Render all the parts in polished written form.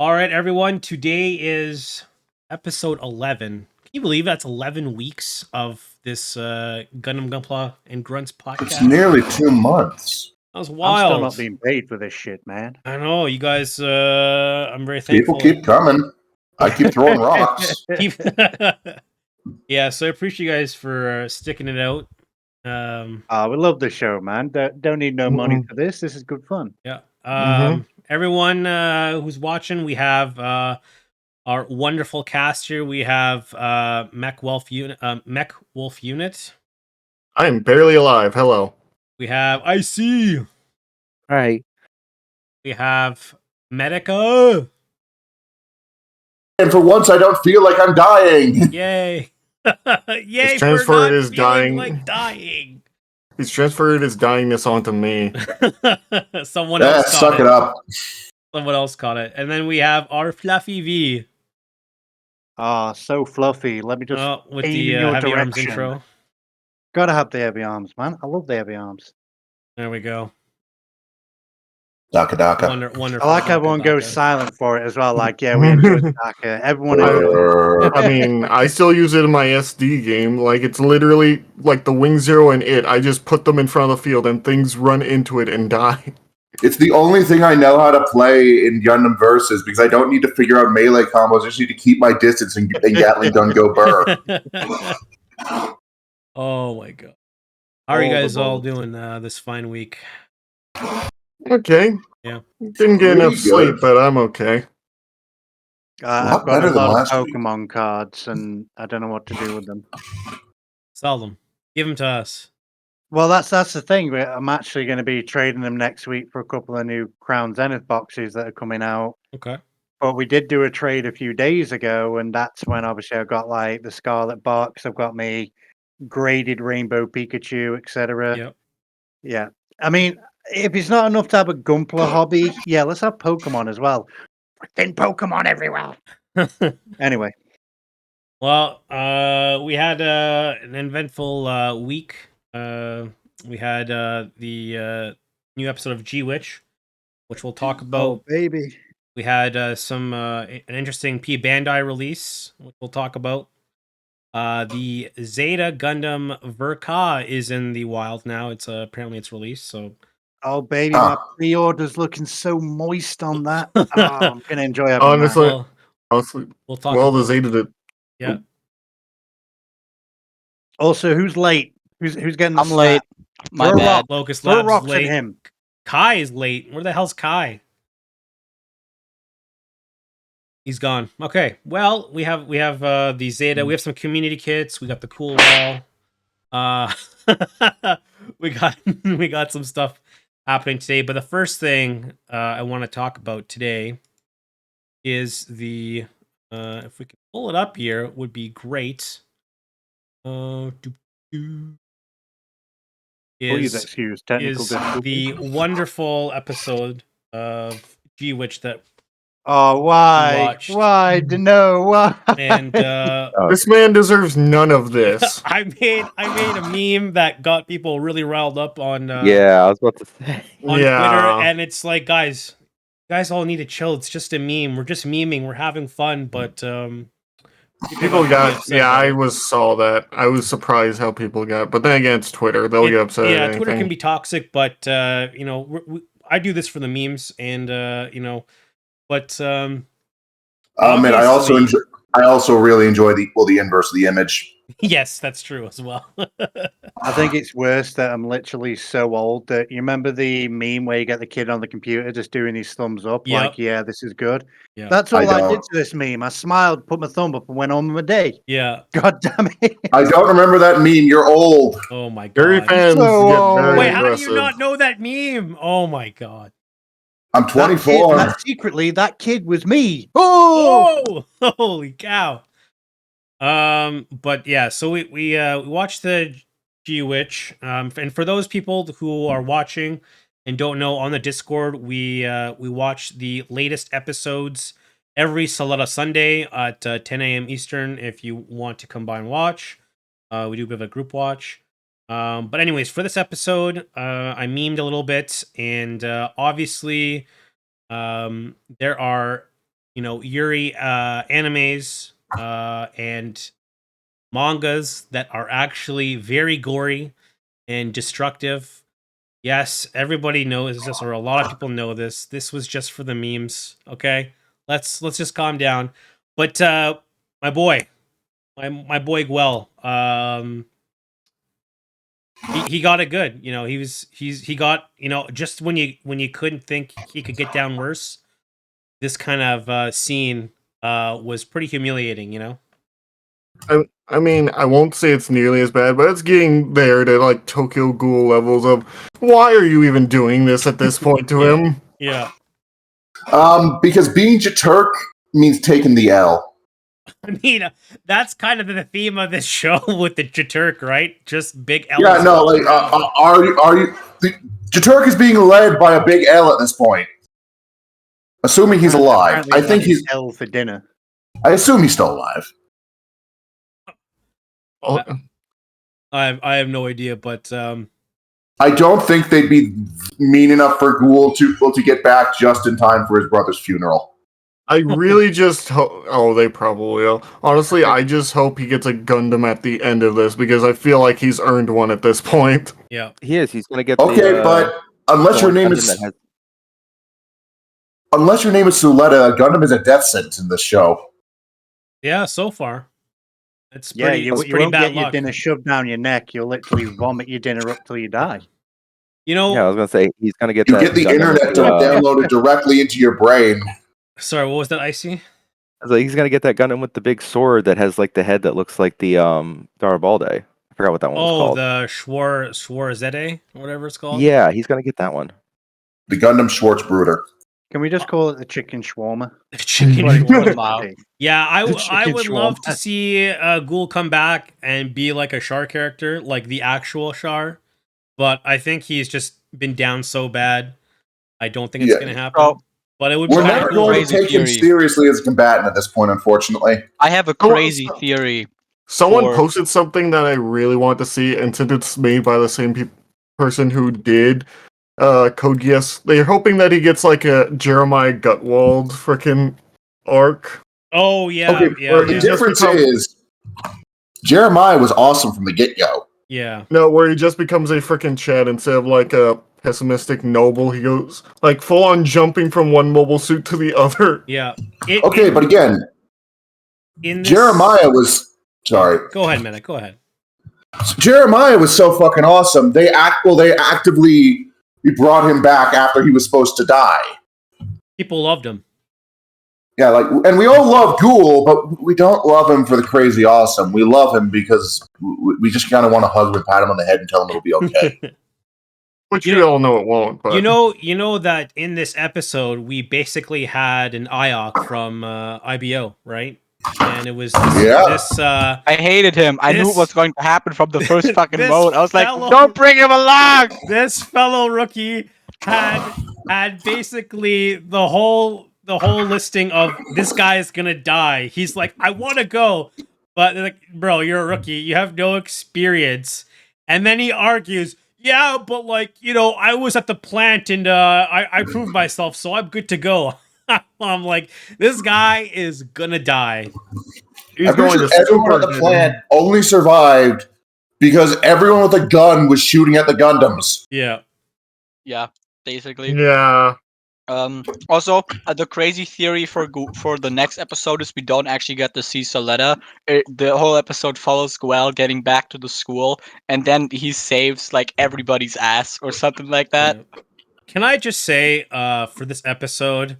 All right, everyone. Today is episode 11. Can you believe that's 11 weeks of this Gundam Gunpla and Grunts podcast? It's nearly 2 months. That was wild. I'm still not being paid for this shit, man. I know, you guys, I'm very thankful. People keep coming. I keep throwing rocks. Yeah, so I appreciate you guys for sticking it out. We love the show, man. Don't need no money for this. This is good fun. Yeah. Everyone who's watching, we have our wonderful cast here. We have Mech Wolf Unit. I am barely alive. Hello. We have IC. Right. We have Medica. And for once, I don't feel like I'm dying. Yay! Yay! He's transferred his dying. dying. Dying. He's transferred his dyingness onto me. Someone else suck it up. Someone else caught it. And then we have our Fluffy V. So fluffy. Let me just with the heavy arms intro. Gotta have the heavy arms, man. I love the heavy arms. There we go. Daka Daka. Wonderful. I like how everyone goes silent for it as well. Like, yeah, we enjoy Daka. Everyone. I mean, I still use it in my SD game. Like, it's literally like the Wing Zero and it. I just put them in front of the field and things run into it and die. It's the only thing I know how to play in Gundam Versus because I don't need to figure out melee combos. I just need to keep my distance and Gatling gun go burr. Oh my god. How are you guys all doing this fine week? Okay. Yeah. Didn't get enough sleep, but I'm okay. I've got a lot of Pokemon cards, and I don't know what to do with them. Sell them. Give them to us. Well, that's the thing. I'm actually going to be trading them next week for a couple of new Crown Zenith boxes that are coming out. Okay. But we did do a trade a few days ago, and that's when obviously I got like the Scarlet box. I've got me graded Rainbow Pikachu, etc. Yep. Yeah. I mean, if it's not enough to have a Gunpla hobby, yeah, let's have Pokemon as well. Freaking Pokemon everywhere. Anyway. Well, we had an eventful week. We had the new episode of Gwitch, which we'll talk about. Oh, baby. We had an interesting P Bandai release, which we'll talk about. The Zeta Gundam Verka is in the wild now. It's apparently it's released. So, oh baby, my pre-order's looking so moist on that. I'm gonna enjoy it. Honestly, we'll talk. Well, the Zeta did. Yeah. Also, who's late? Who's getting? I'm late. My bad. Locust Throw Labs rocks late. at him. Kai is late. Where the hell's Kai? He's gone. Okay. Well, we have the Zeta. We have some community kits. We got the cool wall. we got some stuff happening today. But the first thing I want to talk about today is the if we can pull it up here, it would be great. Please excuse technical difficulties. The wonderful episode of Gwitch that. Oh, why? Why? No, why? And this man deserves none of this. I made a meme that got people really riled up on. Yeah, I was about to say on Twitter, and it's like, guys all need to chill. It's just a meme. We're just memeing. We're having fun, but people got. Yeah, I saw that. I was surprised how people got. But then again, it's Twitter. They'll get upset. Yeah, at Twitter can be toxic, but I do this for the memes, and But man, I also really enjoy the inverse of the image. Yes, that's true as well. I think it's worse that I'm literally so old that you remember the meme where you get the kid on the computer just doing his thumbs up, like, yeah, this is good. Yeah. That's all I did to this meme. I smiled, put my thumb up, and went on with my day. Yeah. God damn it. I don't remember that meme. You're old. Oh my god. Gary fans get very Wait, how aggressive. do you not know that meme? Oh my god. I'm 24. Secretly, that kid was me. Oh, holy cow! But yeah, so we watched the Gwitch. And for those people who are watching and don't know, on the Discord, we watch the latest episodes every Salada Sunday at 10 a.m. Eastern. If you want to come by and watch, we do a bit of a group watch. But anyways, for this episode, I memed a little bit, and obviously, there are, Yuri animes and mangas that are actually very gory and destructive. Yes, everybody knows this, or a lot of people know this. This was just for the memes. Okay, let's just calm down. But my boy, my boy Gwell, he got it good. He got just when you couldn't think he could get down worse. This kind of scene was pretty humiliating. I mean, I won't say it's nearly as bad, but it's getting there to like Tokyo Ghoul levels of why are you even doing this at this point to him? Yeah. Because being Jaturk means taking the L. I mean, that's kind of the theme of this show with the Jaturk, right? Just big L. Yeah, no, like, are you? Jaturk is being led by a big L at this point. Assuming he's alive. I think he's L for dinner. I assume he's still alive. I have no idea, but I don't think they'd be mean enough for Ghoul to get back just in time for his brother's funeral. I really just hope. Oh, they probably will. Honestly, I just hope he gets a Gundam at the end of this because I feel like he's earned one at this point. Yeah, he is. He's gonna get. But unless your name is Suletta, Gundam is a death sentence in this show. Yeah, so far. It's Yeah, pretty, you pretty won't bad get your luck. dinner shoved down your neck. You'll literally vomit your dinner up till you die. Yeah, I was gonna say he's gonna get. You get the internet downloaded directly into your brain. Sorry, what was that, Icy? I was like, he's gonna get that Gundam with the big sword that has like the head that looks like the Garibaldi. I forgot what that one was called. Oh, the Schwarzede, whatever it's called. Yeah, he's gonna get that one. The Gundam Schwarzbruder. Can we just call it the chicken shawarma? Chicken shawarma. Yeah, I would shawarma. love to see Ghoul come back and be like a Char character, like the actual Char. But I think he's just been down so bad. I don't think it's going to happen. But it would. We're never going to take him seriously as a combatant at this point, unfortunately. I have a crazy theory. Someone posted something that I really want to see, and since it's made by the same person who did Code Geass, they're hoping that he gets like a Jeremiah Gutwald freaking arc. Oh yeah, okay, yeah. The difference is Jeremiah was awesome from the get-go. Yeah. No, where he just becomes a freaking Chad instead of like a pessimistic noble. He goes like full on jumping from one mobile suit to the other. Yeah. But again, Jeremiah was sorry. Go ahead, Meta. Go ahead. Jeremiah was so fucking awesome. They actively brought him back after he was supposed to die. People loved him. Yeah, and we all love Ghoul, but we don't love him for the crazy awesome. We love him because we just kind of want to hug him and pat him on the head and tell him it'll be okay. Which you all know it won't. But. You know that in this episode we basically had an IOC from IBO, right? And it was this. I hated him. I knew what was going to happen from the first fucking mode. I was like, don't bring him along. This fellow rookie had basically the whole listing of this guy is gonna die. He's like, I want to go, but they're like, bro, you're a rookie. You have no experience. And then he argues, yeah, but I was at the plant and I proved myself, so I'm good to go. I'm like, this guy is gonna die. I'm pretty sure everyone at the plant only survived because everyone with a gun was shooting at the Gundams. Yeah. Yeah, basically. Yeah. Also, the crazy theory for the next episode is we don't actually get to see Soletta. The whole episode follows Gwell getting back to the school, and then he saves everybody's ass or something like that. Yeah. Can I just say, for this episode,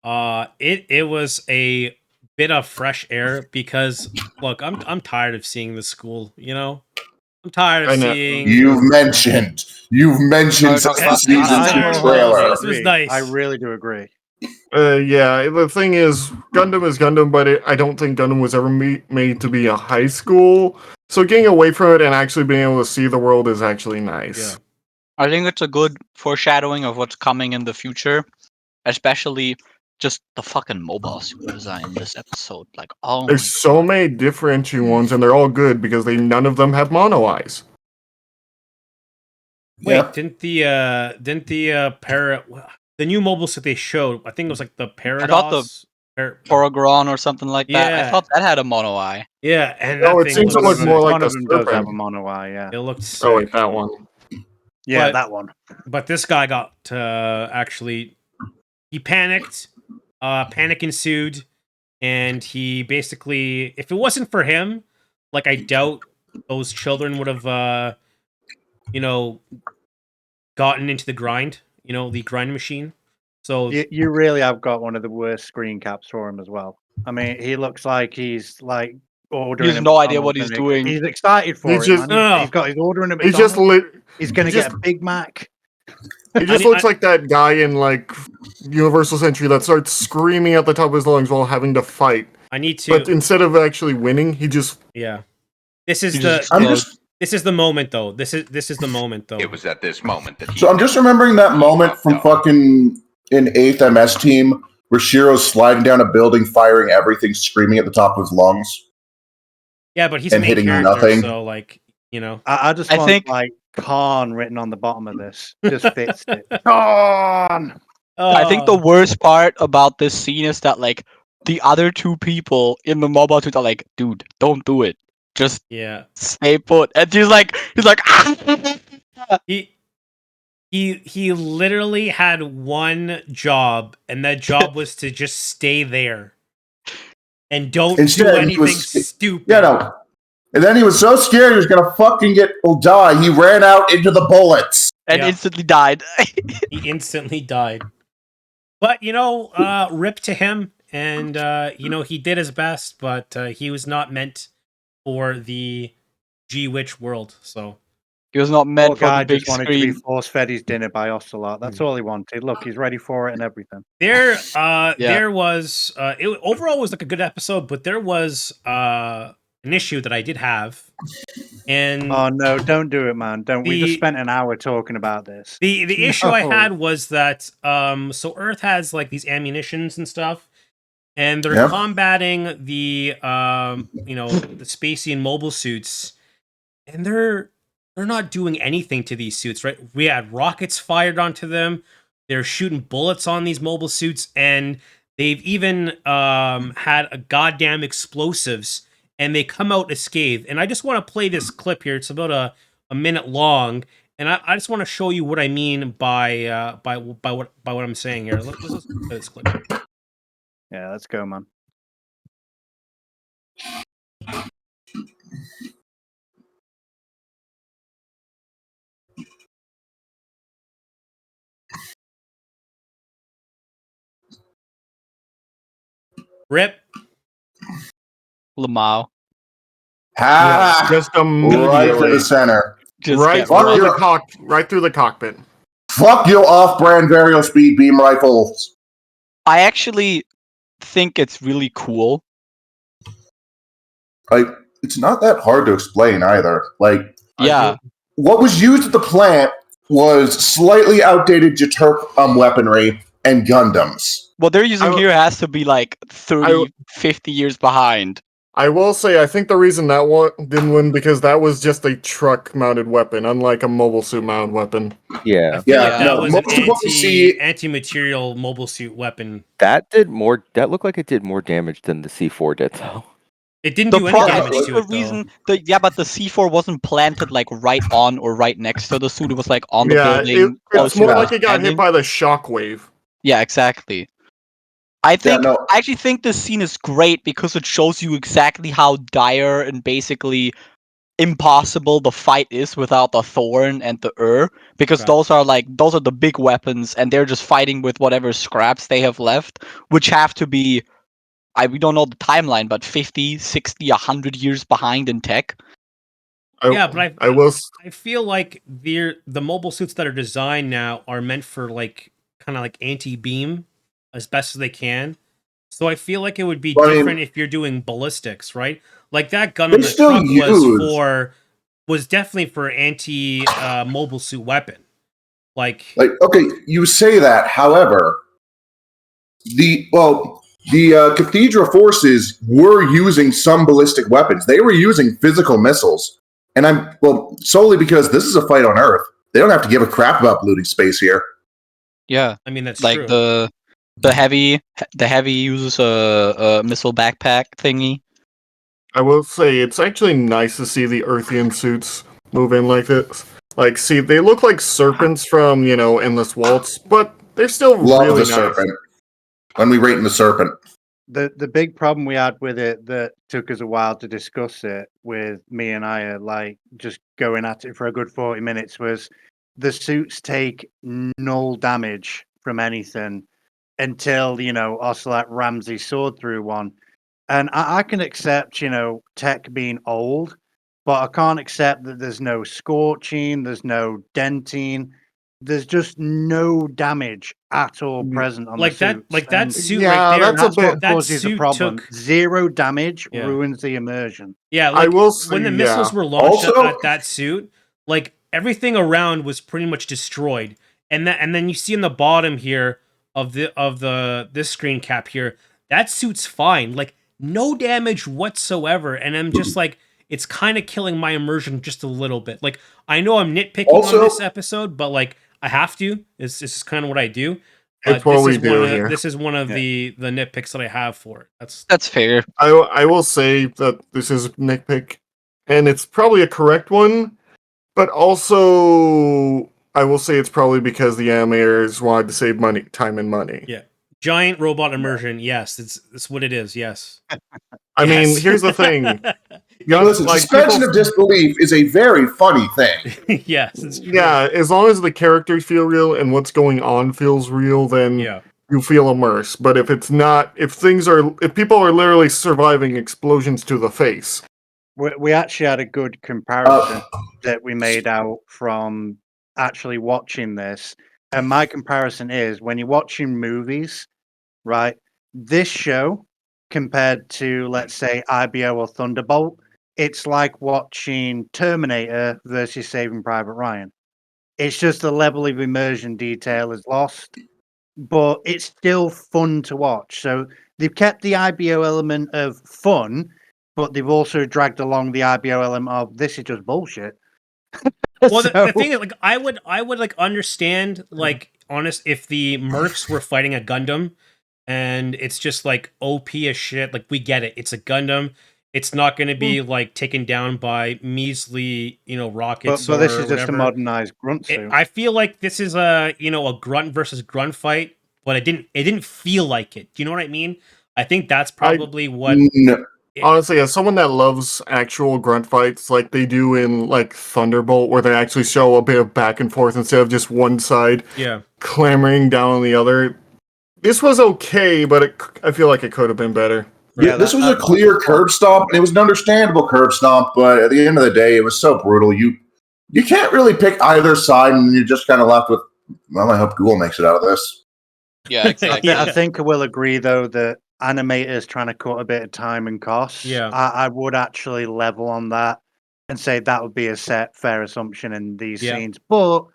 it was a bit of fresh air because look, I'm tired of seeing the school. I'm tired of seeing. You've mentioned since the season 2 trailer. This was nice. I really do agree. Yeah, the thing is Gundam, but I don't think Gundam was ever made to be a high school. So getting away from it and actually being able to see the world is actually nice. Yeah. I think it's a good foreshadowing of what's coming in the future, especially just the fucking mobile suit design in this episode. There's so many differentiating ones, and they're all good because none of them have mono eyes. Wait, yeah. didn't the new mobile suit they showed? I think it was like the Paradox. Porogron or something like that. I thought that had a mono eye. Yeah, and no, that it thing seems to looks, look more like one the of them does have a serpent. mono eye. Yeah, it looked sick. Oh, wait, that one. yeah, But- that one. But this guy got actually, he panicked. Panic ensued, and he basically, if it wasn't for him, like I doubt those children would have, gotten into the grind. The grind machine. So You really have got one of the worst screen caps for him as well. I mean, he looks like he's like ordering. He has no idea what he's doing. He's excited for it, man. No. He's got his ordering at He just McDonald's. lit. He's going to he get just- a Big Mac. He just looks like that guy in like Universal Century that starts screaming at the top of his lungs while having to fight. I need to. But instead of actually winning, he just This is He the. just I'm just This is the moment, though. This is the moment, though. It was at this moment that he so I'm just remembering that moment from fucking in 8th MS team where Shiro's sliding down a building, firing everything, screaming at the top of his lungs. Yeah, but he's and a main hitting character, nothing. so like I just I want think- like Khan written on the bottom of this. Just fits it. Khan. I think the worst part about this scene is that like the other two people in the mobile suit are like, dude, don't do it. Just stay put. And he's like he literally had one job, and that job was to just stay there and don't Instead, do he anything was- stupid. Yeah, no. And then he was so scared he was gonna fucking die. He ran out into the bullets. and instantly died. He instantly died. But rip to him, and he did his best, but he was not meant for the Gwitch world. So He was not meant Poor for guy the big just wanted to be screen. force fed his dinner by Ocelot. That's all he wanted. Look, he's ready for it and everything. there was it overall was like a good episode, but there was an issue that I did have, and Oh no, don't do it, man. Don't. We just The- spent an hour talking about this. the issue I No. had was that so Earth has like these ammunitions and stuff, and they're Yep. combating the the spacey and mobile suits, and they're not doing anything to these suits, right? We had rockets fired onto them. They're shooting bullets on these mobile suits, and they've even had a goddamn explosives, and they come out unscathed. And I just want to play this clip here. It's about a minute long, and I just want to show you what I mean by what I'm saying here. Let's play this clip. Yeah, let's go, man. Rip. Lamau. Ha! just Right to immediately the center. Just right get Fuck through you. right through the cockpit. Fuck you, off-brand varial speed beam rifles. I actually think it's really cool. Like, it's not that hard to explain either. Like, Yeah. what was used at the plant was slightly outdated Jeturk weaponry and Gundams. What they're using I- here has to be like 30, 50 years behind. I will say, I think the reason that one didn't win because that was just a truck-mounted weapon, unlike a mobile suit-mounted weapon. Yeah, I feel like Yeah. that No, was most of an what we see- anti-material mobile suit weapon. that did more. That looked like it did more damage than the C4 did, though. It didn't The do any I damage think to the it, though. reason, but the C4 wasn't planted like right on or right next to the suit. It was like on the Yeah, building. it's close to more where like was it got hit standing. by the shockwave. Yeah, exactly. I think no. I actually think this scene is great because it shows you exactly how dire and basically impossible the fight is without the thorn and the because Right. those are the big weapons and they're just fighting with whatever scraps they have left, which have to be we don't know the timeline, but 50, 60, 100 years behind in tech. Yeah, but I will. I feel like the mobile suits that are designed now are meant for like kind of like anti-beam as best as they can. So I feel like it would be Well, I mean- different if you're doing ballistics, right? Like that gun on They the still truck use- was definitely for anti mobile suit weapon. Like Okay, you say that. However, the Cathedral forces were using some ballistic weapons. They were using physical missiles, and solely because this is a fight on Earth. They don't have to give a crap about looting space here. Yeah, I mean that's like true. the The heavy uses a missile backpack thingy. I will say it's actually nice to see the Earthian suits move in like this. Like, see, they look like serpents from Endless Waltz, but they're still Love really the nice. serpent. When we rate in the serpent. The big problem we had with it that took us a while to discuss it with me and I like just going at it for a good 40 minutes was the suits take null damage from anything until Ocelot Ramsey sword through one. And I can accept, tech being old, but I can't accept that there's no scorching, there's no denting, there's just no damage at all present on like the that suits. like that And suit Yeah, right there. that's a bit- what that causes the suit problem. took. Zero damage Yeah. ruins the immersion. Yeah, I like will say, when the missiles were launched Also- at that suit, like everything around was pretty much destroyed. And then you see in the bottom here of this screen cap here, that suit's fine. Like no damage whatsoever. And I'm just like, it's kind of killing my immersion just a little bit. Like I know I'm nitpicking Also- on this episode, but like I have to. This is kind of what I do. It's what this we is do one of, here. This is one of the nitpicks that I have for it. That's fair. I will say that this is a nitpick, and it's probably a correct one, but also I will say it's probably because the animators wanted to save time and money. Yeah. Giant robot immersion. Yes, it's what it is. Yes. I mean, Yes. here's the thing. Listen, suspension of disbelief is a very funny thing. Yes, it's true. Yeah, as long as the characters feel real and what's going on feels real, then Yeah. you feel immersed. But if it's not, if people are literally surviving explosions to the face. We actually had a good comparison that we made out from actually watching this. And my comparison is when you're watching movies, right? This show compared to, let's say, IBO or Thunderbolt, it's like watching Terminator versus Saving Private Ryan. It's just the level of immersion detail is lost, but it's still fun to watch. So they've kept the IBO element of fun, but they've also dragged along the IBO element of this is just bullshit. Well, the thing is, like, I would like understand, like, honest, if the mercs were fighting a Gundam, and it's just like OP as shit. Like, we get it. It's a Gundam. It's not going to be like taken down by measly, rockets. But this is whatever. just a modernized grunt suit. I feel like this is a grunt versus grunt fight, but it didn't feel like it. Do you know what I mean? I think that's probably what. No. Honestly, as someone that loves actual grunt fights like they do in like Thunderbolt, where they actually show a bit of back and forth instead of just one side clamoring down on the other, this was okay, but I feel like it could have been better. Yeah, this was a clear curb stomp, and it was an understandable curb stomp, but at the end of the day, it was so brutal. You can't really pick either side, and you're just kind of left with, well, I hope Google makes it out of this. Yeah, exactly. I think I will agree, though, that animators trying to cut a bit of time and costs. Yeah. I would actually level on that and say that would be a fair assumption in these scenes. But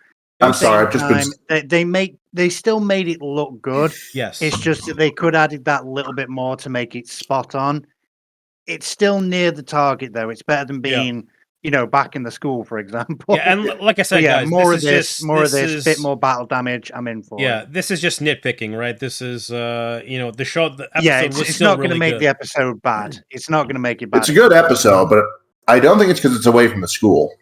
I'm sorry, I've just they still made it look good. Yes. It's just that they could added that little bit more to make it spot on. It's still near the target, though. It's better than being, back in the school, for example. Yeah, and like I said, guys, more this of this, is more of this this, is- bit more battle damage. I'm in for. Yeah, this is just nitpicking, right? This is, the show. The episode Yeah, was it's still not going to really make good. the episode bad. It's not going to make it bad. It's a good episode, but I don't think it's because it's away from the school.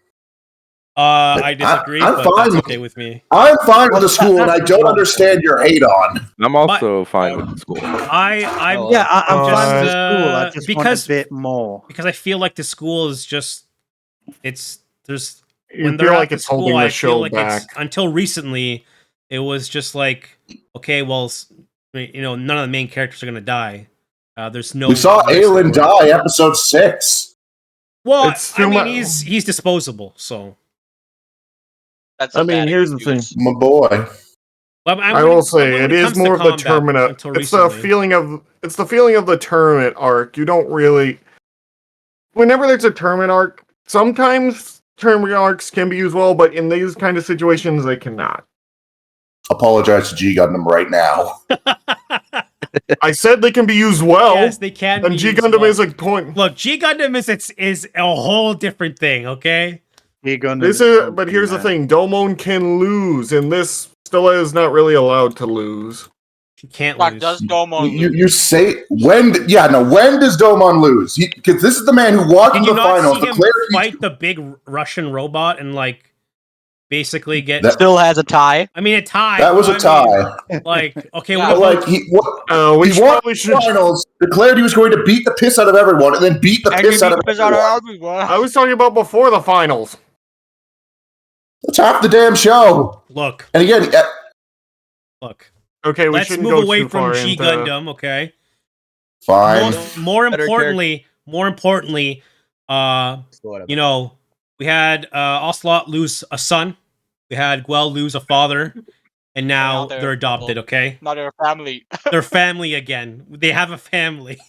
I disagree, I'm but fine that's with- okay with me. I'm fine with the school, and I don't understand your hate on. I'm also fine with the school. I'm fine with the school. I just want a bit more because I feel like the school is just there's You when feel they're like at the it's holding school, the I show feel like back. it's until recently it was just like, okay, well, none of the main characters are gonna die. There's no. We saw Aelin die episode 6. Well, It's I too mean, mu- he's disposable, so. That's I mean, here's the thing. My boy. Well, I will say it is more of the tournament. It's the feeling of the tournament arc. You don't really. Whenever there's a tournament arc, sometimes tournament arcs can be used well, but in these kind of situations, they cannot. Apologize to G Gundam right now. I said they can be used well. Yes, they can. And be G used Gundam well. is a point. Look, G Gundam is a whole different thing. Okay. But here's the thing: Domon can lose, and this Stella is not really allowed to lose. He can't Like, lose. does Domon lose? You say when? Yeah, no. When does Domon lose? Because this is the man who walked Did in you the not finals. see him declared fight the big Russian robot and like basically get? That- Still has a tie. I mean, a tie. That was a I tie. mean, like, okay, Yeah. what But about? like he We won probably the should. finals, declared he was going to beat the piss out of everyone, and then beat the And you piss out beat of the piss out of everyone. everyone. I was talking about before the finals. That's half the damn show. Look, And again, look. Okay, we Let's shouldn't move go away too from far G into. Gundam, okay? fine. More Better importantly, you know, we had Ocelot lose a son, we had Guel lose a father, and now now they're they're adopted. Okay, Not their family. they're family again. They have a family.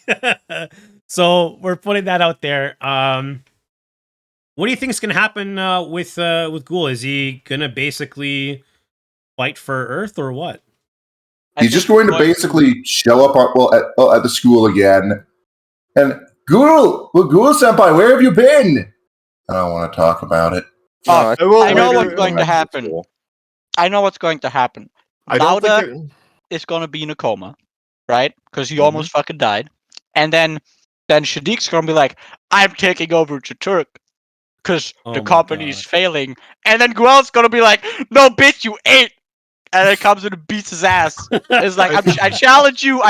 So we're putting that out there. What do you think is going to happen with Ghoul? Is he going to basically fight for Earth or what? He's just going to basically show up at the school again. And Ghoul Senpai, where have you been? I don't want to talk about it. I know what's going to happen. I know what's going to happen. I don't Lauda think is going to be in a coma, right? Because he almost fucking died. And then Shadiq's going to be like, I'm taking over to Turk because the company's failing. And then Guel's going to be like, no, bitch, you ain't. And then comes in and beats his ass. It's like, I challenge you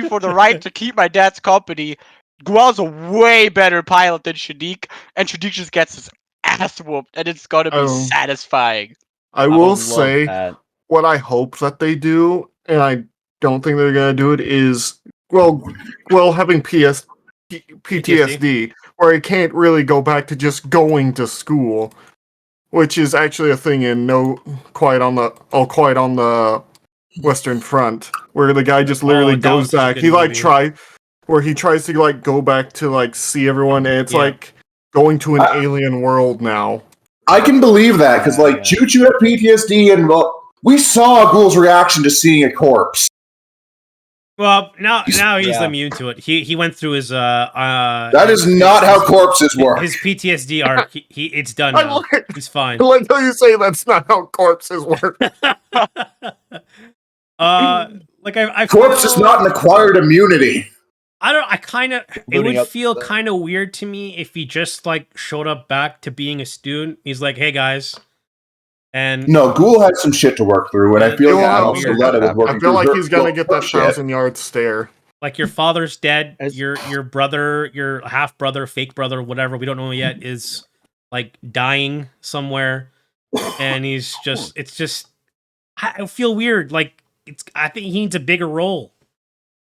for the right to keep my dad's company. Guel's a way better pilot than Shadiq, and Shadiq just gets his ass whooped, and it's going to be satisfying. I will say what I hope that they do, and I don't think they're going to do it, is, well, having PTSD, where he can't really go back to just going to school, which is actually a thing in Quiet on the Western Front, where the guy just literally goes back. He tries to like go back to like see everyone, and it's like going to an alien world now. I can believe that because like Choo Choo had PTSD, and we saw Ghoul's reaction to seeing a corpse. Well, now he's immune to it. He went through his That is not how corpses work. His PTSD arc. It's done now. He's fine. I like how you say that's not how corpses work. Corpse is not an acquired immunity. It would feel kind of weird to me if he just like showed up back to being a student. He's like, hey guys. And no, Ghoul had some shit to work through, and I feel like also Letta was working. I feel like he's gonna get that 1,000-yard stare. Like your father's dead, your brother, your half brother, fake brother, whatever we don't know yet, is like dying somewhere, and it's just I feel weird. Like I think he needs a bigger role.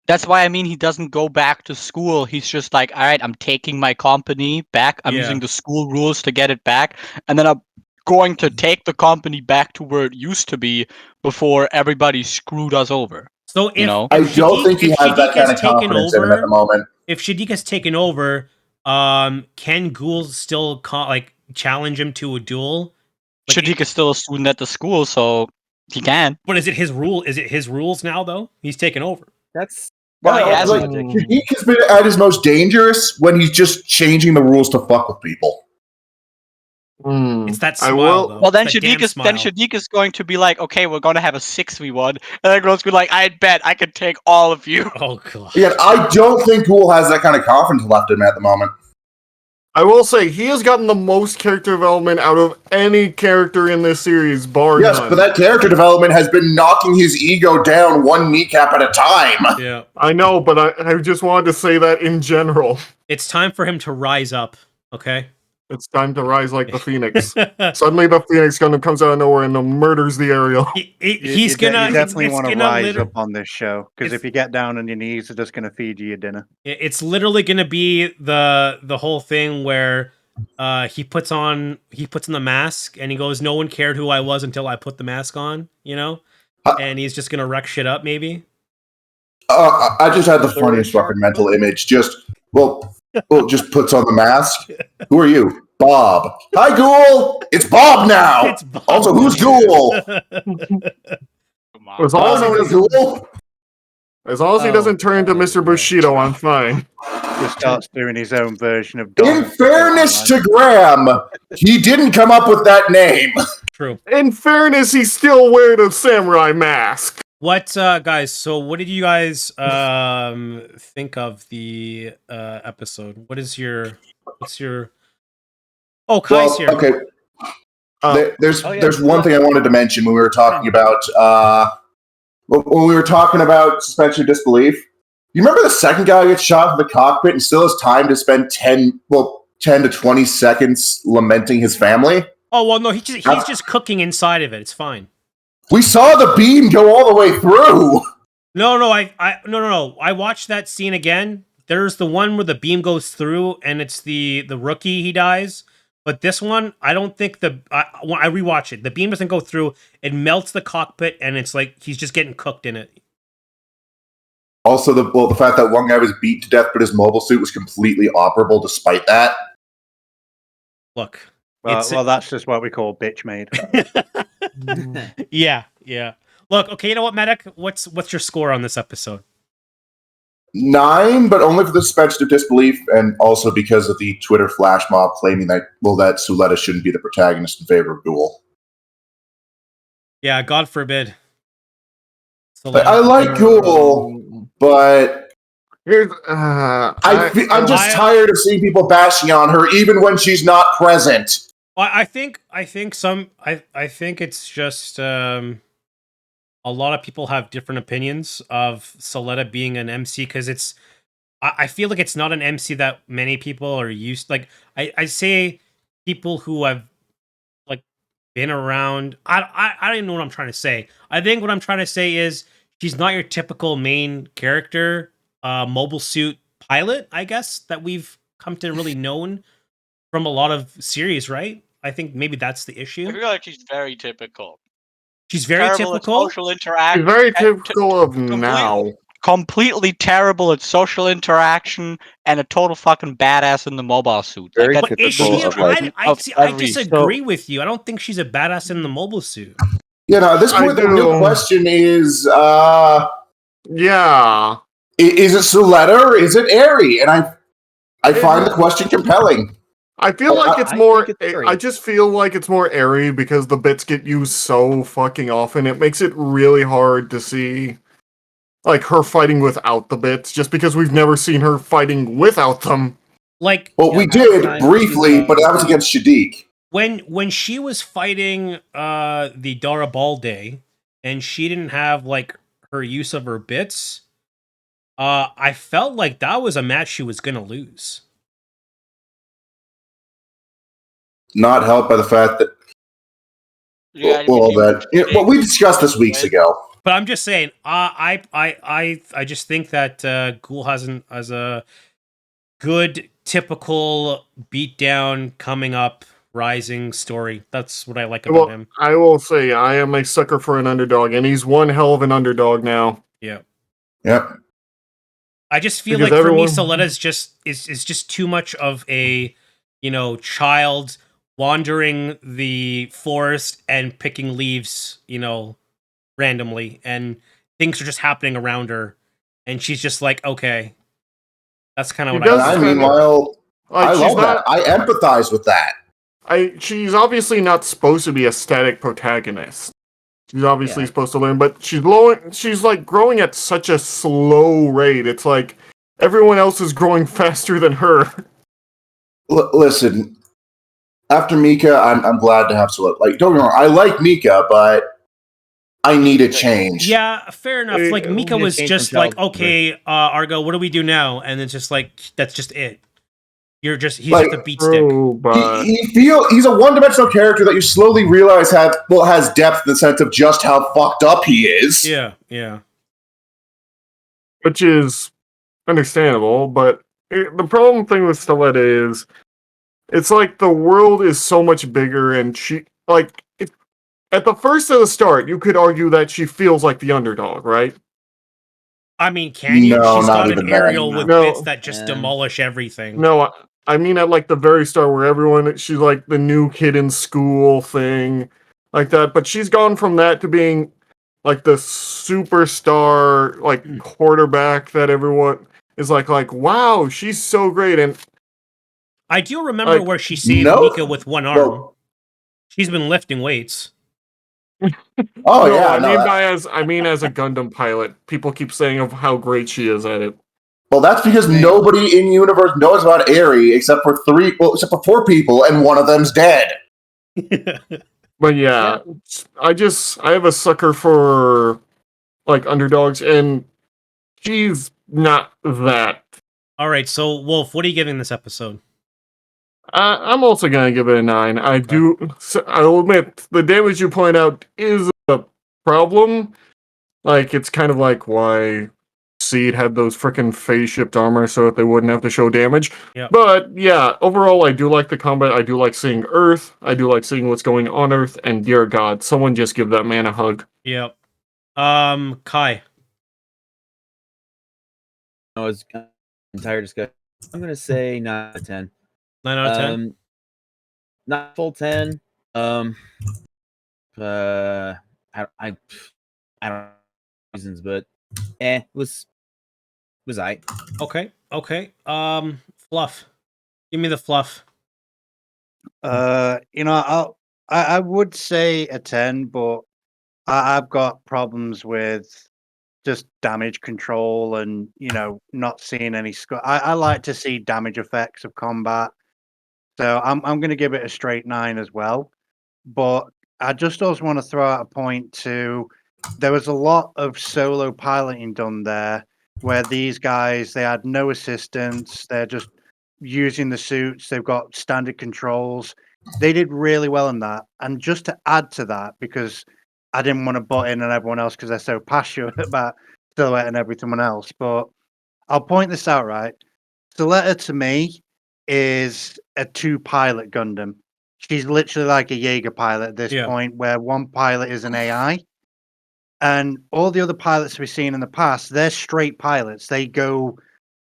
That's why he doesn't go back to school. He's just like, all right, I'm taking my company back. I'm using the school rules to get it back, and then I'm going to take the company back to where it used to be before everybody screwed us over. So I don't think he has that kind of confidence in him at the moment. If Shadiq has taken over, can Ghoul still challenge him to a duel? Shadiq is still a student at the school, so he can. But is it his rule? Is it his rules now though? He's taken over. Shadiq has been at his most dangerous when he's just changing the rules to fuck with people. It's that smile, though. Well, then Shadiq is going to be like, okay, we're going to have a 6v1. And then Ghoul's be like, I bet I can take all of you. Oh, God. Yeah, I don't think Ghoul has that kind of confidence left in him at the moment. I will say, he has gotten the most character development out of any character in this series, bar none. But that character development has been knocking his ego down one kneecap at a time. Yeah. I know, but I just wanted to say that in general. It's time for him to rise up, okay? It's time to rise like the Phoenix. Suddenly the Phoenix Gundam comes out of nowhere and murders the Ariel. You definitely want to rise up on this show, because if you get down on your knees, they're just going to feed you your dinner. It's literally going to be the whole thing where he puts on the mask and he goes, no one cared who I was until I put the mask on, you know? And he's just going to wreck shit up, maybe? I just had the funniest fucking mental image. Just puts on the mask. Who are you? Bob. Hi, Ghoul! It's Bob now! It's Bob. Also, who's Ghoul? As long as he doesn't turn into Mr. Bushido, I'm fine. He starts doing his own version of In fairness to Graham, he didn't come up with that name. True. In fairness, he still wears a samurai mask. What guys, so what did you guys think of the episode? What's your Oh, Kai's here. Okay. There's one thing I wanted to mention when we were talking about suspension of disbelief. You remember the second guy who gets shot in the cockpit and still has time to spend 10 to 20 seconds lamenting his family? Oh well, no, he's just cooking inside of it. It's fine. We saw the beam go all the way through. No. I watched that scene again. There's the one where the beam goes through, and it's the rookie he dies. But this one, I don't think when I rewatch it, the beam doesn't go through. It melts the cockpit, and it's like he's just getting cooked in it. Also, the fact that one guy was beat to death, but his mobile suit was completely operable despite that. Look. Well, that's just what we call bitch made. Yeah. Look, okay, you know what, Medic? What's your score on this episode? 9, but only for the suspension of disbelief, and also because of the Twitter flash mob claiming that Suletta shouldn't be the protagonist in favor of Ghoul. Yeah, God forbid. I like Ghoul, but I'm just tired of seeing people bashing on her, even when she's not present. I think it's just a lot of people have different opinions of Suletta being an MC because I feel like it's not an MC that many people are used. Like I say, people who have like been around. I don't even know what I'm trying to say. I think what I'm trying to say is she's not your typical main character, mobile suit pilot. I guess that we've come to really known from a lot of series, right? I think maybe that's the issue. I feel like she's very typical. She's very typical. Social interaction. She's very typical of now. Completely terrible at social interaction and a total fucking badass in the mobile suit. Very But is she? I disagree with you. I don't think she's a badass in the mobile suit. Yeah, no, at this point, the real question is, yeah, is it Suletta or is it Eri? And I find the question compelling. I feel like it's more. I just feel like it's more Eri because the bits get used so fucking often. It makes it really hard to see, like, her fighting without the bits, just because we've never seen her fighting without them. Like, well, we did briefly, but that was against Shadiq. When she was fighting the Dara Balde, and she didn't have like her use of her bits, I felt like that was a match she was gonna lose. Not helped by the fact that what we discussed this weeks ago. But I'm just saying, I just think that Ghoul has a good typical beatdown coming up rising story. That's what I like about him. I will say I am a sucker for an underdog, and he's one hell of an underdog now. Yeah. Yep. I just feel like for me, Soletta's is just too much of a child wandering the forest and picking leaves, randomly, and things are just happening around her, and she's just like, okay, that's kind of what I mean. Meanwhile, I love that. I empathize with that. She's obviously not supposed to be a static protagonist. She's obviously supposed to learn, but she's like growing at such a slow rate. It's like everyone else is growing faster than her. Listen. After Mika, I'm glad to have Suletta. Like, don't get me wrong, I like Mika, but I need a change. Yeah, fair enough. Like, Mika was just like, okay, Argo, what do we do now? And it's just like, that's just it. He's just a beat stick. But he's a one-dimensional character that you slowly realize has depth in the sense of just how fucked up he is. Yeah. Which is understandable, but the problem thing with Suletta is it's like the world is so much bigger, and she, like, at the first of the start, you could argue that she feels like the underdog, right? I mean, can you? No, she's not got even an aerial with bits that just demolish everything. No, I mean at like the very start where she's like the new kid in school thing, like that. But she's gone from that to being like the superstar, like quarterback that everyone is like, wow, she's so great. And I do remember where she saved Mika with one arm. She's been lifting weights. Oh No, yeah, I mean as a Gundam pilot. People keep saying of how great she is at it. well, that's because nobody in universe knows about Eri except for except for 4 people, and one of them's dead. But yeah, I have a sucker for like underdogs, and she's not that. All right, so Wolf, what are you giving this episode? I'm also gonna give it a 9. I'll admit the damage you point out is a problem. Like it's kind of like why Seed had those freaking phase shift armor so that they wouldn't have to show damage. Yep. But yeah, overall I do like the combat. I do like seeing Earth. I do like seeing what's going on Earth. And dear God, someone just give that man a hug. Yep. Kai. I was entire discussion. I'm gonna say 9 out of 10. 9 out of 10. Not full 10. I don't know reasons, but it was I. Okay. Fluff. Give me the fluff. I would say a 10, but I've got problems with just damage control and not seeing any I like to see damage effects of combat, so I'm going to give it a straight 9 as well. But I just also want to throw out a point too. There was a lot of solo piloting done there, where these guys, they had no assistance. They're just using the suits. They've got standard controls. They did really well in that. And just to add to that, because I didn't want to butt in on everyone else because they're so passionate about Silhouette and everything else, but I'll point this out, right? Silhouette to me is a 2-pilot Gundam. She's literally like a Jaeger pilot at this point, where one pilot is an AI. And all the other pilots we've seen in the past, they're straight pilots. They go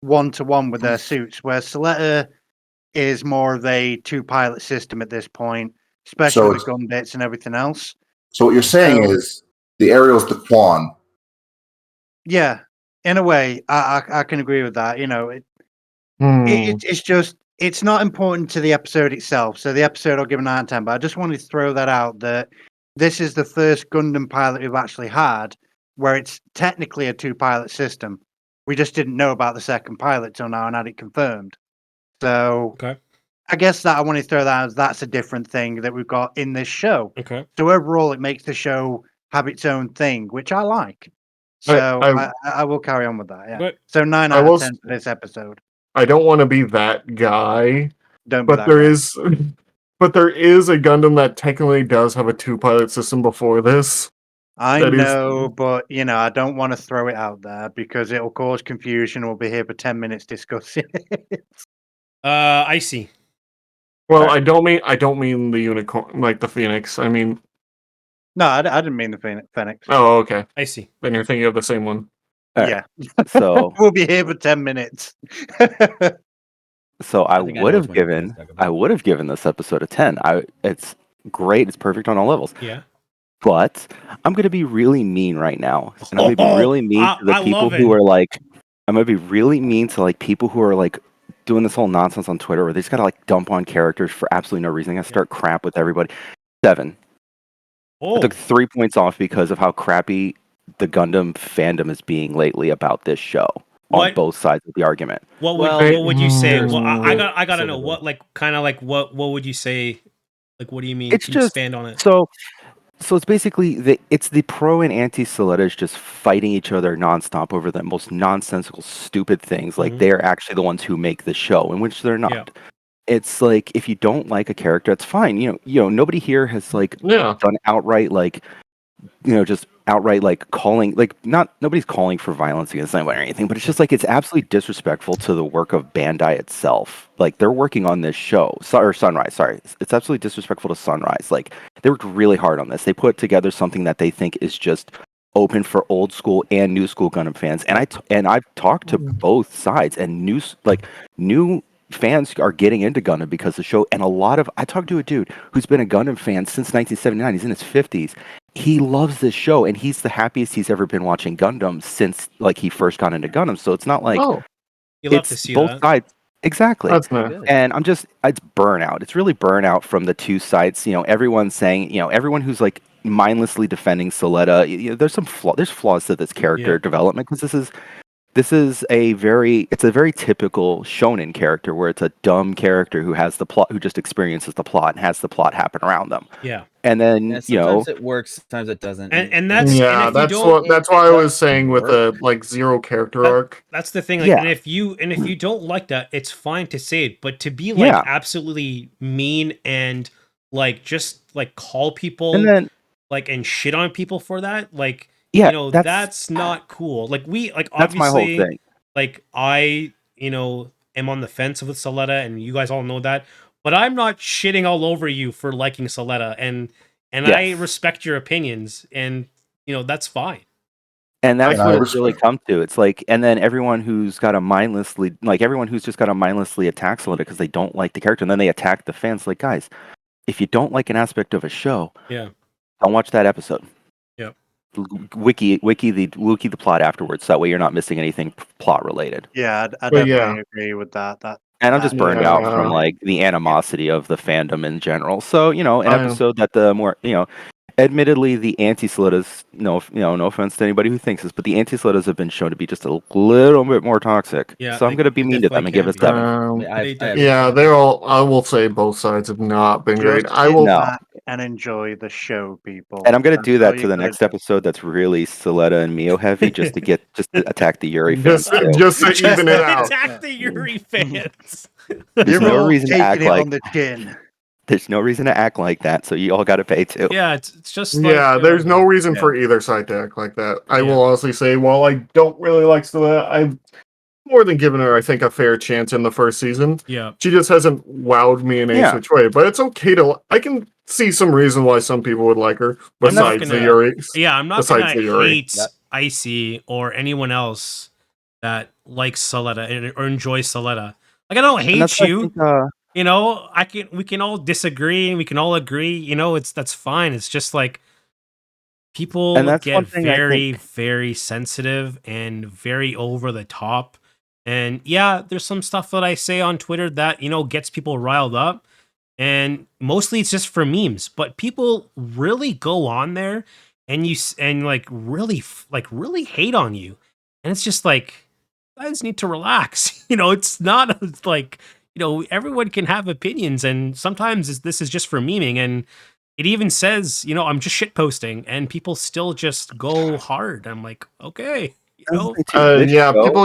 1-to-1 with their suits, where Silhouette is more of a 2-pilot system at this point, especially with gun bits and everything else. So what you're saying is the Ariel's the Quan. Yeah, in a way, I can agree with that. It's just, it's not important to the episode itself. So the episode I'll give a 9 out of 10, but I just wanted to throw that out that this is the first Gundam pilot we've actually had where it's technically a 2-pilot system. We just didn't know about the second pilot till now and had it confirmed. So I guess that I want to throw that as that's a different thing that we've got in this show. Okay. So overall, it makes the show have its own thing, which I like. So I will carry on with that. Yeah. So 9 out of 10 for this episode. I don't want to be that guy. But there is a Gundam that technically does have a 2-pilot system before this. I know, but I don't want to throw it out there because it'll cause confusion. We'll be here for 10 minutes discussing it. I see. Well, I don't mean the unicorn, like the Phoenix. I mean, no, I didn't mean the Phoenix. Oh, okay. I see. Then you're thinking of the same one. Yeah. So we'll be here for 10 minutes. So I would have given this episode a 10. It's great. It's perfect on all levels. Yeah. But I'm going to be really mean right now. And I'm going to be really mean to the people who are like, I'm going to be really mean to like people who are like doing this whole nonsense on Twitter where they just got to like dump on characters for absolutely no reason. They got to start crap with everybody. 7. I took 3 points off because of how crappy the Gundam fandom is being lately about this show. On both sides of the argument. What would you say? Well, I gotta know what what would you say? Like, what do you mean? It's just expand on it. So it's basically the pro and anti Soletas just fighting each other nonstop over the most nonsensical, stupid things. Like they're actually the ones who make the show, in which they're not. Yeah. It's like if you don't like a character, it's fine. You know, nobody here has like done outright like. Just outright like calling, like nobody's calling for violence against anyone or anything, but it's just like it's absolutely disrespectful to the work of Bandai itself. Like they're working on this show, or Sunrise. Sorry, it's absolutely disrespectful to Sunrise. Like they worked really hard on this. They put together something that they think is just open for old school and new school Gundam fans. And I've talked to both sides, and new fans are getting into Gundam because of the show. And I talked to a dude who's been a Gundam fan since 1979. He's in his 50s. He loves this show, and he's the happiest he's ever been watching Gundam since like he first got into Gundam. So it's not like you love to see both sides. Exactly. That's nice. And it's burnout. It's really burnout from the two sides. Everyone's saying, everyone who's like mindlessly defending Soletta. There's there's flaws to this character development, because this is a very typical shonen character, where it's a dumb character who has the plot, who just experiences the plot and has the plot happen around them. Yeah. And then sometimes it works, sometimes it doesn't. And that's that's why I was saying with a zero character arc. That's the thing. Like, and if you don't like that, it's fine to say it. But to be like absolutely mean and like just like call people and then like and shit on people for that, like that's not cool. Like that's obviously my whole thing. Like I am on the fence with Soletta, and you guys all know that. But I'm not shitting all over you for liking Soletta, and I respect your opinions, and that's fine. And that's what it's really come to. It's like, and then everyone who's just got to mindlessly attack Soletta because they don't like the character, and then they attack the fans. Like, guys, if you don't like an aspect of a show, don't watch that episode. Yep. Wiki the plot afterwards. That way you're not missing anything plot related. Yeah, I definitely agree with that. And I'm just burned out from like the animosity of the fandom in general. So, an episode that the more, admittedly the anti-Solettas, no offense to anybody who thinks this, but the anti-Solettas have been shown to be just a little bit more toxic. Yeah, so I'm going to be mean to them and give it 7. They're all, I will say both sides have not been great. I will and enjoy the show, people. And I'm going to do that to the next episode that's really Soletta and Mio heavy, just to attack the Yuri fans. Just to even it out. Attack the Yuri fans. There's no reason to act like on the chin. There's no reason to act like that, so you all got to pay too. Yeah, it's just like, there's no reason for either side to act like that. I will honestly say, while I don't really like Soletta, I've more than given her, I think, a fair chance in the first season. Yeah. She just hasn't wowed me in any which way, but it's okay to... I can see some reason why some people would like her, besides the Yuri. Yeah, I'm not going to hate Icy or anyone else that likes Soletta or enjoys Soletta. Like, I don't hate you. We can all disagree and we can all agree. That's fine. It's just like people get very, very sensitive and very over the top. And there's some stuff that I say on Twitter that gets people riled up, and mostly it's just for memes. But people really go on there and really hate on you, and it's just like, I just need to relax. It's not like. Everyone can have opinions, and sometimes this is just for memeing, and it even says, I'm just shit posting, and people still just go hard. I'm like, okay, people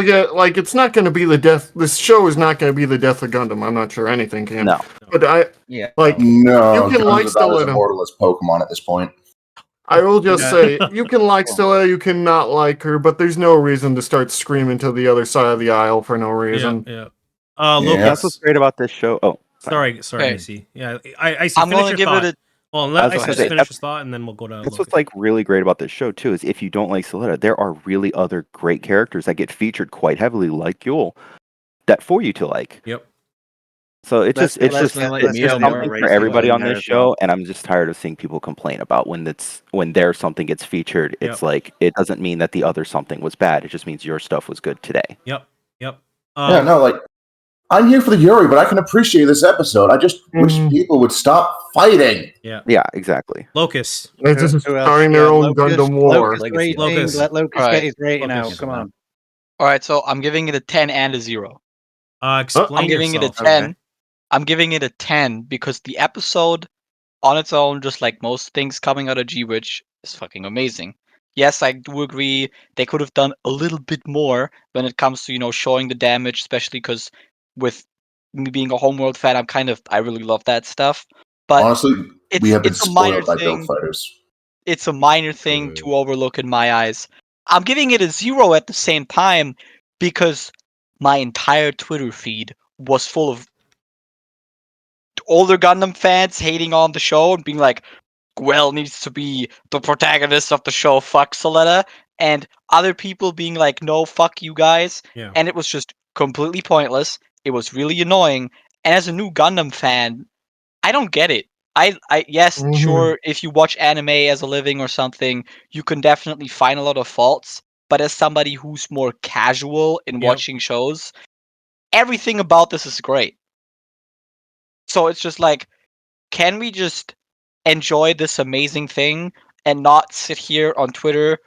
get like, it's not going to be the death. This show is not going to be the death of Gundam. I'm not sure anything can. No, but you can like Soletta. Immortal as Pokemon at this point. I will just say, you can like Soletta, you cannot like her, but there's no reason to start screaming to the other side of the aisle for no reason. Lucas, that's what's great about this show. Oh, sorry, okay. Icy. Yeah, I I'm going to give it a. Well, let Icy finish his thought, and then we'll go to. That's what's like really great about this show too, is if you don't like Soletta, there are really other great characters that get featured quite heavily, like Yul, that for you to like. Yep. So it's just something for everybody on this show, and I'm just tired of seeing people complain about when their something gets featured. It's like, it doesn't mean that the other something was bad. It just means your stuff was good today. Yep. I'm here for the Yuri, but I can appreciate this episode. I just wish people would stop fighting. Yeah, exactly. Locus. They're just starting their own Gundam war. Locus. Let Locus get his rating out. Come on. All right, so I'm giving it a 10 and a 0. Explain I'm giving it a 10. Okay. I'm giving it a 10 because the episode on its own, just like most things coming out of Gwitch, is fucking amazing. Yes, I do agree they could have done a little bit more when it comes to, showing the damage, especially because with me being a Homeworld fan, I really love that stuff. But honestly, we have been spoiled by Build Fighters. It's a minor thing to overlook in my eyes. I'm giving it a 0 at the same time because my entire Twitter feed was full of older Gundam fans hating on the show and being like, Gwell needs to be the protagonist of the show, fuck Soletta, and other people being like, no, fuck you guys. Yeah. And it was just completely pointless. It was really annoying. And as a new Gundam fan, I don't get it. Sure, if you watch anime as a living or something, you can definitely find a lot of faults. But as somebody who's more casual in watching shows, everything about this is great. So it's just like, can we just enjoy this amazing thing and not sit here on Twitter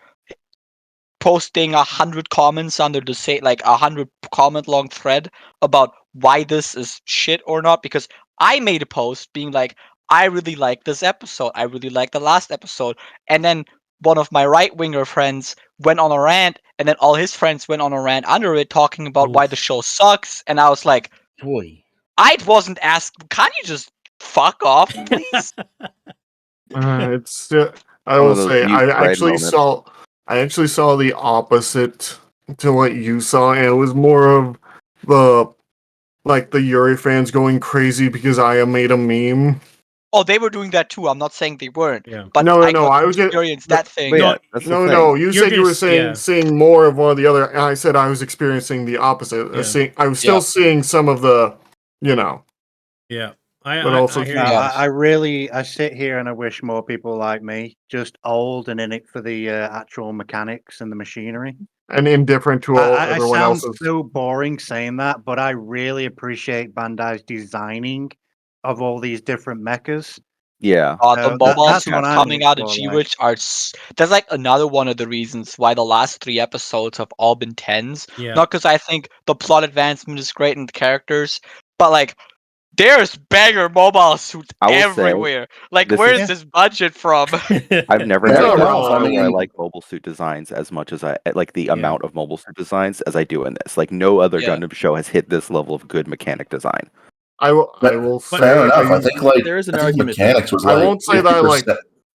posting 100 comments under the say like 100 comment long thread about why this is shit or not, because I made a post being like, I really like this episode, I really like the last episode, and then one of my right winger friends went on a rant, and then all his friends went on a rant under it talking about why the show sucks, and I was like, Boy. I wasn't asked, can't you just fuck off, please? It's I One will of those say mute pride moments. I actually saw the opposite to what you saw, and it was more of the Yuri fans going crazy because I made a meme. Oh, they were doing that too. I'm not saying they weren't. Yeah. But No, I no, got I to was just- experience that thing. But yeah, No, that's the No, thing. no, you You're said you were just- seeing more of one or the other, and I said I was experiencing the opposite. Yeah. I was still seeing some of the, Yeah. But also I hear No, you. I sit here and I wish more people like me, just old and in it for the actual mechanics and the machinery. and indifferent to all I everyone sound else's. so boring saying that, but I really appreciate Bandai's designing of all these different mechas. Yeah. The that- mobile that's suits what I'm coming here out of for, Gwitch are. That's like another one of the reasons why the last 3 episodes have all been 10s. Yeah. Not because I think the plot advancement is great and the characters, but like, there's banger mobile suits I will say, everywhere. Like, this where's is- this budget from? I've never Yeah, had a no, console I where I mean- like mobile suit designs as much as I like the amount of mobile suit designs as I do in this. Like no other Yeah. Gundam show has hit this level of good mechanic design. I will say. Fair enough. I think There is an I think argument. mechanics was I like. won't say that I like.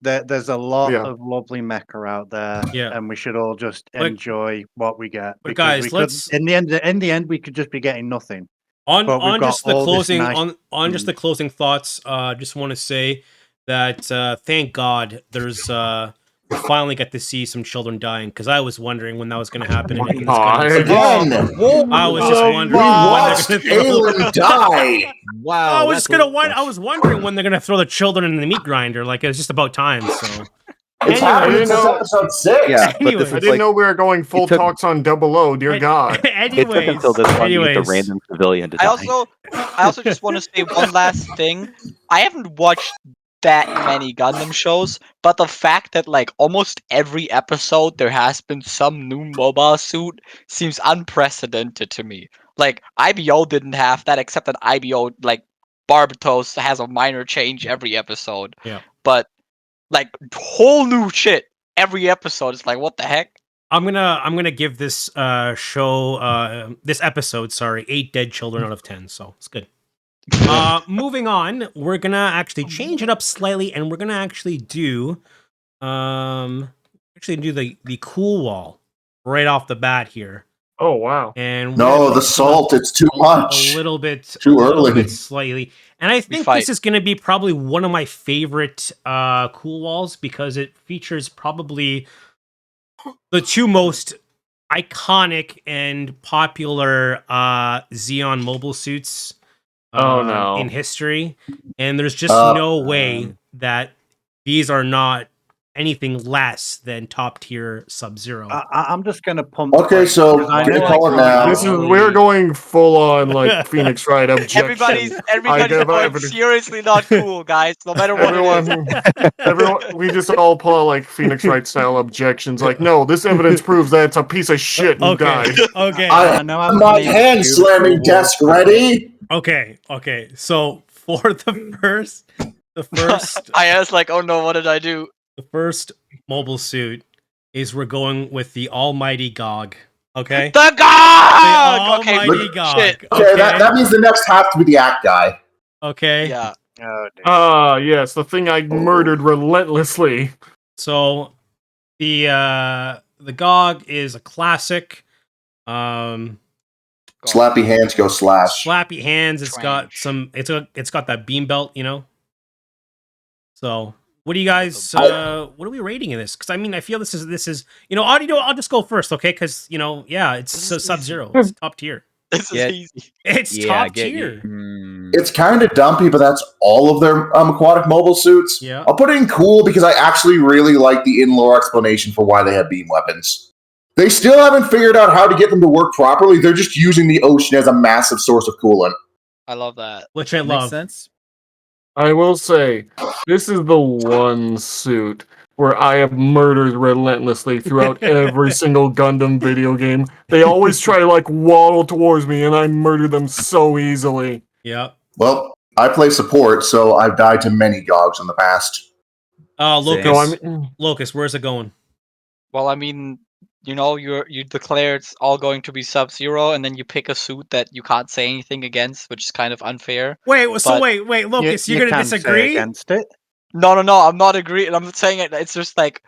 50%. There's a lot Yeah. of lovely mecha out there, Yeah. and we should all just But- enjoy what we get. but because guys, we let's- could, in the end, we could just be getting nothing. on But we've on got just the all this closing nice- on just the closing thoughts, just want to say that thank God we finally get to see some children dying, because I was wondering when that was going to happen in this Gundam series. Again, I was just we wondering watched when they're going Aelin die. Wow. I was wondering when they're going to throw the children in the meat grinder. Like, it was just about time. So It's Anyway, happening you since know- episode 6. Yeah, but Anyways. this I is didn't like know we were going full took- talks on 00. Dear God. anyways, it took until this one to get the anyways. random civilian to die. I also just want to say one last thing. I haven't watched that many Gundam shows, but the fact that like almost every episode there has been some new mobile suit seems unprecedented to me. Like IBO didn't have that, except that IBO like Barbatos has a minor change every episode. Yeah. But like whole new shit every episode. It's like, what the heck? I'm gonna give this this episode 8 dead children out of 10. So it's good. Moving on, we're gonna actually change it up slightly, and we're gonna actually do the cool wall right off the bat here. Oh, wow. And No, the salt, it's too much. a little bit Too a little early. bit slightly. And I think fight. this is going to be probably one of my favorite cool walls, because it features probably the 2 most iconic and popular Xeon mobile suits Oh, no. in history. And there's just no way that these are not anything less than top tier Sub-Zero. I'm just gonna pump. Okay, so because I get a know call I now. can't We're going full on like Phoenix Wright objection. Everybody's give going evidence. seriously not cool, guys. No matter what it is. Everyone, we just all pull out like Phoenix Wright style objections. Like, no, this evidence proves that it's a piece of shit and die. Okay. I know have I'm my being hand stupid. slamming desk ready. Okay. So for the first I was like, oh no, what did I do? the first mobile suit is we're going with the almighty GOG. Okay? The God! The Okay, almighty GOG. shit. Okay, that means the next have to be the act guy. Okay. Yeah. Oh, dear. Ah, yes, the thing I murdered relentlessly. So the GOG is a classic. Slappy hands go slash. Slappy hands. It's got Trench. it's got that beam belt, you know. So what do you guys what are we rating in this? Because I mean, I feel this is I'll just go first, okay? Because it's This is Sub-Zero. It's top tier. This is Yeah. easy. It's Yeah, top I get you. tier. It's kind of dumpy, but that's all of their aquatic mobile suits. Yeah. I'll put it in cool because I actually really like the in-lore explanation for why they have beam weapons. They still haven't figured out how to get them to work properly. They're just using the ocean as a massive source of coolant. I love that. Which I Makes love. sense. I will say, this is the one suit where I have murdered relentlessly throughout every single Gundam video game. They always try to like waddle towards me, and I murder them so easily. Yep. Well, I play support, so I've died to many gogs in the past. Locus, where's it going? Well, I mean, you know, you declare it's all going to be Sub-Zero, and then you pick a suit that you can't say anything against, which is kind of unfair. Wait, Locus, you're gonna disagree against it? No, I'm not agreeing. I'm saying it. It's just like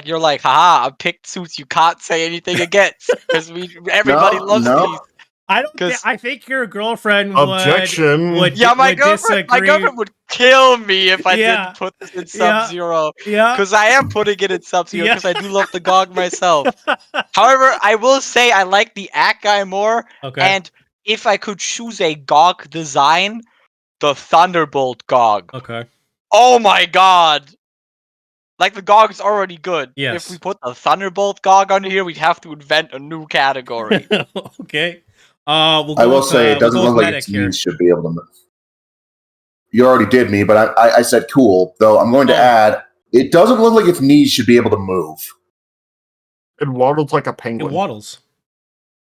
you're like, haha, I picked suits you can't say anything against because everybody loves these. I think your girlfriend would my girlfriend would kill me if I didn't put this in Sub-Zero. Yeah. Because I am putting it in Sub-Zero because I do love the GOG myself. However, I will say I like the Act guy more. Okay. And if I could choose a GOG design, the Thunderbolt GOG. Okay. Oh my god! Like, the GOG is already good. Yes. If we put the Thunderbolt GOG under here, we'd have to invent a new category. Okay. I will say it doesn't look like its knees should be able to move. You already did me, but I said cool, though I'm going to add, it doesn't look like its knees should be able to move. It waddles like a penguin. It waddles.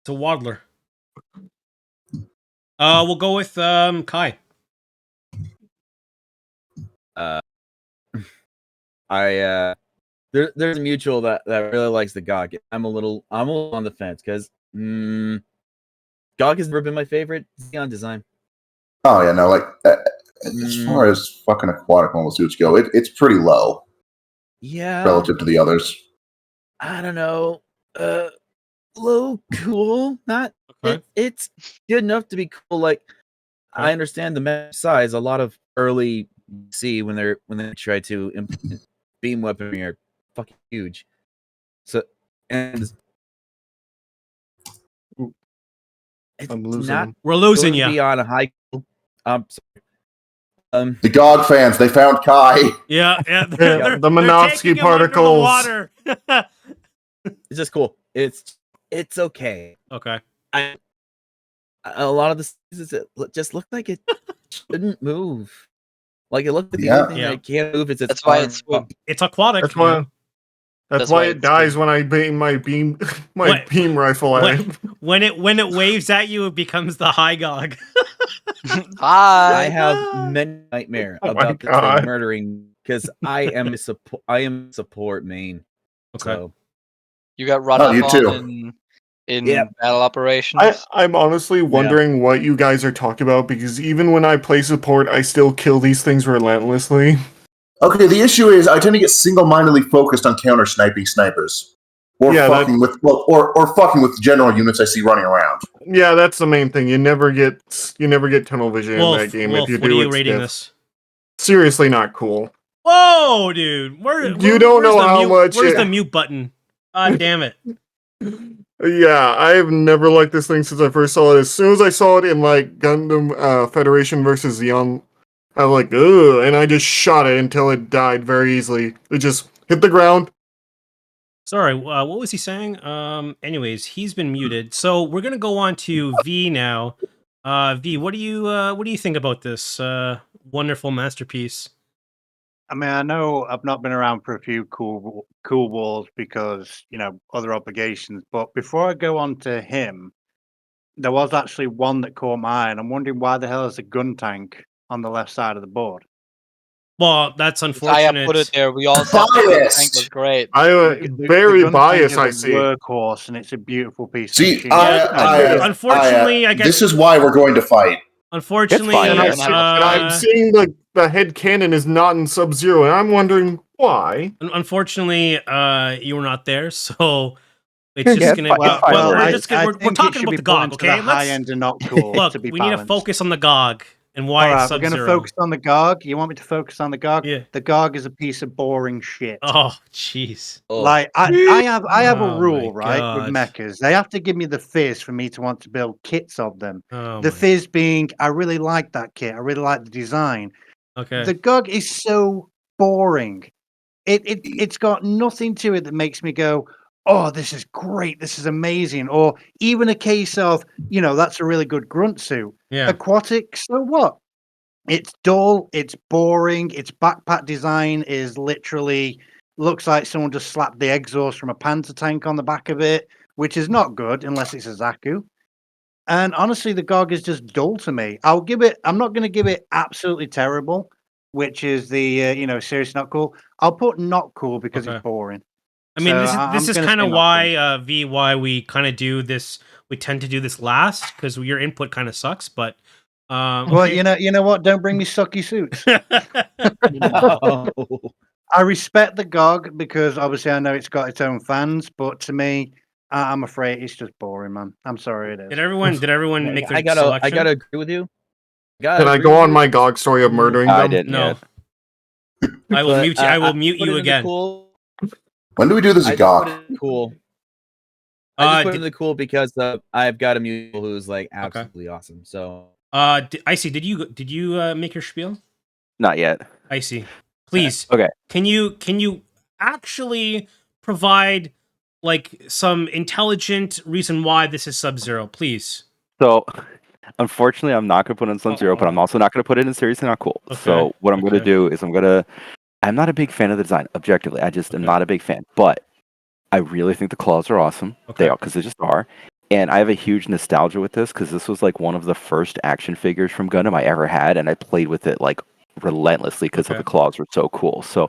It's a waddler. We'll go with Kai. There's a mutual that really likes the GOG. I'm a little on the fence because GOG has never been my favorite Xeon design. Oh yeah, no, like as far as fucking aquatic mobile suits go, it's pretty low. Yeah, relative to the others. I don't know. Low, cool, not. Okay. It's good enough to be cool. Like, I understand the size. A lot of early C when they try to implement beam weaponry are fucking huge. So and I'm losing. We're losing you. Be on a high. The GOG fans, they found Kai. Yeah. The Minovsky particles. It's just cool. It's okay. Okay. A lot of the just look like it shouldn't move. Like it looked like the only thing that can't move is its That's why it's aquatic. That's why it dies when I beam my beam rifle at it. When it waves at you, it becomes the high GOG. I have many nightmare about this thing murdering because I am support main. Okay. So. You got run up on in battle operations. I'm honestly wondering what you guys are talking about because even when I play support, I still kill these things relentlessly. Okay, the issue is I tend to get single-mindedly focused on counter-sniping snipers. Or fucking with general units I see running around. Yeah, that's the main thing. You never get tunnel vision in that game. If you do, what are you rating this? Seriously, not cool. Whoa, dude! Where's the mute button? God damn it! Yeah, I've never liked this thing since I first saw it. As soon as I saw it in like Gundam Federation versus Xeon, I was like, ugh, and I just shot it until it died very easily. It just hit the ground. Sorry, what was he saying? Anyways, he's been muted. So we're gonna go on to V now. V, what do you think about this wonderful masterpiece? I mean, I know I've not been around for a few cool wars because, other obligations. But before I go on to him, there was actually one that caught my eye, and I'm wondering why the hell is a gun tank on the left side of the board? Well, that's unfortunate. I put it there. We all said the gun tank was great. Very biased, I see. Workhorse, and it's a beautiful piece. See, unfortunately, I guess this is why we're going to fight. Unfortunately, and I'm seeing the head cannon is not in Sub-Zero, and I'm wondering why. Unfortunately, you were not there, so it's just gonna. We're talking about the GOG, okay? High end and not cool. Look, we need to focus on the GOG and why it's Sub-Zero. We're going to focus on the GOG. You want me to focus on the GOG? Yeah. The GOG is a piece of boring shit. Oh, jeez. Like I have a rule, right, with mechas. They have to give me the fizz for me to want to build kits of them. The fizz being, I really like that kit. I really like the design. Okay. The GOG is so boring. It's got nothing to it that makes me go, oh, this is great. This is amazing. Or even a case of, that's a really good grunt suit. Yeah. Aquatic, so what? It's dull, it's boring, its backpack design is literally, Looks like someone just slapped the exhaust from a Panther tank on the back of it, which is not good unless it's a Zaku. And honestly, the GOG is just dull to me. I'm not going to give it absolutely terrible, which is the seriously not cool. I'll put not cool because it's boring. I mean, this is kind of why why we kind of do this. We tend to do this last because your input kind of sucks. But well, you know what? Don't bring me sucky suits. No. I respect the GOG because obviously I know it's got its own fans, but to me, I'm afraid it's just boring, man. I'm sorry, it is. Did everyone make their selection? I gotta agree with you. Can I go on my GOG story of murdering them? I didn't. No. I will mute you. I will mute you again. When do we do this GOG? Cool. I just put it in the cool because I've got a mule who's like absolutely awesome. So, Icy, did you make your spiel? Not yet. Icy, please. Okay. Can you actually provide like some intelligent reason why this is Sub-Zero, please? So, unfortunately, I'm not going to put it in Sub-Zero, but I'm also not going to put it in Seriously Not Cool. Okay. So, what I'm going to do is I'm not a big fan of the design, objectively. I just am not a big fan, but I really think the claws are awesome. Okay. They are, because they just are. And I have a huge nostalgia with this, because this was like one of the first action figures from Gundam I ever had, and I played with it like relentlessly because the claws were so cool. So,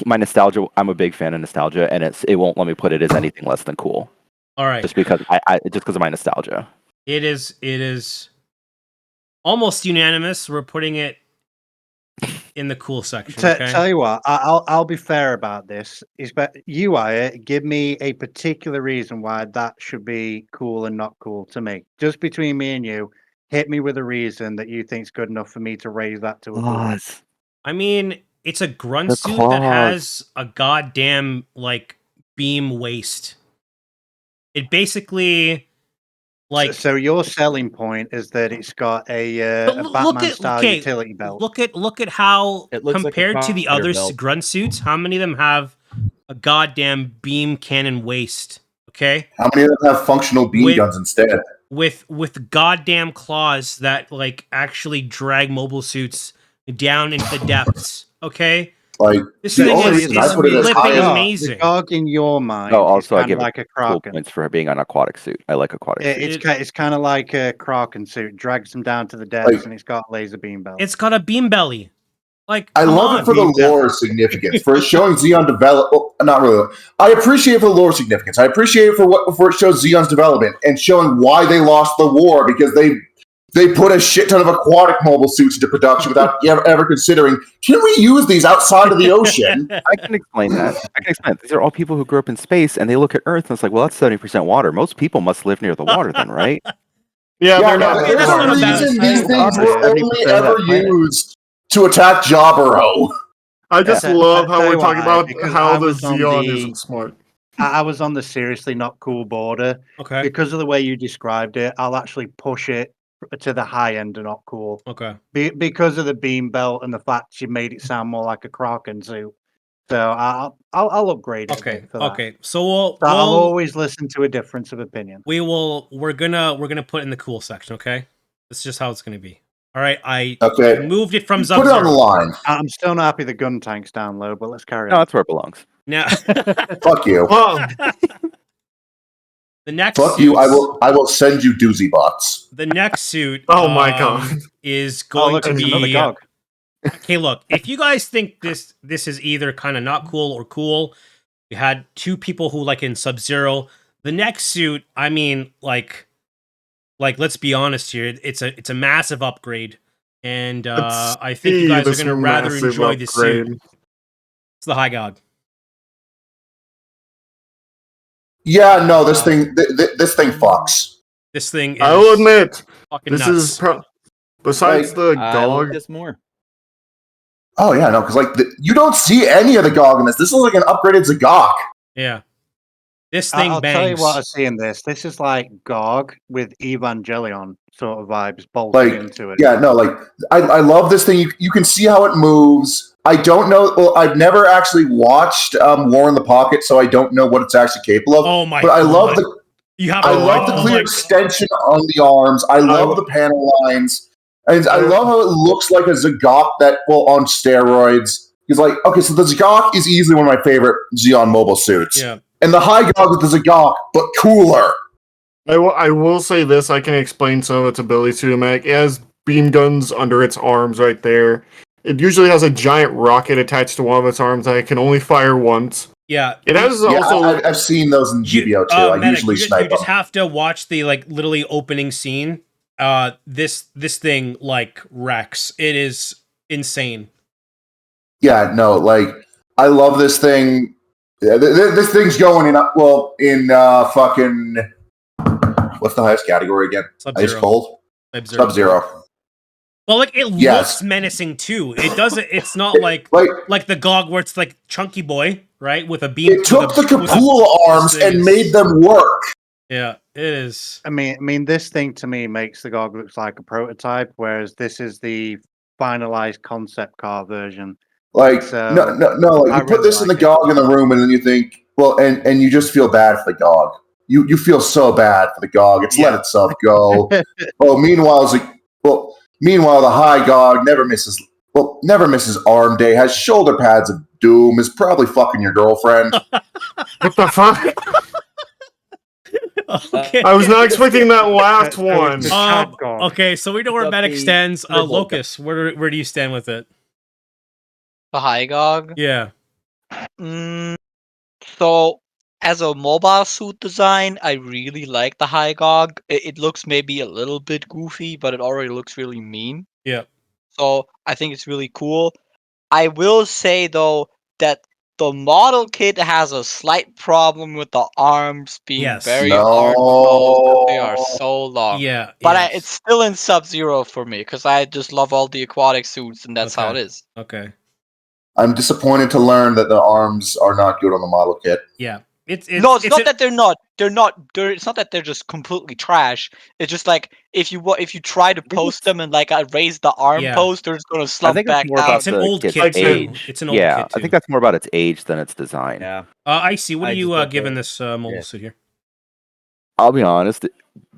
my nostalgia, I'm a big fan of nostalgia, and it won't let me put it as anything less than cool. All right. Just because of my nostalgia. It is almost unanimous. We're putting it in the cool section. Tell you what, I'll be fair about this. Give me a particular reason why that should be cool and not cool to me. Just between me and you, hit me with a reason that you think's good enough for me to raise that to a cool. I mean, it's a grunt suit that has a goddamn like beam waist. It basically like so your selling point is that it's got a Batman style utility belt. Look at how compared like to the other grunt suits, how many of them have a goddamn beam cannon waist? Okay, how many of them have functional beam guns instead? With goddamn claws that like actually drag mobile suits down into the depths. Okay, like this thing is flipping amazing. The GOG in your mind. Oh, also I give like a Kraken. Cool points for being an aquatic suit. I like aquatic suits. It's kind of like a Kraken suit. Drags them down to the depths, and it's got laser beam belt. It's got a beam belly. Like I love it for the lore significance, for it showing Zeon develop. Well, not really. I appreciate it for the lore significance. I appreciate it for it shows Zeon's development and showing why they lost the war, because they put a shit ton of aquatic mobile suits into production without ever considering, can we use these outside of the ocean? I can explain that. These are all people who grew up in space, and they look at Earth, and it's like, well, that's 70% water. Most people must live near the water then, right? Yeah, they're not. There's a reason these things were only ever used to attack Jaburo. I just love how we're talking about how the Zeon isn't smart. I was on the seriously not cool border. Okay. Because of the way you described it, I'll actually push it to the high end and not cool. Okay. Because of the beam belt and the fact you made it sound more like a Kraken suit. So I'll upgrade it. Okay. For that. Okay. So I'll always listen to a difference of opinion. We're gonna put it in the cool section. Okay. That's just how it's gonna be. All right. I moved it from Sub-Zero. Put it on the line. I'm still not happy the gun tank's down low, but let's carry on. No, that's where it belongs. Now. Fuck you. The next Fuck you, I will send you doozy bots. The next suit my god is going to be okay, look, if you guys think this is either kind of not cool or cool, we had two people who like in Sub-Zero. The next suit, I mean, like let's be honest here, it's a massive upgrade. And I think you guys are gonna rather enjoy this suit. It's the High God. Yeah, no, this thing fucks. This thing is I will admit, this nuts. Is besides the GOG. This more. Oh yeah, no, because you don't see any of the GOG in this. This is like an upgraded Zagok. Yeah, this thing I'll bangs. tell you what I see in this. This is like GOG with Evangelion sort of vibes bolted into it. Yeah, no, I love this thing. You can see how it moves. I don't know. Well, I've never actually watched War in the Pocket, so I don't know what it's actually capable of. Oh my! But I love I love the clear extension on the arms. I love the panel lines, and I love how it looks like a Zagok that on steroids. He's like, okay, so the Zagok is easily one of my favorite Xeon mobile suits. Yeah. And the High God is the Zagok, but cooler. I will say this, I can explain some of its abilities to you, Mac. It has beam guns under its arms right there. It usually has a giant rocket attached to one of its arms that it can only fire once. Yeah. It has also... I've seen those in GBO too. I usually snipe you just have to watch the literally opening scene. This thing wrecks. It is insane. Yeah, no, I love this thing. This thing's going in fucking what's the highest category again? Sub-Zero. Ice cold. Sub-Zero. Well, it looks menacing too. It doesn't. It's not like the GOG where it's chunky boy, right? With a beam. It took the Kapula arms and made them work. Yeah, it is. I mean, this thing to me makes the GOG look like a prototype, whereas this is the finalized concept car version. No. You put this in the GOG in the room, and then you think, well, and you just feel bad for the GOG. You feel so bad for the GOG. It's let itself go. Meanwhile, the High GOG never misses arm day, has shoulder pads of doom, is probably fucking your girlfriend. What the fuck? Okay. I was not expecting that last one. Okay, so we know where Medic stands. Locus, where do you stand with it? The High GOG? Yeah. So, as a mobile suit design, I really like the High GOG. It looks maybe a little bit goofy, but it already looks really mean. Yeah. So, I think it's really cool. I will say, though, that the model kit has a slight problem with the arms being very hard. They are so long. Yeah. But it's still in Sub-Zero for me, because I just love all the aquatic suits, and that's how it is. Okay. I'm disappointed to learn that the arms are not good on the model kit. Yeah. It's not that they're not. It's not that they're just completely trash. It's just if you try to post them and raise the arm post, they're just gonna slump back down. It's an old kit age. It's an old kit too. I think that's more about its age than its design. Yeah. I see. What are you giving this mobile suit here? I'll be honest.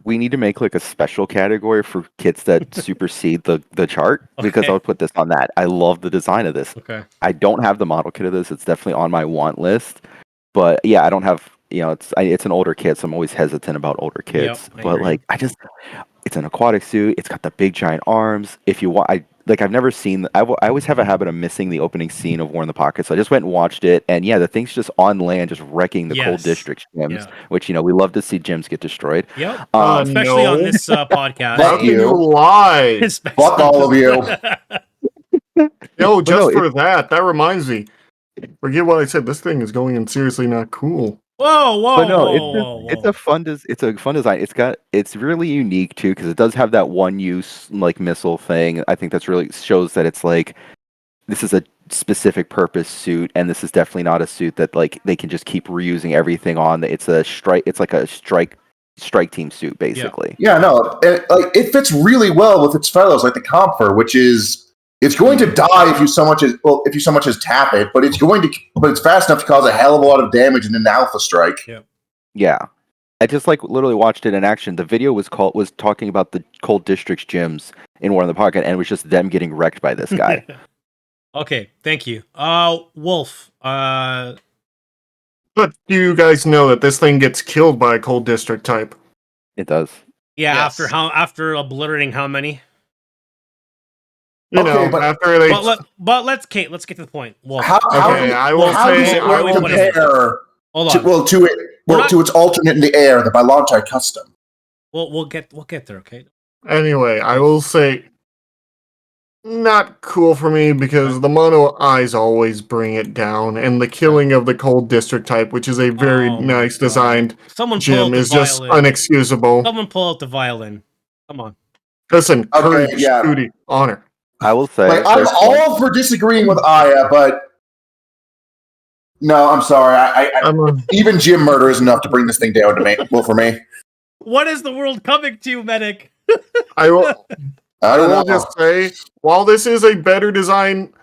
We need to make a special category for kits that supersede the chart because I'll put this on that. I love the design of this. Okay. I don't have the model kit of this. It's definitely on my want list. But yeah, I don't have, it's an older kit, so I'm always hesitant about older kits. Yep, but it's an aquatic suit. It's got the big giant arms. If you want, I've never seen. I always have a habit of missing the opening scene of War in the Pocket, so I just went and watched it. And yeah, the thing's just on land, just wrecking the Cold District gyms, which we love to see gyms get destroyed. Yep, especially on this podcast. How can you lie? Fuck all of you. Yo, for that reminds me. Forget what I said. This thing is going in seriously not cool. Whoa! It's a fun design. It's really unique too because it does have that one use missile thing. I think that's really shows that it's this is a specific purpose suit, and this is definitely not a suit that they can just keep reusing everything on. It's a strike. It's like a strike team suit basically. Yeah, no, it fits really well with its fellows, like the Comfer, which is. It's going to die if you so much as tap it, but it's fast enough to cause a hell of a lot of damage in an alpha strike. Yeah. I just literally watched it in action. The video was talking about the Cold District's gyms in War in the Pocket, and it was just them getting wrecked by this guy. Okay, thank you. Wolf. But do you guys know that this thing gets killed by a Cold District type? It does. Yeah, yes. After obliterating how many? After they. But let's get to the point. Well, I will say I will compare. To its alternate in the air, the Bilantai Custom. Well, we'll get there. Okay. Anyway, I will say, not cool for me because the mono eyes always bring it down, and the killing of the Cold District type, which is a very nice designed gym, is just unexcusable. Someone pull out the violin. Come on. Listen, courage, duty, honor. I will say I'm all for disagreeing with Aya, but no, I'm sorry. Even gym murder is enough to bring this thing down to me. Well, for me. What is the world coming to, Medic? I will just say, while this is a better design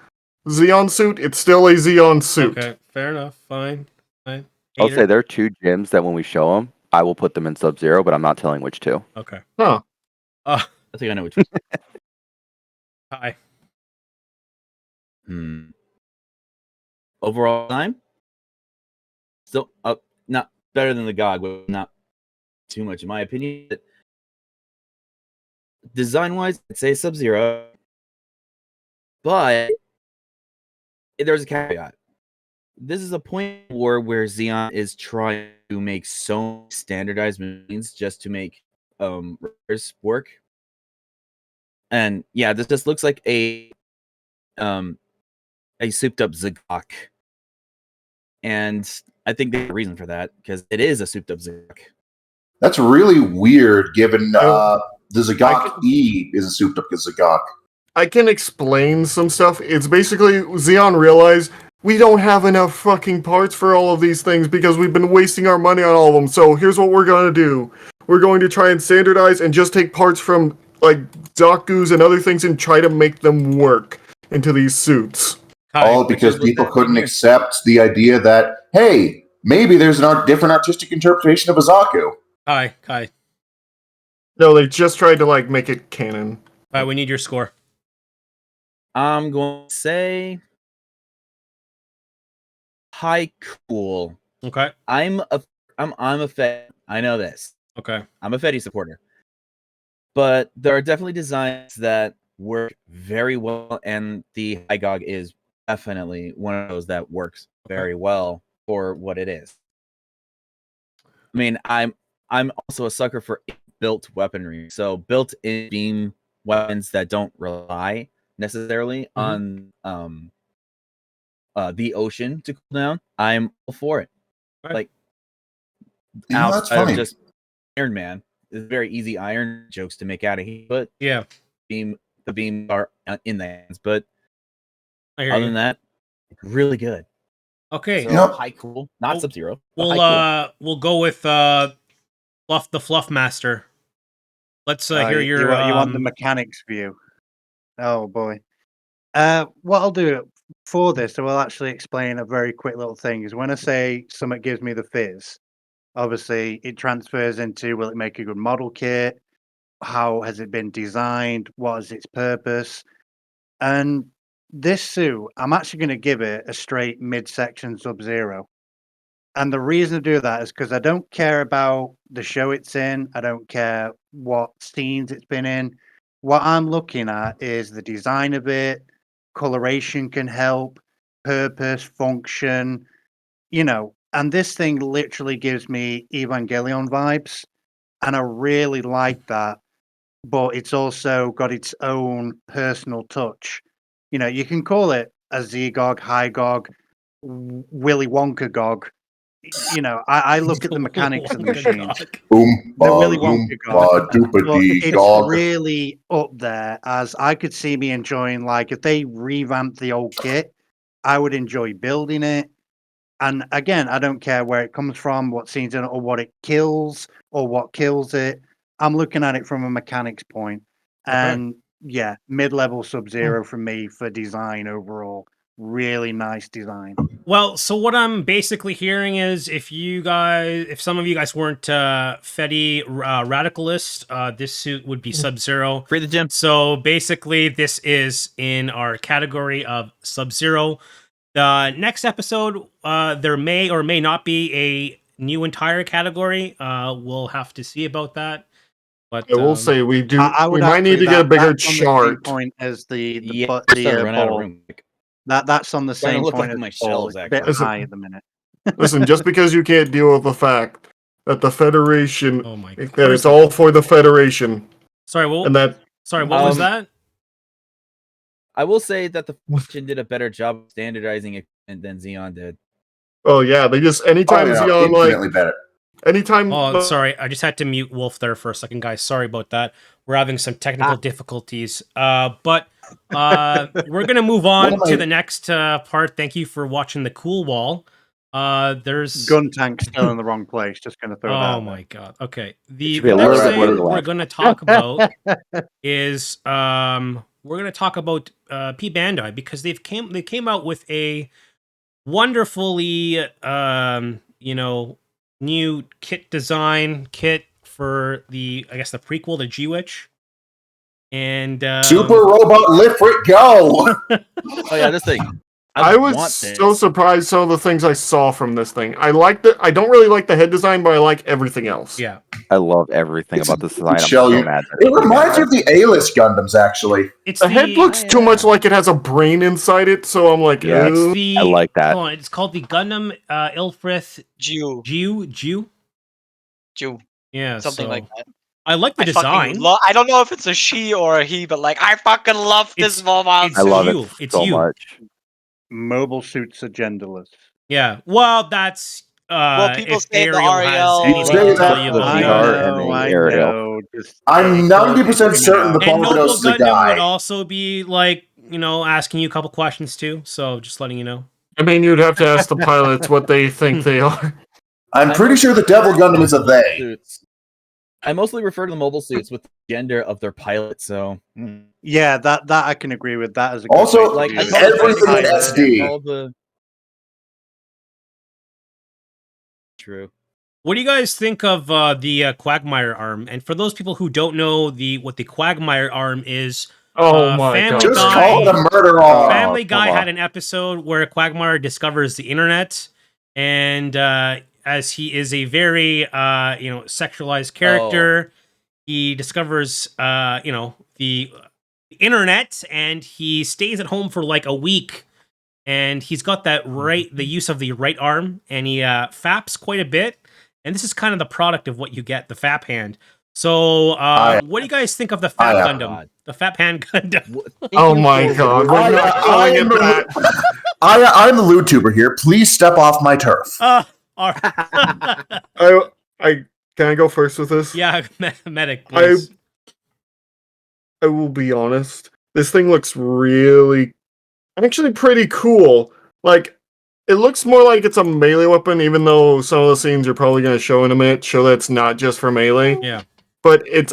Xeon suit, it's still a Xeon suit. Okay, fair enough. Fine. I'll say there are two gyms that when we show them, I will put them in Sub-Zero, but I'm not telling which two. Okay. Huh. I think I know which one. Hi. overall time, still not better than the GOG, but not too much in my opinion. Design-wise, I'd say Sub-Zero, but there's a caveat. This is a point where Xeon is trying to make so standardized machines just to make work. And yeah, this just looks like a souped up Zagok. And I think there's a reason for that, because it is a souped up Zagok. That's really weird, given the Zagok E is a souped up Zagok. I can explain some stuff. It's basically Xeon realized we don't have enough fucking parts for all of these things because we've been wasting our money on all of them. So here's what we're going to do. We're going to try and standardize and just take parts from like Zaku's and other things and try to make them work into these suits. All because people couldn't accept the idea that, hey, maybe there's a different artistic interpretation of a Zaku. Kai. No, they just tried to like make it canon. All right, we need your score. I'm going to say high cool. Okay. I'm a Fed. I know this. Okay. I'm a Fetty supporter. But there are definitely designs that work very well, and the High GOG is definitely one of those that works very well for what it is. I mean, I'm also a sucker for built weaponry. So built-in beam weapons that don't rely necessarily on the ocean to cool down. I'm all for it. Right. Like, that's funny. Just Iron Man. It's very easy iron jokes to make out of here, but yeah, the beams are in the hands. But other than that, it's really good. Okay, so, high cool, not Sub-Zero. We'll go with the Fluff Master. Let's hear your. You want the mechanics view? Oh boy. What I'll do for this, I will actually explain a very quick little thing. Is when I say something gives me the fizz, obviously it transfers into, will it make a good model kit? How has it been designed? What is its purpose? And this suit, I'm actually going to give it a straight midsection Sub-Zero. And the reason to do that is because I don't care about the show it's in. I don't care what scenes it's been in. What I'm looking at is the design of it. Coloration can help, purpose, function, and this thing literally gives me Evangelion vibes, and I really like that. But it's also got its own personal touch. You can call it a Z-GOG, High GOG, Willy Wonka GOG. I look at the mechanics of the machine. The Willy Wonka GOG. It's really up there, as I could see me enjoying, like, if they revamped the old kit, I would enjoy building it. And again, I don't care where it comes from, what scenes in it, or what it kills, or what kills it. I'm looking at it from a mechanics point. And yeah, mid-level Sub-Zero for me for design overall. Really nice design. Well, so what I'm basically hearing is if some of you guys weren't Fetty radicalists, this suit would be Sub-Zero. Free the gym. So basically, this is in our category of Sub-Zero. The next episode, there may or may not be a new entire category. We'll have to see about that. But I will say we might need to get a bigger chart. Point as the room. That's on the same point like as my ball. shells. It's a bit high at the minute. Listen, just because you can't deal with the fact that the Federation, that it's God. all for the Federation. Sorry, what was that? I will say that the Federation did a better job of standardizing it than Xeon did. Oh yeah, they just anytime Xeon infinitely better. Anytime. Oh, sorry, I just had to mute Wolf there for a second, guys. Sorry about that. We're having some technical difficulties. But we're gonna move on to the next part. Thank you for watching the cool wall. There's gun tank still in the wrong place. Just gonna throw that. Oh my god. Okay. The be a next little bit thing more we're gonna talk about is we're gonna talk about P Bandai, because they came out with a wonderfully new kit for the prequel to Gwitch. And Super Robot Lift It Go! Oh yeah, this thing. I was so surprised some of the things I saw from this thing. I don't really like the head design, but I like everything else. Yeah. I love everything about this design. I'm Show so you. mad. It reminds me of the A-list Gundams, actually. The head looks too much like it has a brain inside it, so I'm like, Yeah, "Ugh." I like that. Hold on, it's called the Gundam Ilfrith Jew. Yeah, something like that. I like the design. I don't know if it's a she or a he, but like I fucking love this mobile. I love it It's so you. much. Mobile suits are genderless. Yeah. Well, that's people if say the Ariel has Ariel. anything to tell you about I the know, art. I know. I'm 90% certain the And Noble Barbados is a Gundam guy. would also be like, asking you a couple questions too. So just letting you know. I mean, you'd have to ask the pilots what they think they are. I'm pretty sure the Devil Gundam is a they. I mostly refer to the mobile suits with the gender of their pilot, so yeah, that I can agree with. That as a also good like way to do it. everything in SD. True. What do you guys think of the Quagmire arm? And for those people who don't know what the Quagmire arm is, oh my Family god! Just Guy, call it a murder arm. Family Guy had an episode where Quagmire discovers the internet, and as he is a very sexualized character, he discovers the internet, and he stays at home for like a week, and he's got the use of the right arm, and he faps quite a bit, and this is kind of the product of what you get, the fap hand. So what do you guys think of the fap Gundam? The fap hand Gundam. Oh my god, we're not calling it that. I'm the lewd tuber here. Please step off my turf. All right. I can I go first with this? Yeah, medic, please. I will be honest. This thing looks actually pretty cool. Like, it looks more like it's a melee weapon, even though some of the scenes you're probably going to show in a minute show that it's not just for melee. Yeah. But it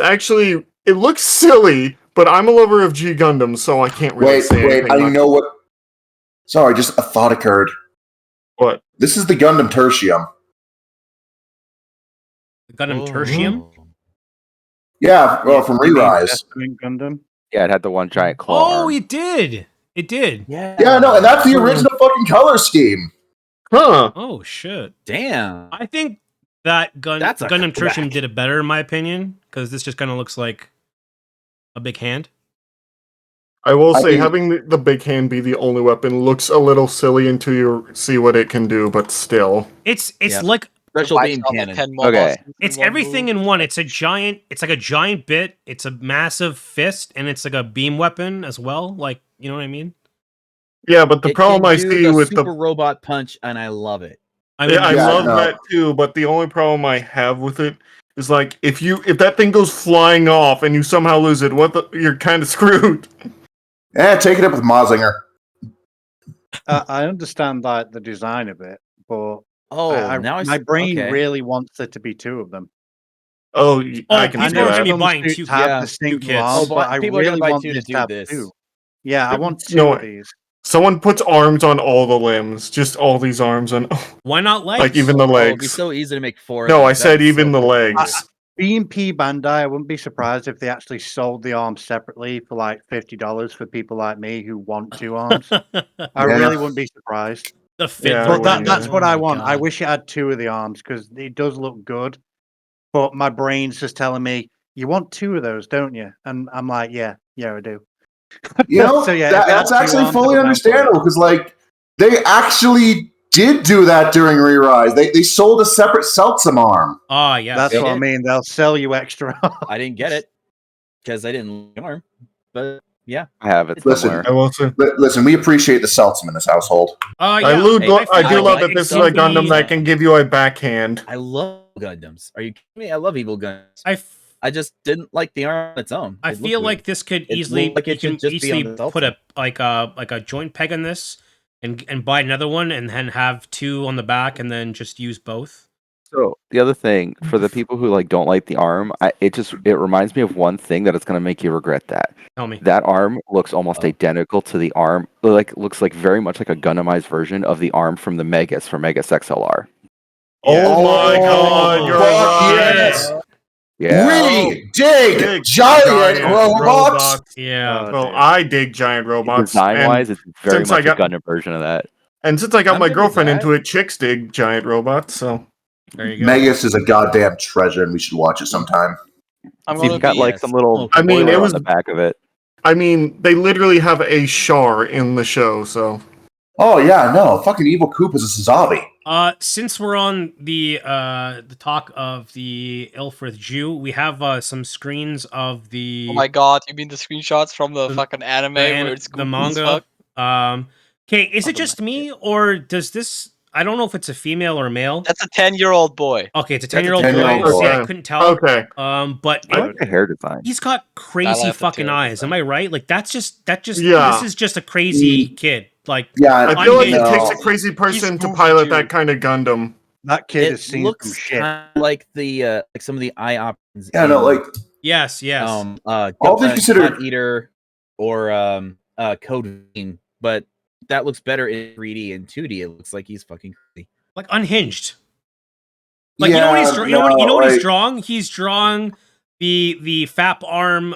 looks silly, but I'm a lover of G Gundam, so I can't really say anything. I know what... Sorry, just a thought occurred. What? This is the Gundam Tertium. Gundam Tertium? Yeah, well, from Re-Rise. Gundam. Yeah, it had the one giant claw. Oh, it did. It did. Yeah, no, and that's the original fucking color scheme. Huh. Oh, shit. Damn. I think that Gundam Tertium did it better, in my opinion, because this just kind of looks like a big hand. I will say, having the big hand be the only weapon looks a little silly until you see what it can do, but still. It's like... Special beam cannon. Okay. It's everything in one. It's like a giant bit, it's a massive fist, and it's like a beam weapon as well. Like, you know what I mean? Yeah, but the problem I see with the super robot punch, and I love it. I love that too, but the only problem I have with it is like if that thing goes flying off and you somehow lose it, you're kind of screwed. Yeah, take it up with Mazinger. I understand the design of it, but my brain really wants it to be two of them. I can see people are that. going to be buying two kits. But I people really are want to this do to have this. two. Yeah, I want two of these. Someone puts arms on all the limbs, just all these arms on. Why not legs? Like even the legs. It'd be so easy to make four. No, I said even the legs. B&P Bandai, I wouldn't be surprised if they actually sold the arms separately for like $50 for people like me who want two arms. I really wouldn't be surprised. The fit, but that's what I want. I wish it had two of the arms because it does look good. But my brain's just telling me, you want two of those, don't you? And I'm like, yeah, I do. You know, so, that's actually fully understandable because, like, they actually did do that during Re-Rise. They sold a separate Seltsam arm. Oh, yeah. That's what I mean. They'll sell you extra. I didn't get it because I didn't like arm. But yeah, I have it. Listen, we appreciate the Seltsam in this household. Yeah. I do love that this is a Gundam that can give you a backhand. I love Gundams. Are you kidding me? I love evil Gundams. I just didn't like the arm on its own. I feel like this could easily put a joint peg on this and buy another one and then have two on the back and then just use both. So the other thing for the people who like don't like the arm, it reminds me of one thing that it's gonna make you regret that. Tell me. That arm looks almost identical to the arm, looks like very much like a Gundamized version of the arm from the Megas from Megas XLR. Oh my god, you're right. Yes. Yeah. We dig giant robots. Yeah. Well, I dig giant robots. Design-wise, it's very since much I got- a Gundam version of that. And since I got I'm my good with girlfriend that. into it, chicks dig giant robots, so... There you go. Megas is a goddamn treasure, and we should watch it sometime. I'm It's even got like yes. some little I mean, spoiler it on was- the back of it. I mean, they literally have a Char in the show, so... Oh yeah, no, fucking Evil Coop is a Sazabi. Since we're on the talk of the Ilfrith Jew, we have some screens of the Oh my god, you mean the screenshots from the fucking anime where it's the goofy as manga. fuck? Okay, is Oh, it the just manga. me or does this? I don't know if it's a female or a male. That's a 10-year-old boy. Okay, it's a That's a 10-year-old 10-year-old boy. See, I boy. couldn't tell. Okay. But I like the hair design. he's got crazy like the fucking tail eyes. Am I right? Like that just Yeah. this is just a crazy kid. Like Yeah, I feel like it No. takes a crazy person to goofy, pilot dude. that kind of Gundam. That kid It has seen some looks shit. kind of like the like some of the eye options. yeah, no, like yes. All things considered- God Eater or Code Vein, but that looks better in 3D and 2D. It looks like he's fucking crazy. Like unhinged. Like you know what he's Yeah, you know what he's like- drawing? He's drawing the FAP arm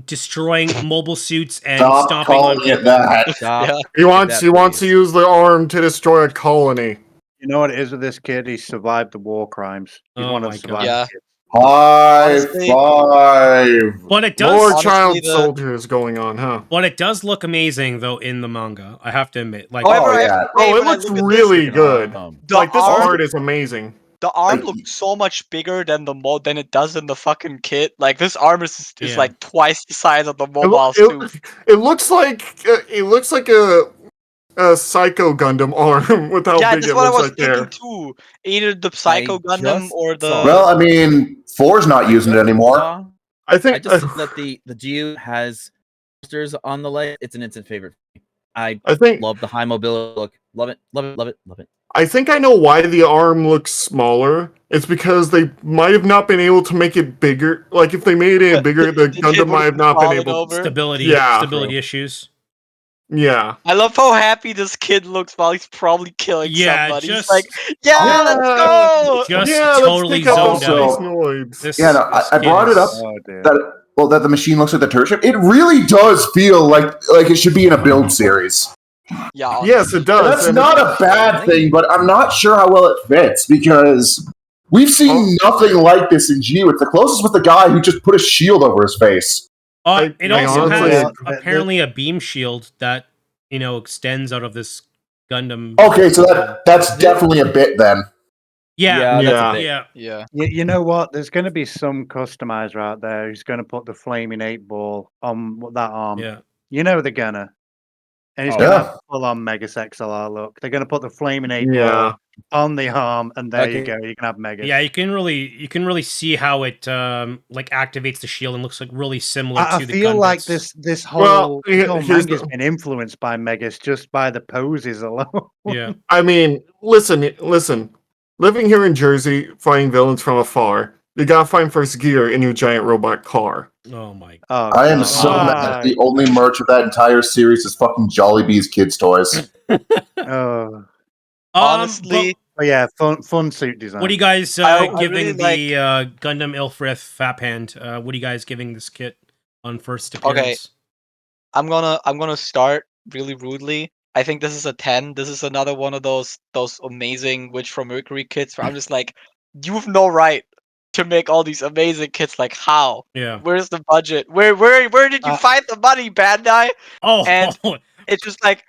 destroying mobile suits and Stop stomping on calling it people. that. Stop. Yeah. He wants that, to use the arm to destroy a colony. You know what it is with this kid? He survived the war crimes. He's Oh one of my the God. survivors. Yeah. High Honestly- five. But it does More honestly, child the- soldiers going on, huh? but it does look amazing though in the manga. I have to admit. Like However, Oh, I have yeah. to say, Oh, it when I looks look at really this, good. the Like, this arm, art is amazing. the arm Like- looks so much bigger than than it does in the fucking kit. Like this arm is Yeah. like twice the size of the It, mobile loo- suit. it looks like a Psycho Gundam arm with how Yeah, big that's it what I looks was like thinking there. too. Either the Psycho Gundam just or the. saw- Well, I mean, 4's not using it anymore. I I think just saw that the Geo has posters on the leg. It's an instant favorite. I I think love the high mobility look. Love it. Love it. Love it. Love it. I think I know why the arm looks smaller. It's because they might have not been able to make it bigger. Like if they made it bigger, the The kid Gundam might have not been fallen able. over. stability Yeah. issues. Yeah. I love how happy this kid looks while he's probably killing Yeah, somebody. just- He's like, yeah, Yeah. let's go. Just yeah, totally let's take out zoned those out. space noids. This, Yeah, no, this I kid brought it is- up. Oh dear. That the machine looks like the turret ship. It really does feel like it should be in a build series. Yeah, Yes, it does. That's and- not a bad thing, but I'm not sure how well it fits because we've seen nothing like this in G. It's the closest with the guy who just put a shield over his face. It I also honestly- has Yeah. apparently a beam shield that extends out of this Gundam. Okay, so that's definitely a bit then. Yeah, that's Yeah. a bit. yeah. yeah. You know what? There's going to be some customizer out there who's going to put the flaming 8-ball on that arm. Yeah. You know they're gonna. And he's Oh, going to yeah. have full on Megas XLR look. They're going to put the flaming 8 Yeah. ball on the arm, and there you Okay. go. You can have Megas. Yeah, you can really see how it like activates the shield and looks like really similar I to the feel like Gundams. this whole, Well, this whole here's manga's the- been influenced by Megas just by the poses alone. Yeah. I mean, listen. Living here in Jersey, fighting villains from afar, you gotta find first gear in your giant robot car. Oh my. Oh, I am God. so mad. The only merch of that entire series is fucking Jollibee's kids' toys. Oh. Honestly, But yeah, fun suit design. what do you guys I giving really the Gundam Ilfrith Fap Hand? What are you guys giving this kit on first appearance? I'm gonna start really rudely. I think this is a 10. This is another one of those amazing Witch from Mercury kits where I'm just like, you have no right to make all these amazing kits. Like, how? Yeah. Where's the budget? Where did you find the money, Bandai? Oh. And- It's just like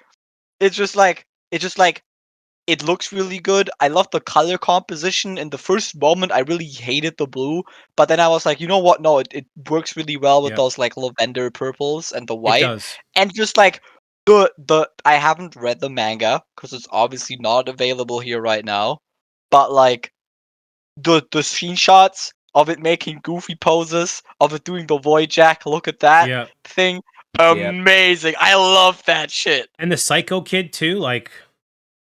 it looks really good. I love the color composition. In the first moment, I really hated the blue, but then I was like, you know what? No, it works really well with Yeah. those like lavender purples and the It white. does. And just like the I haven't read the manga because it's obviously not available here right now. But like the screenshots of it making goofy poses, of it doing the void jack, look at that Yeah. thing. Yep. Amazing. I love that shit. And the Psycho Kid too, like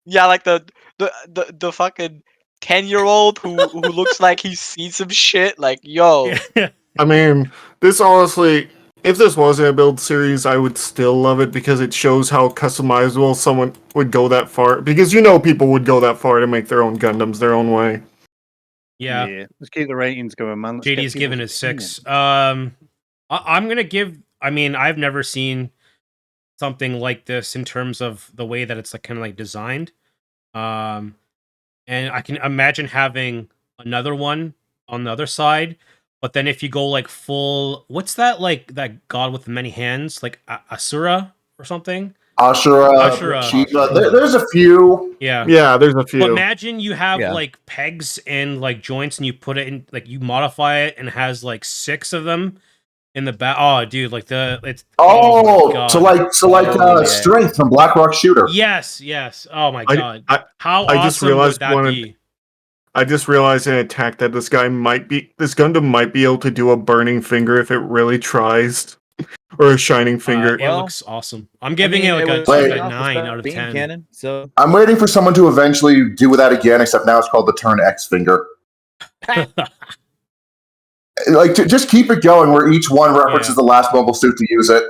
Yeah, like the fucking 10-year-old who looks like he's seen some shit. Like, yo. I mean, this honestly, if this wasn't a build series, I would still love it because it shows how customizable someone would go that far. Because people would go that far to make their own Gundams their own way. Yeah. Let's keep the ratings going, man. Let's JD's get given people's it 6. opinions. I'm gonna give. I mean, I've never seen something like this in terms of the way that it's like kind of like designed. And I can imagine having another one on the other side. But then if you go like full, what's that like that god with many hands, like Asura or something? Ashura, Shiva. There's a few. Yeah, there's a few. But imagine you have like pegs and like joints, and you put it in, like you modify it, and it has like 6 of them in the back. Oh, dude, like it's. Strength from Black Rock Shooter. Yes. Oh my god. How I awesome just realized would that be? I just realized in attack that this Gundam might be able to do a burning finger if it really tries, or a shining finger. It looks awesome. I'm giving it like a 9 out of 10. Cannon, so I'm waiting for someone to eventually do that again, except now it's called the Turn X finger. Like, just keep it going where each one references the last mobile suit to use it.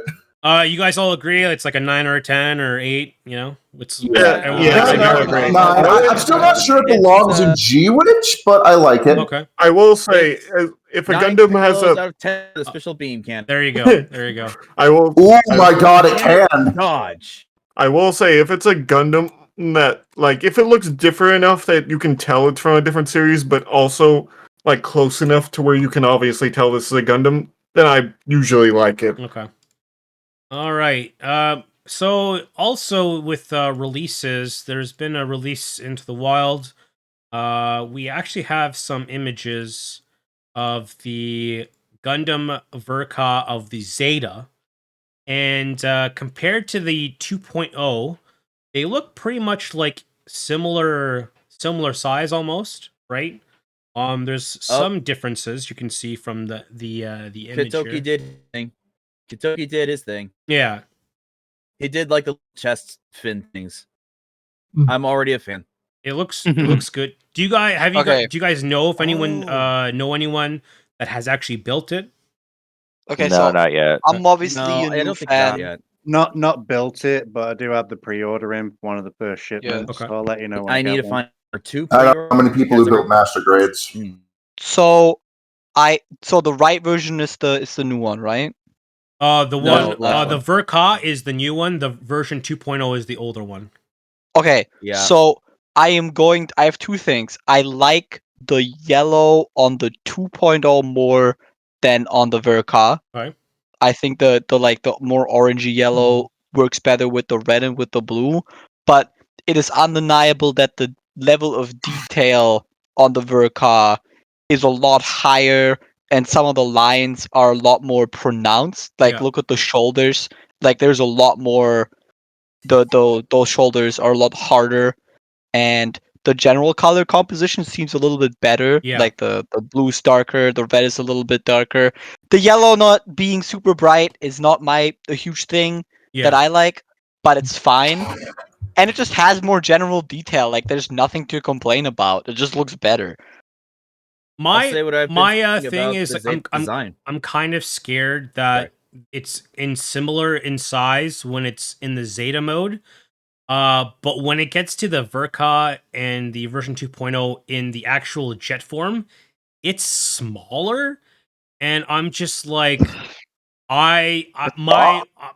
You guys all agree it's like a 9 or a 10 or 8, you know? I'm still not sure it belongs in Gwitch, but I like it. Okay. I will say, if a Gundam has out of 10 the special beam cannon. There you go. Oh my god, it can dodge. I will say, if it's a Gundam that, like, if it looks different enough that you can tell it's from a different series, but also like close enough to where you can obviously tell this is a Gundam, then I usually like it. Okay. All right. So also with releases, there's been a release into the wild. We actually have some images of the Gundam Verka of the Zeta, and compared to the 2.0, they look pretty much like similar size almost, right? There's some differences you can see from the image. Kitoki did his thing. Kitoki did his thing. Yeah. He did like the chest fin things. I'm already a fan. It looks good. Do you guys do you guys know if anyone know anyone that has actually built it? Okay, no, so not yet. I'm obviously No, a I new don't think fan. yet. Not built it, but I do have the pre-order in one of the first shipments. Okay. So I'll let you know when I need to one. find two. I don't know how many people who built master grades. So the right version is the new one, right? The Verka is the new one. The version 2.0 is the older one. Okay. Yeah. So I have 2 things. I like the yellow on the 2.0 more than on the Verka. Right. I think the more orangey yellow works better with the red and with the blue, but it is undeniable that the level of detail on the Verka is a lot higher, and some of the lines are a lot more pronounced. Like, look at the shoulders. Like, there's a lot more. Those shoulders are a lot harder, and the general color composition seems a little bit better. Yeah. Like the blue's darker, the red is a little bit darker. The yellow not being super bright is not a huge thing that I like, but it's fine. And it just has more general detail. Like, there's nothing to complain about. It just looks better. My thing is like, I'm kind of scared that it's similar in size when it's in the Zeta mode. But when it gets to the Verka and the version 2.0 in the actual jet form, it's smaller, and I'm just like, my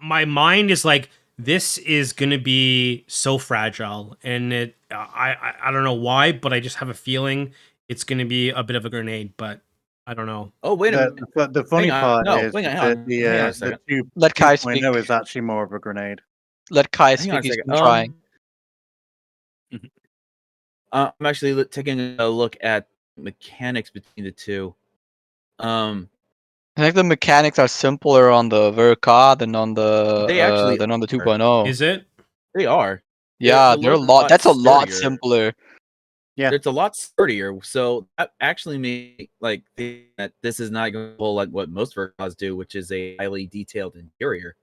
mind is like, this is gonna be so fragile, and I don't know why, but I just have a feeling it's gonna be a bit of a grenade, but I don't know. Oh, wait a minute. The funny part is that the 2.0 is actually more of a grenade. Let Kai speak. He's been trying. I'm actually taking a look at mechanics between the two. I think the mechanics are simpler on the Verka than on the 2.0. Is it? They are. Yeah, they're a lot. That's a lot simpler. Yeah, it's a lot sturdier. So that actually makes that this is not going to pull like what most Verkas do, which is a highly detailed interior.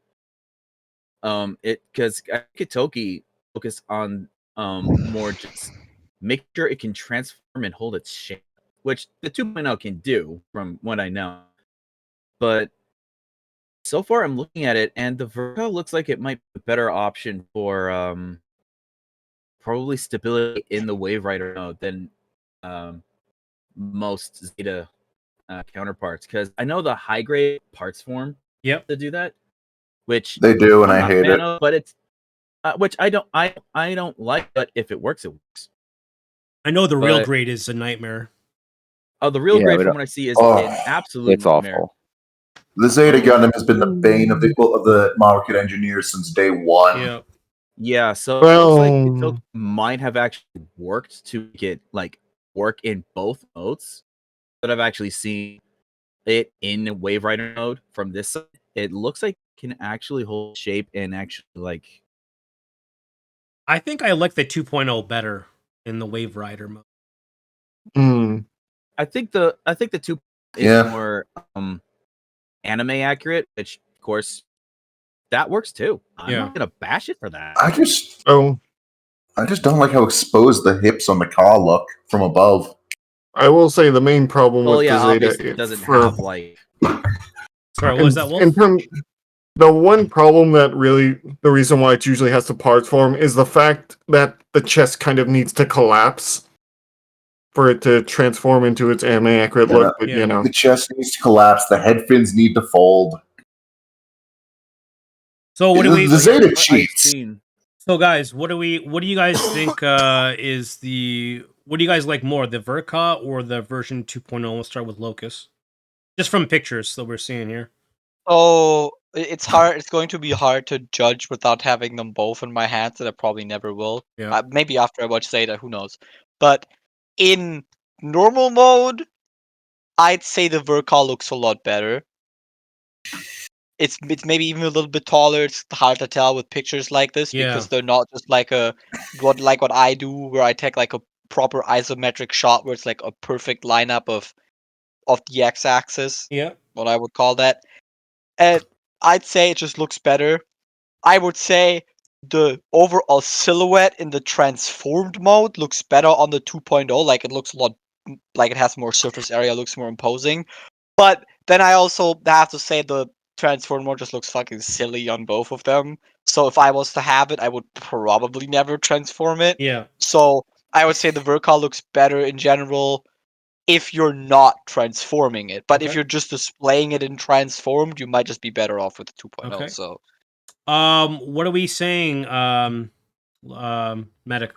Because Kitoki focus on more just make sure it can transform and hold its shape, which the 2.0 can do from what I know. But so far I'm looking at it, and the Verka looks like it might be a better option for probably stability in the Wave Rider mode than most Zeta counterparts, because I know the high grade parts form to do that, which they do, and I'm I not hate a fan it. of, but it's which I don't like, but if it works, it works. I know the real grade is a nightmare. Oh, the real grade from what I see is an absolute it's nightmare. awful. The Zeta Gundam has been the bane of the model kit engineers since day one. Yeah, so it looks like the Tilt might have actually worked to get work in both modes. But I've actually seen it in Wave Rider mode from this side. It looks like it can actually hold shape and actually I think I like the 2.0 better in the Wave Rider mode. I think the 2 is more anime accurate, which of course that works too. I'm not gonna bash it for that. I just don't like how exposed the hips on the car look from above. I will say the main problem with the obviously Zeta it doesn't have Sorry, what was that, Wolf? The one problem that the reason why it usually has the parts form is the fact that the chest kind of needs to collapse for it to transform into its anime accurate look. But the chest needs to collapse. The head fins need to fold. So what do we? The Zeta cheats. So guys, what do you guys think what do you guys like more, the Verka or the version 2.0? We'll start with Locus. Just from pictures that we're seeing here. Oh, it's hard. It's going to be hard to judge without having them both in my hands, and I probably never will. Yeah. Maybe after I watch Zeta, who knows? But in normal mode, I'd say the Verka looks a lot better. It's maybe even a little bit taller. It's hard to tell with pictures like this because they're not just like what I do, where I take like a proper isometric shot where it's like a perfect lineup of the x-axis. Yeah. What I would call that. And I'd say it just looks better. I would say the overall silhouette in the transformed mode looks better on the 2.0. Like it looks a lot like it has more surface area, looks more imposing. But then I also have to say the transformed mode just looks fucking silly on both of them. So if I was to have it, I would probably never transform it. Yeah. So I would say the Verka looks better in general if you're not transforming it. But if you're just displaying it in transformed, you might just be better off with the 2.0. Okay. So what are we saying, Medic?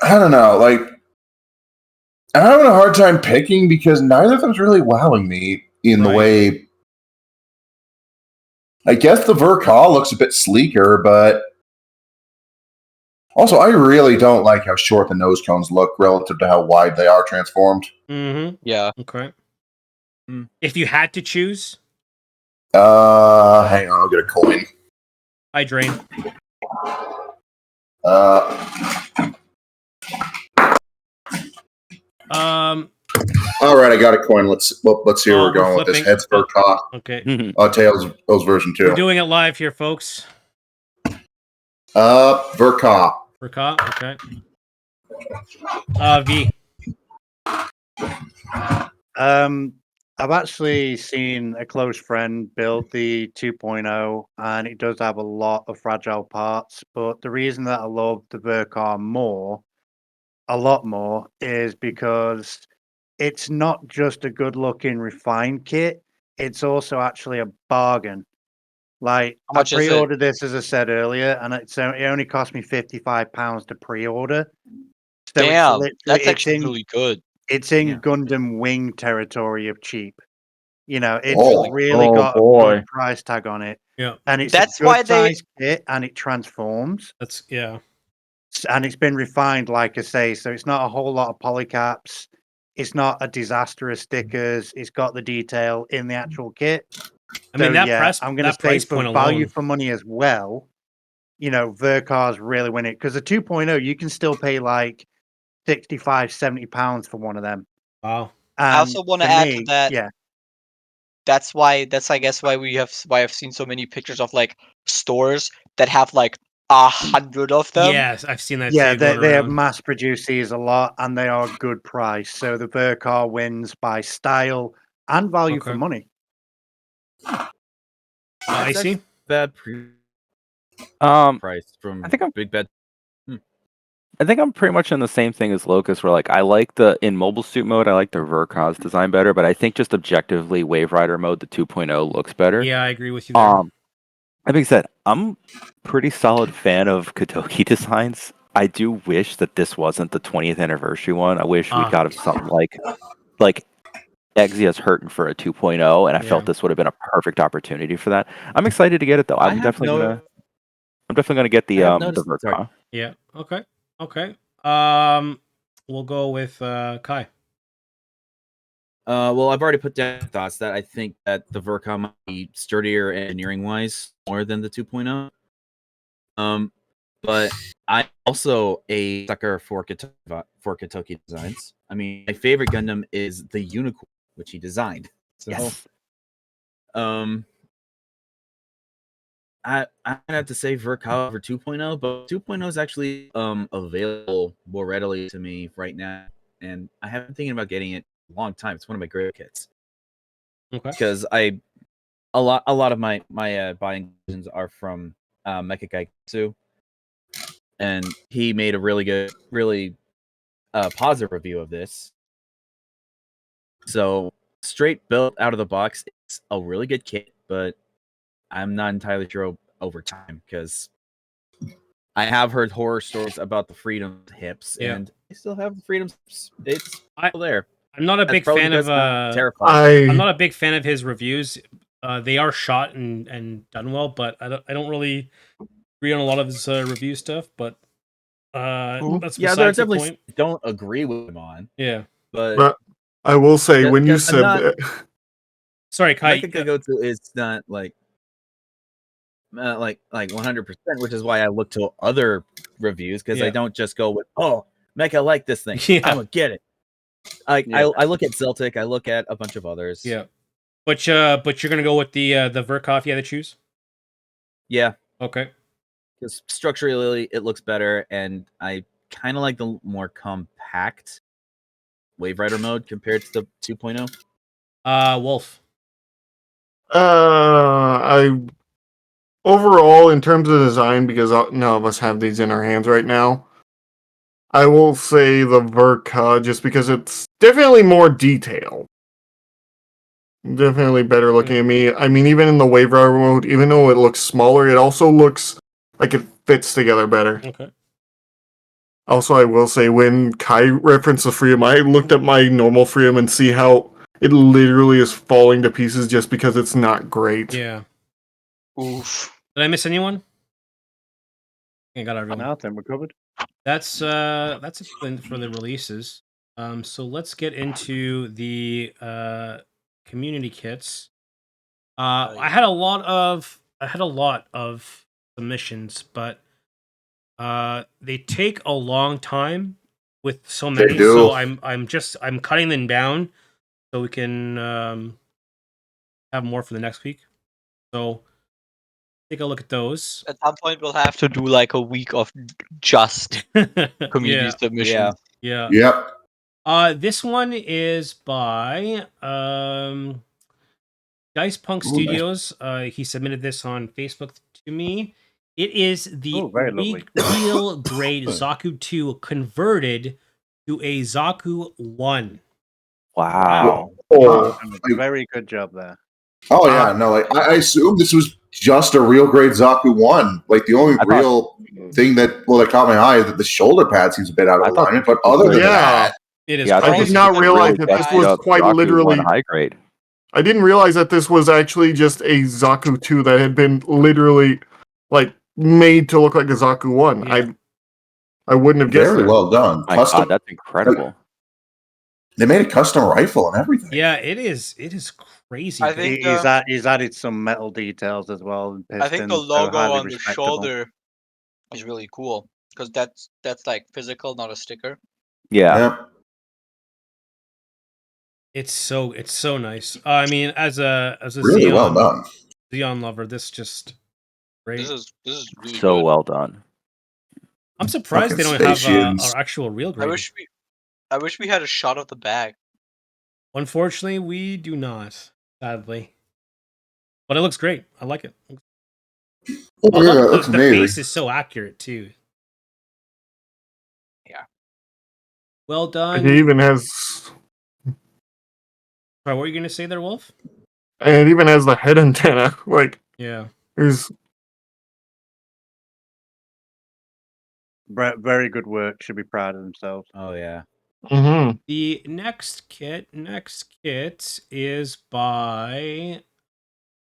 I don't know. Like, I'm having a hard time picking because neither of them's really wowing me in the way. I guess the Verka looks a bit sleeker, but also I really don't like how short the nose cones look relative to how wide they are transformed. Mm-hmm. Yeah. Okay. If you had to choose, hang on, I'll get a coin. I drain. All right, I got a coin. Let's see where we're going with this. Heads Verka. Okay. Tails version 2. We're doing it live here, folks. Verka. Verka. Okay. V. I've actually seen a close friend build the 2.0, and it does have a lot of fragile parts. But the reason that I love the Verka a lot more, is because it's not just a good-looking refined kit; it's also actually a bargain. Like, how much I is it? pre-ordered this, as I said earlier, and it only cost me £55 to pre-order. So Damn, that's it's actually in really good. it's in Gundam Wing territory of cheap. You know, it's Oh. really Oh, got a boy. good price tag on it. Yeah. And it's That's a why good they- size kit, and it transforms. That's yeah. And it's been refined, like I say, so it's not a whole lot of polycaps. It's not a disaster of stickers. It's got the detail in the actual kit. I mean, So, that yeah, price, I'm going to that say price for point value alone. for money as well, you know, Verka's really winning, because the 2.0, you can still pay like 65, 70 pounds for one of them. Wow. I also want to add to that. Yeah. That's I guess why I've seen so many pictures of like stores that have like 100 of them. Yes, I've seen that. Yeah, too, they have mass produced these a lot, and they are a good price. So the Verka wins by style and value for money. I see. Bad price from I think I'm Big Bad. I think I'm pretty much in the same thing as Locust, where like I like in mobile suit mode, I like the Verkaz design better, but I think just objectively Wave Rider mode, the 2.0 looks better. Yeah, I agree with you there. That being said, I'm pretty solid fan of Kotoki designs. I do wish that this wasn't the 20th anniversary one. I wish we got something like Exia's hurting for a 2.0, and I felt this would have been a perfect opportunity for that. I'm excited to get it though. I'm definitely gonna get the Verkaz. Yeah. Okay. We'll go with Kai. Well, I've already put down thoughts that I think that the Verkon might be sturdier engineering-wise more than the 2.0. But I'm also a sucker for Kotoki designs. I mean, my favorite Gundam is the Unicorn, which he designed. So, yes. I'm gonna have to say Verkon over 2.0, but 2.0 is actually available more readily to me right now, and I have been thinking about getting it a long time. It's one of my great kits. Okay. Because a lot of my buying decisions are from Mecha Gaikatsu, and he made a really positive review of this. So straight built out of the box, it's a really good kit, but I'm not entirely sure over time because I have heard horror stories about the Freedom hips, and I still have the Freedom hips. It's still there. I'm not a big fan of terrifying. I'm not a big fan of his reviews. They are shot and done well, but I don't really agree on a lot of his review stuff. But that's yeah, there are besides the definitely point. Don't agree with him on. Yeah, but I will say when you said that, sorry, Kai. Mecha Gaikatsu is not like 100%, which is why I look to other reviews because I don't just go with Mecha, I like this thing. I'm gonna get it. I look at Celtic, I look at a bunch of others. Yeah, but you're gonna go with the Verkov you had to choose. Yeah. Okay. Because structurally it looks better, and I kind of like the more compact Wave Rider mode compared to the 2.0. Wolf. I overall, in terms of design, because none of us have these in our hands right now, I will say the Verka just because it's definitely more detailed. Definitely better looking at me. I mean, even in the Wave Rider mode, even though it looks smaller, it also looks like it fits together better. Okay. Also, I will say, when Kai referenced the Freedom, I looked at my normal Freedom and see how it literally is falling to pieces just because it's not great. Yeah. Oof. Did I miss anyone? I got everyone. No, then we're covered. That's it for the releases. So let's get into the community kits. I had a lot of submissions, but they take a long time with so many. So I'm cutting them down so we can have more for the next week. So take a look at those. At some point, we'll have to do like a week of just community submissions. Yeah. Yep. This one is by Dice Punk Studios. He submitted this on Facebook to me. It is the real grade Zaku 2 converted to a Zaku 1. Wow. Very good job there. Oh yeah, no, like I assumed this was just a real grade Zaku 1. Like the only real thing that caught my eye is that the shoulder pad seems a bit out of alignment, but other than that, it is. I did not realize that this was quite literally high grade. I didn't realize that this was actually just a Zaku 2 that had been literally made to look like a Zaku 1. Yeah. I wouldn't have guessed. Very well done. My God, that's incredible. They made a custom rifle and everything. Yeah, it is crazy. I think he's added some metal details as well. I think the logo on the shoulder is really cool because that's like physical, not a sticker. Yeah. It's so nice. I mean, as a really well done Xeon lover, this just great. This is really so good. well done. I'm surprised they don't have our actual real grade. I wish we had a shot of the bag. Unfortunately, we do not. Sadly, but it looks great. I like it. It looks amazing. The face is so accurate too. Well done. It even has. Sorry, what were you gonna say there, Wolf? And it even has the head antenna. Like, yeah, there's. Very good work. Should be proud of themselves. Oh yeah. Mm-hmm. The next kit is by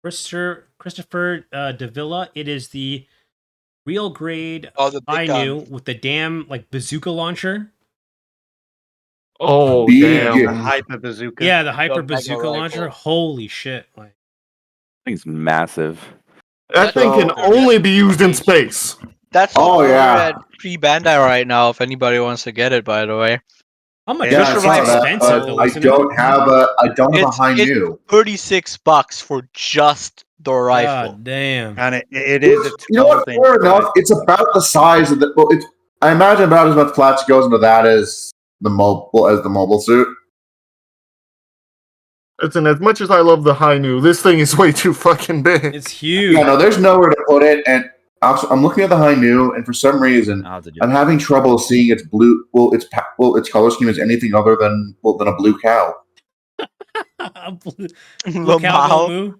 Christopher Davila. It is the real grade Ainu with the damn bazooka launcher. Oh, damn. The hyper bazooka. Yeah, the hyper bazooka launcher. Holy shit! Thing's massive. That thing can only be used in space. That's at Free Bandai right now. If anybody wants to get it, by the way. How much? Yeah, it's expensive though. I don't have a high new. $36 for just the rifle. God damn! And it is. You know what? Fair enough. It's about the size of the. Well, it's. I imagine about as much plastic goes into that as the mobile suit. Listen, as much as I love the Hainu, this thing is way too fucking big. It's huge. Yeah, no, there's nowhere to put it, and I'm looking at the Hainu, and for some reason, I'm having trouble seeing its blue. Its color scheme is anything other than a blue cow. blue cow blue.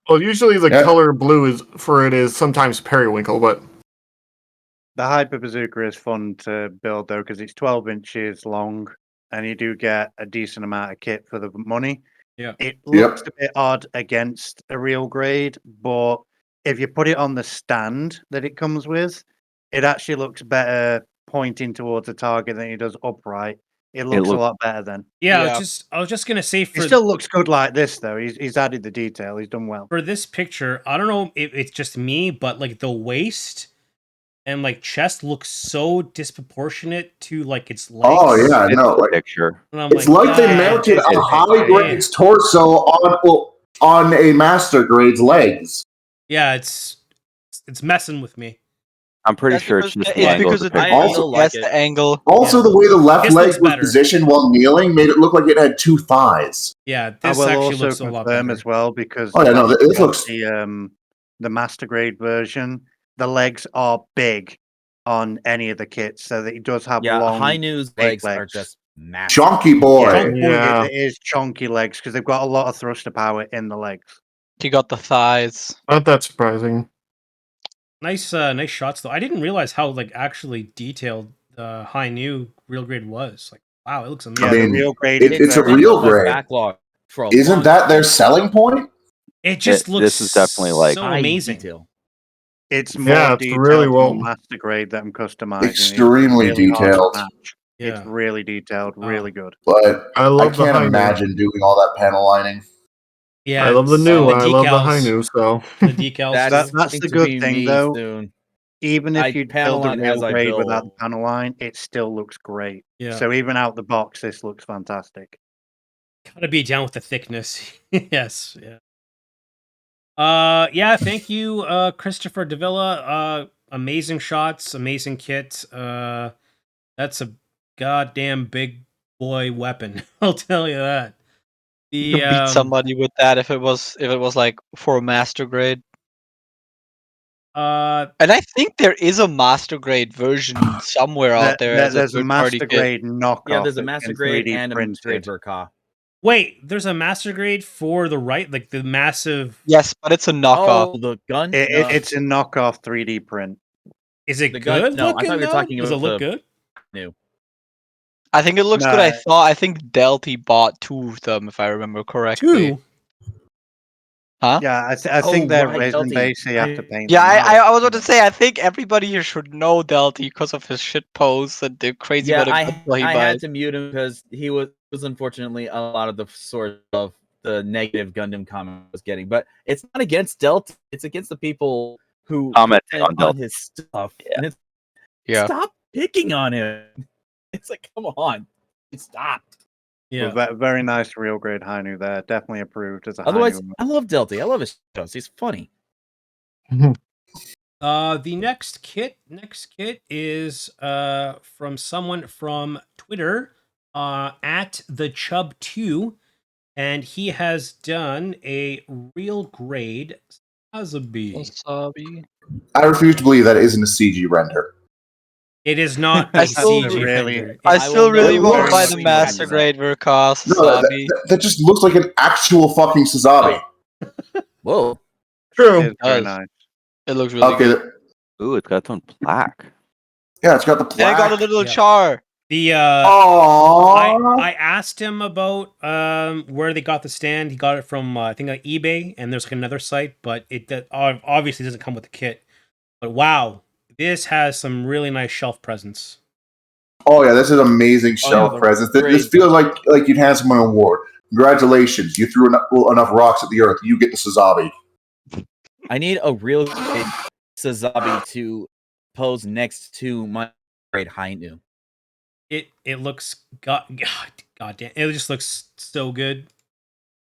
Well, usually the color blue is sometimes periwinkle, but the hyper bazooka is fun to build though because it's 12 inches long. And you do get a decent amount of kit for the money. Yeah, it looks a bit odd against a real grade, but if you put it on the stand that it comes with, it actually looks better pointing towards the target than it does upright. It looks a lot better then. Yeah, I was just gonna say, it still looks good like this though. He's added the detail. He's done well for this picture. I don't know if it's just me, but the waist and chest looks so disproportionate to its legs. Oh yeah, no, picture. It's like they mounted a high grade's torso on a master grade's legs. Yeah, it's messing with me. I'm pretty sure it's just because the angle. Also, the way the left leg was positioned while kneeling made it look like it had two thighs. Yeah, this actually looks a lot better as well because this looks the master grade version. The legs are big on any of the kits, so that it does have long. High News legs are just massive. Chunky boy. It is chunky legs because they've got a lot of thruster power in the legs. You got the thighs. Not that surprising. Nice shots though. I didn't realize how actually detailed the High New real grade was. Wow, it looks amazing. I mean, real grade. It's a real grade. Backlog Isn't that their selling point? It just looks. This is definitely so amazing. Detail. It's more really well master grade that I'm customizing. Extremely detailed. It's really detailed, really good. But I can't imagine doing all that panel lining. Yeah, I love the new. I love the high new. So the decals. That's the good thing, though. Soon. Even if you build the real grade without the panel line, it still looks great. Yeah. So even out the box, this looks fantastic. Gotta be down with the thickness. Yes. Yeah. Yeah, thank you, Christopher Davila. Amazing shots, amazing kit. That's a goddamn big boy weapon. I'll tell you that. You could beat somebody with that if it was for a master grade. And I think there is a master grade version somewhere out there. There's a master grade knockoff. Yeah, there's a master grade and a master grade for a car. Wait, there's a master grade for the right, the massive. Yes, but it's a knockoff. Oh, the gun. It's a knockoff 3D print. Is it good? No, I thought you were talking about. Does it look good? No. I think it looks good. I think Delty bought 2 of them, if I remember correctly. 2? Huh? Yeah, I think they're resin based, so you have to paint. Yeah, I was about to say, I think everybody here should know Delty because of his shit posts and the crazy. Yeah, I had to mute him because he was unfortunately a lot of the source of the negative Gundam comment I was getting. But it's not against Delty; it's against the people who commenting on his stuff. Yeah. And stop picking on him. It's like, come on, stop. Yeah, very nice real grade Hainu there. Definitely approved as a. Otherwise, Hainu. I love Delty. I love his shows. He's funny. The next kit is from someone from Twitter at the Chub2, and he has done a real grade Wasabi. I refuse to believe that isn't a CG render. It is not a I still CG really- figure. I It's- still really it want to buy looks- the Master Grade Verkos No, Sabi. that just looks like an actual fucking Sazabi. Whoa. True. It's very does. nice. It looks really Okay, good. Ooh, it's got its own plaque. yeah, it's got the And I got a plaque. little Yeah. char. The Aww. I asked him about where they got the stand. He got it from I think eBay, and there's like another site, but it obviously doesn't come with the kit. But wow, this has some really nice shelf presence. Oh yeah, this is amazing shelf the presence. This grade- feels like you'd hand someone an award. Congratulations, you threw enough rocks at the earth. You get the Sazabi. I need a real big Sazabi to pose next to my great Hainu. It looks god damn. It just looks so good.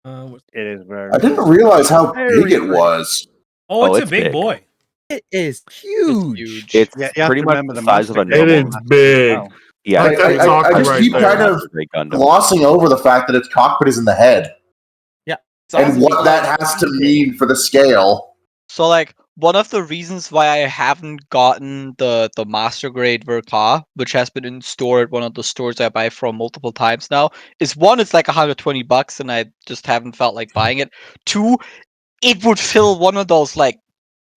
It is very. I didn't realize how Very big it pretty. was. Oh, it's a it's big big. boy. It is huge. Huge. It's Yeah, you have pretty to much remember the the size of a Master Grade It normal. is big. Wow. Yeah, I- it's I- pretty I much just the keep size of kind a of Master Grade Gundam. Glossing over the fact that its cockpit is in the head It's and awesome what because that has to mean for the scale. So like one of the reasons why I haven't gotten the Master Grade Verka, which has been in store at one of the stores I buy from multiple times now, is one, it's like $120 and I just haven't felt like buying it. Two, it would fill one of those like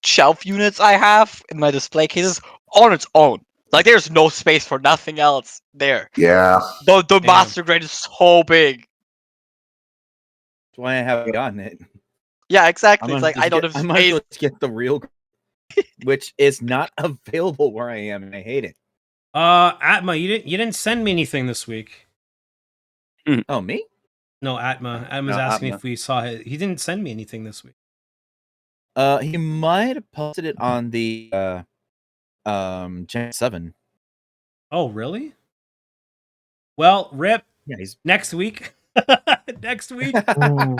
shelf units I have in my display cases on its own. Like there's no space for nothing else there. Yeah. The Damn. Master Grade is so big. That's why I haven't gotten it. Yeah, I'm exactly. It's gonna like I just don't get, have I might as space. well just get the real, which is not available where I am, and I hate it. Atma, you didn't send me anything this week. Oh, me? No, Atma's No, asking Atma. if we saw it. He didn't send me anything this week. He might have posted it on the Gen 7. Oh, really? Well, rip Yeah, he's next week. Next week. Ooh.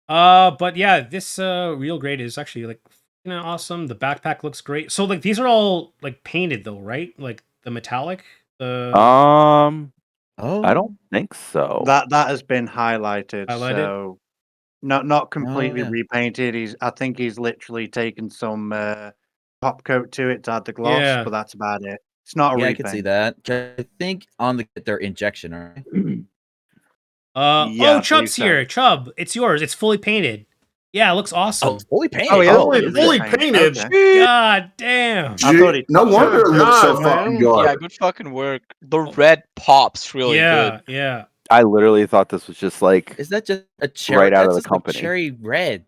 But yeah, this real grade is actually like awesome. The backpack looks great. So like these are all like painted though, right? Like the metallic. The oh, I don't think so. That has been highlighted. Highlighted? So not completely yeah. repainted. I think he's literally taken some top coat to it to add the gloss, Yeah. but that's about it. It's not a Yeah, I repaint. can see that. I think on their injection, right? Yeah, I Chub's believe so. here. Chub, it's yours. It's fully painted. Yeah, it looks awesome. Oh, it's fully painted. Oh, yeah, Fully- it is fully painted. painted. Okay. God damn. I thought he- No wonder it looks so God, fucking man. good. Yeah, good fucking work. The red pops really yeah, good. yeah. I literally thought this was just like Is that just a cherry? Right out of that's the just like company. cherry red.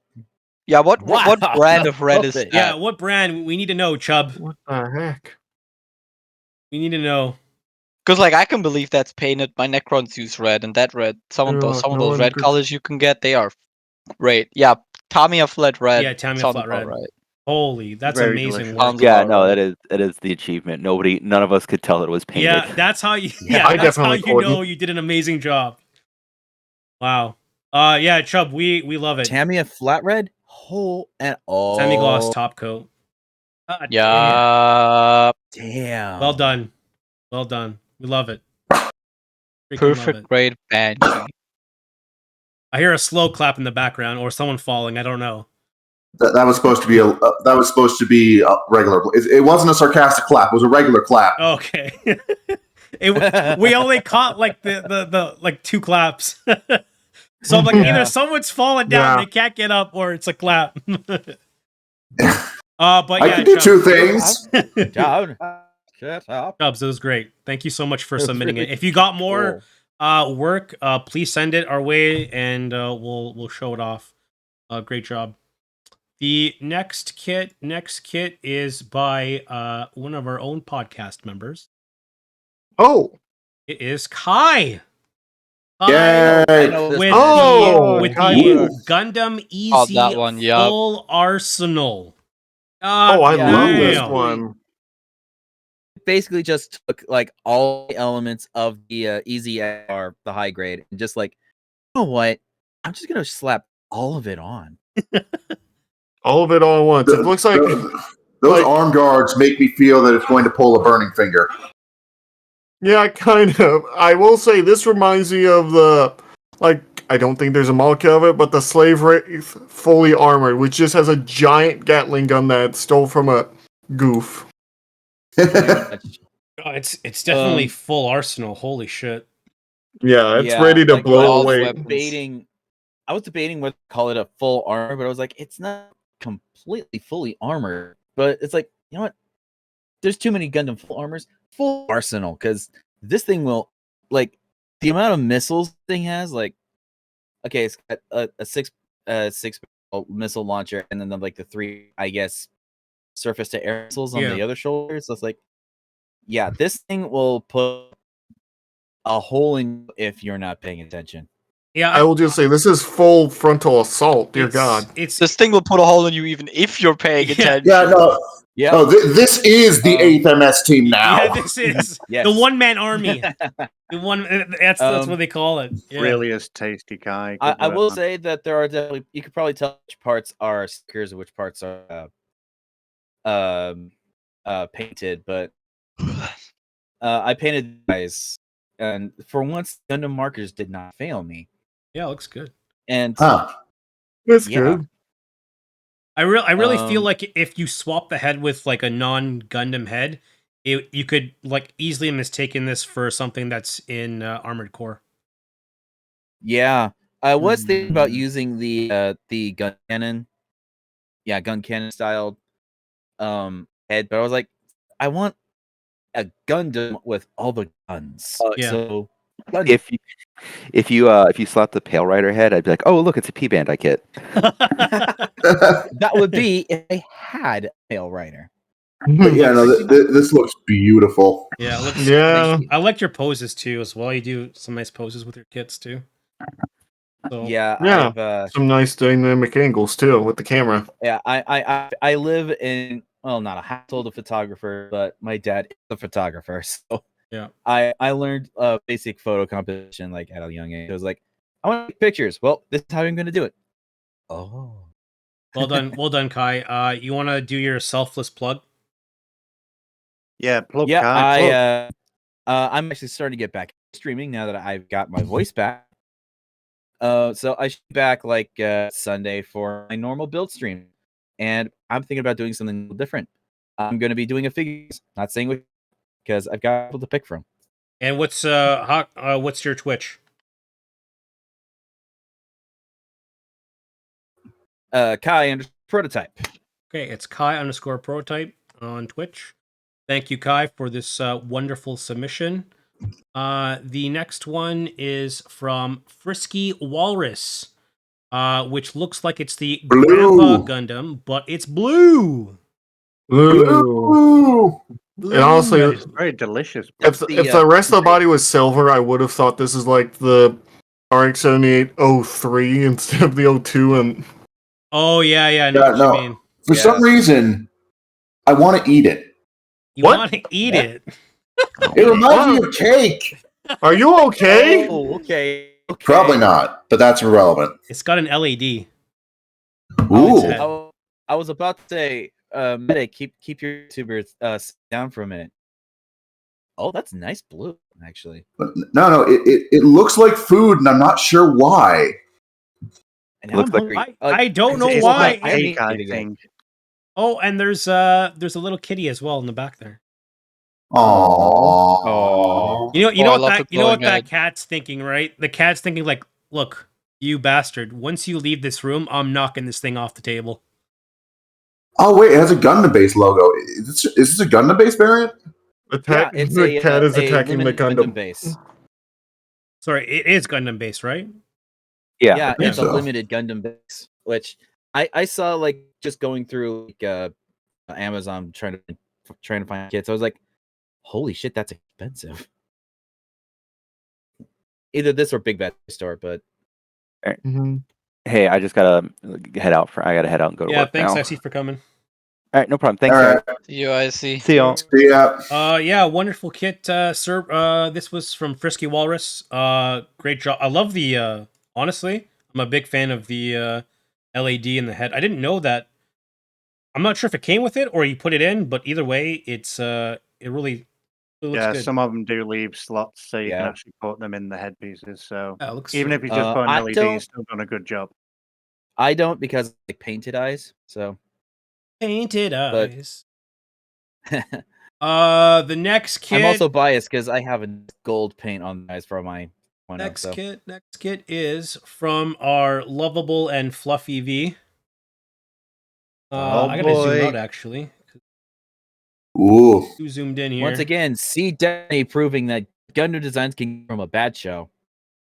Yeah, what Wow, brand of red I is love that? it. Yeah, what brand? We need to know, Chub. What the heck? We need to know. Because like I can believe that's painted. My Necrons use red, and that red, some of those red colors you can get, they are great. Yeah, Tamiya Flat Red. Yeah, Tamiya sounds Flat about Red. Right. Holy, that's Very amazing delicious. work. Sounds yeah, about no, right. it is the achievement. None of us could tell it was painted. Yeah, that's how you. Yeah, Yeah, I that's how definitely you know couldn't. you did an amazing job. Wow. Yeah, Chub, we love it. Tamiya flat red, whole and all. Semi-gloss top coat. God Yeah, damn. Damn. Well done. Well done. We love it. Freaking love perfect it. grade Banshee. I hear a slow clap in the background or someone falling. I don't know. That was supposed to be a regular. It wasn't a sarcastic clap. It was a regular clap. Okay. We only caught like the like two claps. So I'm like Yeah. either someone's falling down, Yeah. they can't get up, or it's a clap. But yeah, I can do Chubbs, two things. Job. Shut up. Chubbs, it was great. Thank you so much for It was submitting really it. If you got more cool. work, please send it our way, and we'll show it off. Great job. The next kit is by one of our own podcast members. Oh, It is Kai. Yay! I know this With one. Oh, the Kai Gundam Easy Oh, that one, yup. Full Arsenal. God I Yeah. love this damn. one. Basically just took like all the elements of the easy or the high grade and just like, you know what? I'm just gonna slap all of it on. All of it all at once. It looks like Those arm guards make me feel that it's going to pull a burning finger. yeah, kind of. I will say this reminds me of the I don't think there's a mock of it, but the Slave Wraith fully armored, which just has a giant Gatling gun that it stole from a goof. Oh, it's definitely full arsenal. Holy shit! Yeah, it's ready to blow all the away. weapons. I was debating whether to call it a full armor, but I was like, it's not completely fully armored. But it's like, you know what? There's too many Gundam full armors, full arsenal, because this thing will, like, the amount of missiles this thing has, like, okay, it's got a six missile launcher, and then like the 3, I guess, surface to air missiles on the other shoulders. So it's like, yeah, this thing will put a hole in if you're not paying attention. Yeah, I will just say this is full frontal assault. Dear God, this thing will put a hole in you even if you're paying attention. Yeah, no. Yeah. Oh, this is the 8th MS team now. Yeah, this is the one-man army. The one that's what they call it. Yeah. Really is tasty, Kai. I will say that there are definitely, you can probably tell which parts are stickers and which parts are painted, but I painted guys, and for once Gundam markers did not fail me. Yeah, it looks good. And that's good. I really feel like if you swap the head with like a non-Gundam head, you could like easily mistaken this for something that's in Armored Core. Yeah, I was thinking about using the gun cannon, gun cannon styled head, but I was like, I want a Gundam with all the guns. So if you slap the Pale Rider head, I'd be like, oh look, it's a P Bandai kit. That would be if I had a Pale Rider. But yeah, no, this looks beautiful. Yeah, it looks. Yeah, I like your poses too as well. You do some nice poses with your kits too. So, yeah, some nice dynamic angles too with the camera. Yeah, I live in, well, not a household of photographers, but my dad is a photographer, so yeah, I learned basic photo composition like at a young age. I was like, I want to take pictures. Well, this is how I'm going to do it. Oh, well done, Kai. You want to do your selfless plug? Yeah, plug. Yeah, Kai, I'm actually starting to get back streaming now that I've got my voice back. So I should be back like Sunday for my normal build stream, and I'm thinking about doing something different. I'm going to be doing a figures, not saying which, because I've got people to pick from. And what's your Twitch? Kai prototype. Okay, it's Kai_prototype on Twitch. Thank you, Kai, for this wonderful submission. The next one is from Frisky Walrus, which looks like it's the Grandpa Gundam, but it's blue. Blue. And honestly, it's very delicious. If the rest of the body was silver, I would have thought this is like the RX-7803 instead of the 02. And oh yeah, I know what you mean. For some reason, I want to eat it. You want to eat it? It reminds me of cake. Are you okay? Oh, okay. Probably not, but that's irrelevant. It's got an LED. Ooh. I was about to say, Medic, keep your YouTubers down for a minute. Oh, that's nice blue, actually. No, it looks like food, and I'm not sure why. And Looks like I don't know It's why. like cake, I think. Oh, and there's a little kitty as well in the back there. Aww. You know what that cat's thinking, right? The cat's thinking like, look, you bastard, once you leave this room, I'm knocking this thing off the table. Oh wait, it has a Gundam base logo. Is this a Gundam base variant? The cat is attacking the Gundam base. Sorry, it is Gundam base, right? Yeah, it's a limited Gundam base, which I saw like just going through like Amazon trying to find kits. I was like, holy shit, that's expensive. Either this or Big Bad Store, but hey, I just gotta head out and go to work. Yeah, thanks, now. Icy, for coming. All right, no problem. Thanks. All right. See you, Icy. See y'all. See ya. Yeah, wonderful kit, sir. This was from Frisky Walrus. Great job. I love the honestly, I'm a big fan of the LED in the head. I didn't know that. I'm not sure if it came with it or you put it in, but either way, it really looks good. Some of them do leave slots so you can actually put them in the headpieces. So even sweet. if you just put an LED, you've still done a good job. I don't, because like painted eyes. So painted eyes. The next kit. I'm also biased because I have a gold paint on the eyes for my next kit is from our lovable and fluffy V. I gotta zoom out actually. Ooh. Too zoomed in here. Once again, see Danny proving that Gundam designs can come from a bad show.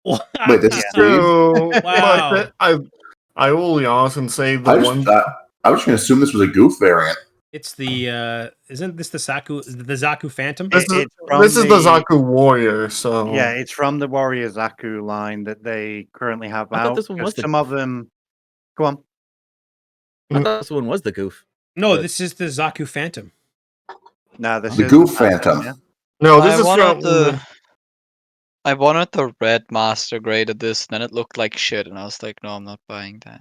Wait, this is true. Wow. But I will be honest and say I was just gonna assume this was a goof variant. It's the isn't this the Zaku Phantom? This is the Zaku Warrior, so yeah, it's from the Warrior Zaku line that they currently have I out. thought this one was some of them. Go on. I thought this one was the goof. No, this is the Zaku Phantom. No, this the is Goof Phantom. Yeah. No, this is from I wanted the red master grade of this, then it looked like shit, and I was like, no, I'm not buying that.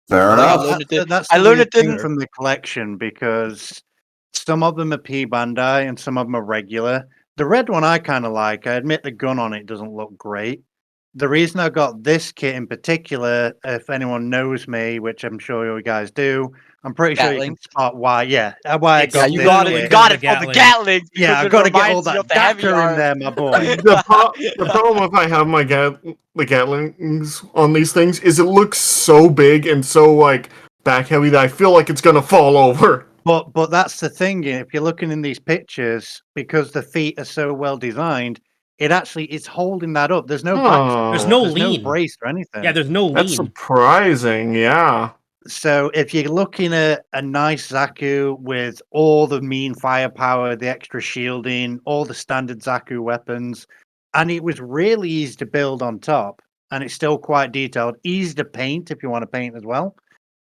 Fair enough. That's I learned it didn't from the collection because some of them are P Bandai and some of them are regular. The red one I kind of like. I admit the gun on it doesn't look great. The reason I got this kit in particular, if anyone knows me, which I'm sure you guys do, I'm pretty sure you can spot why. Yeah, why I got you this got it. kit. You got it for the Gatlings. Yeah, I got to get all that Gacker in there, my boy. the problem if I have my the Gatlings on these things is it looks so big and so like back heavy that I feel like it's gonna fall over. But that's the thing. If you're looking in these pictures, because the feet are so well designed, it actually is holding that up. There's no back, there's no no lean brace or anything. Yeah, there's no lean. That's surprising. Yeah. So if you're looking at a nice Zaku with all the mean firepower, the extra shielding, all the standard Zaku weapons, and it was really easy to build on top, and it's still quite detailed, easy to paint if you want to paint as well.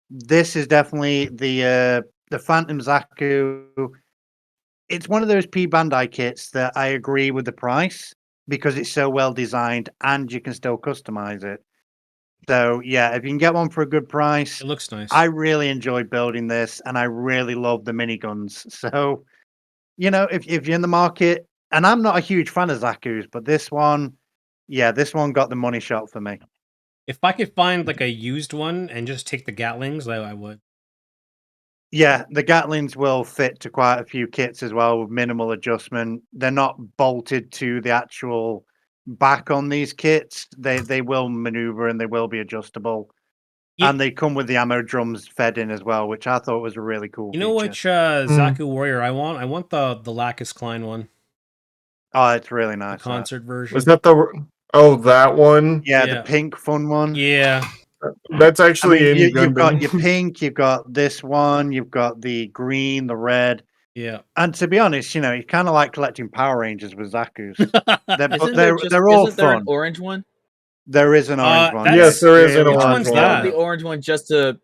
This is definitely the Phantom Zaku. It's one of those P Bandai kits that I agree with the price because it's so well designed and you can still customize it. So yeah, if you can get one for a good price, it looks nice. I really enjoy building this, and I really love the miniguns. So, if you're in the market, and I'm not a huge fan of Zaku's, but this one got the money shot for me. If I could find like a used one and just take the Gatlings, I would. Yeah, the Gatlings will fit to quite a few kits as well with minimal adjustment. They're not bolted to the actual back on these kits. They will maneuver and they will be adjustable. Yeah. And they come with the ammo drums fed in as well, which I thought was a really cool feature. You know which Zaku Warrior I want? I want the Lacus Klein one. Oh, it's really nice. The concert version. Was that that one? Yeah, the pink fun one. Yeah. That's actually you've got your pink, you've got this one, you've got the green, the red. Yeah. And to be honest, you kind of like collecting Power Rangers with Zaku's. They're all fun. There an orange one? There is an orange one. Yes, there is an orange one. The orange one just to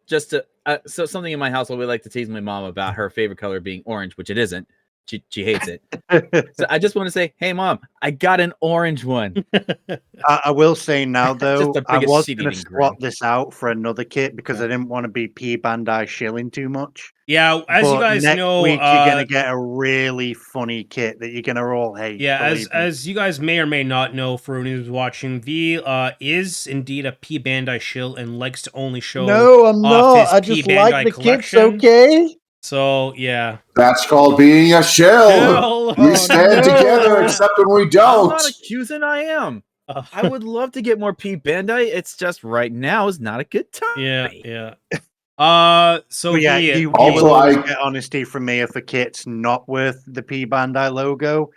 so something in my household we like to tease my mom about her favorite color being orange, which it isn't. She hates it. So I just want to say, hey mom, I got an orange one. I will say now though, I was going to swap this out for another kit because I didn't want to be P Bandai shilling too much. Yeah, as you guys know, week you're going to get a really funny kit that you're going to all hate. Yeah, as you guys may or may not know, for anyone who's watching, V is indeed a P Bandai shill and likes to only show. No, I'm not. His I just P like the kits. Okay. So yeah, that's called being a shill. We stand together, except when we don't. I'm not accusing. I am. I would love to get more P Bandai. It's just right now is not a good time. Yeah. So yeah, you will always get honesty from me if a kit's not worth the P Bandai logo,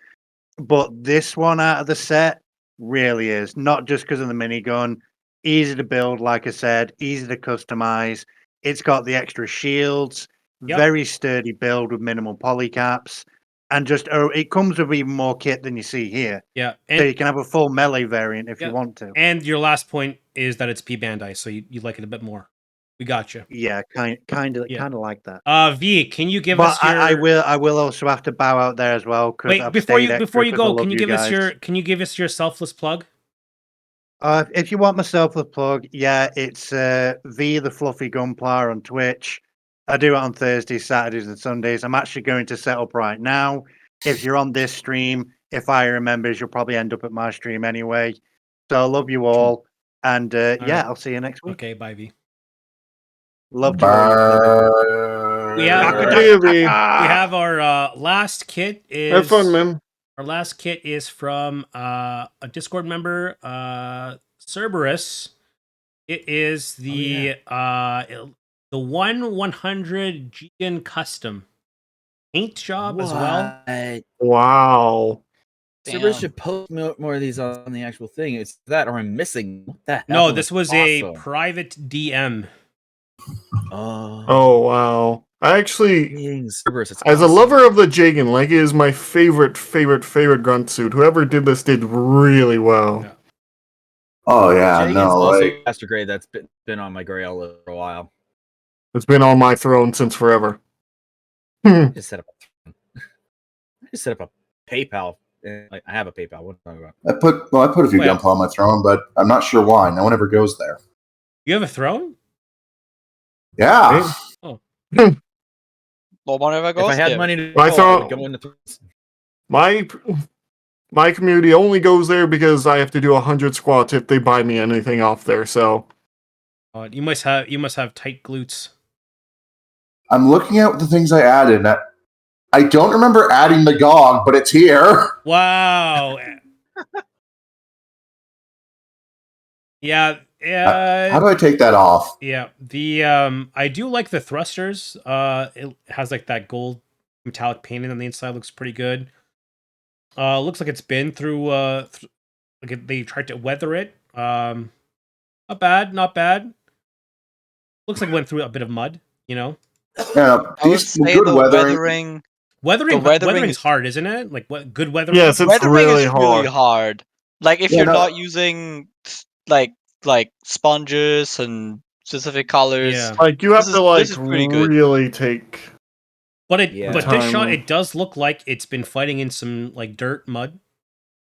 but this one out of the set really is, not just because of the minigun. Easy to build, like I said, easy to customize. It's got the extra shields. Very sturdy build with minimal polycaps, and just it comes with even more kit than you see here. Yeah, so you can have a full melee variant if you want to. And your last point is that it's P Bandai, so you like it a bit more. We got you. Yeah, kind of like that. V, can you give us your? I will also have to bow out there as well. Wait, before you go, can you give us your selfless plug? If you want my selfless plug, it's V the Fluffy Gunpla on Twitch. I do it on Thursdays, Saturdays, and Sundays. I'm actually going to set up right now. If you're on this stream, if I remember, you'll probably end up at my stream anyway. So I love you all. And I'll see you next week. Okay, bye, V. Love you all. we have our last kit is Have fun, man. Our last kit is from a Discord member, Cerberus. It is the 100 Gigan custom paint job as well. Wow. Cerberus should post more of these on the actual thing. It's that, or I'm missing. What the hell? No, this was a private DM. Oh wow! I actually, Cerberus, as a lover of the Jagan, like it is my favorite grunt suit. Whoever did this did really well. Yeah. Oh yeah, Jagan's no, also like master grade. That's been on my Grail list for a while. It's been on my throne since forever. I just set up a PayPal. Like, I have a PayPal. What am I talking about? I put a few Gunpla on my throne, but I'm not sure why. No one ever goes there. You have a throne? Yeah. Oh. Well, whenever If I had money to I would go in the thrones. My community only goes there because I have to do 100 squats if they buy me anything off there. So, you must have tight glutes. I'm looking at the things I added. I don't remember adding the GOG, but it's here. Wow. Yeah. How do I take that off? Yeah. The I do like the thrusters. It has like that gold metallic painting on the inside. Looks pretty good. Looks like it's been through like they tried to weather it. Not bad. Looks like it went through a bit of mud, you know. Yeah, I would say good the weathering. Weathering's hard, isn't it? Like what good weathering? yes, it's weathering really is hard. really hard. Like if you're not using like sponges and specific colors. Yeah. Like you have This to is- this is pretty good. really take. But Yeah. this shot, it does look like it's been fighting in some like dirt, mud,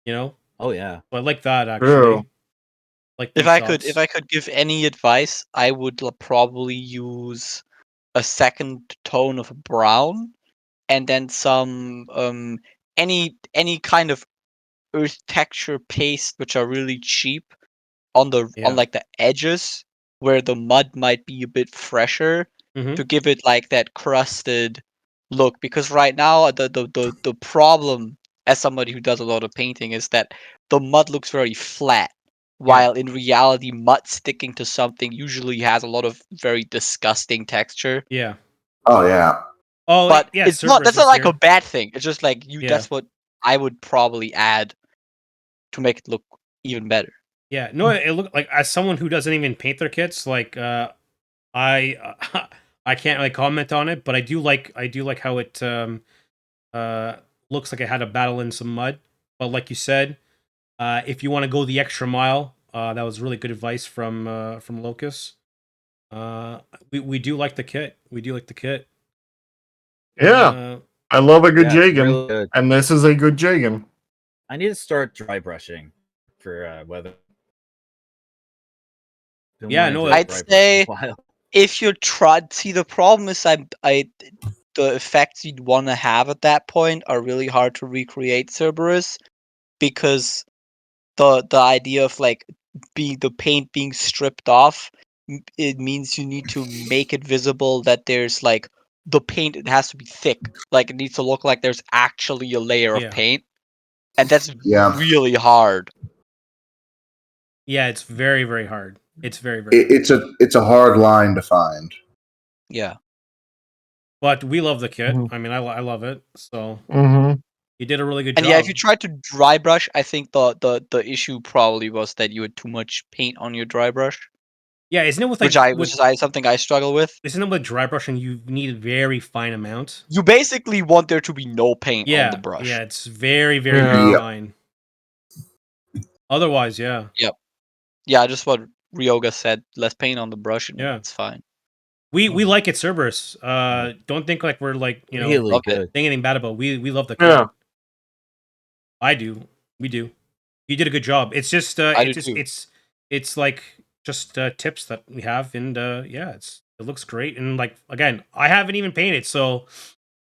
you know. Oh yeah. But I like that actually. True. Like If these I shots. could give any advice, I would probably use a second tone of brown, and then some any kind of earth texture paste, which are really cheap on like the edges where the mud might be a bit fresher, Mhm. to give it like that crusted look. Because right now the problem, as somebody who does a lot of painting, is that the mud looks very flat. While in reality, mud sticking to something usually has a lot of very disgusting texture. Yeah. Oh yeah. Oh, But yeah. it's not. That's Cerberus not like here. a bad thing. It's just like you. Yeah. That's what I would probably add to make it look even better. Yeah. No, it look like, as someone who doesn't even paint their kits, like I I can't really comment on it, but I do like how it looks like it had a battle in some mud. But like you said, if you want to go the extra mile, that was really good advice from Locus. We do like the kit. We do like the kit. Yeah, I love a good Yeah, it's Jagan, really good. and this is a good Jagan. I need to start dry brushing for weather. Been Yeah, wanting no, to I'd dry brush say for a while. if you tried, see, the problem is the effects you'd want to have at that point are really hard to recreate Cerberus, because the idea of like the paint being stripped off, it means you need to make it visible that there's like the paint. It has to be thick, like it needs to look like there's actually a layer Yeah. of paint, and that's Yeah. really hard. Yeah, it's very, very hard. It's very, very hard. It's a hard line to find. Yeah. But we love the kit. Mhm. I mean, I love it. So Mm-hmm. you did a really good And job. yeah, if you tried to dry brush, I think the issue probably was that you had too much paint on your dry brush. Yeah, isn't it with like Which is something I struggle with. Isn't it with dry brushing you need very fine amounts? You basically want there to be no paint on the Yeah, brush. yeah, it's very, very, Yeah. very Yeah. fine. Otherwise, yeah. Yeah, just what Ryoga said. Less paint on the brush, and Yeah. it's fine. We like it, Cerberus. Don't think like we're like, you know, Really love it. good. saying anything bad about it. We love the kit. Yeah. I do. We do. You did a good job. It's just I do too. it's like just tips that we have, and yeah, it looks great. And like, again, I haven't even painted, so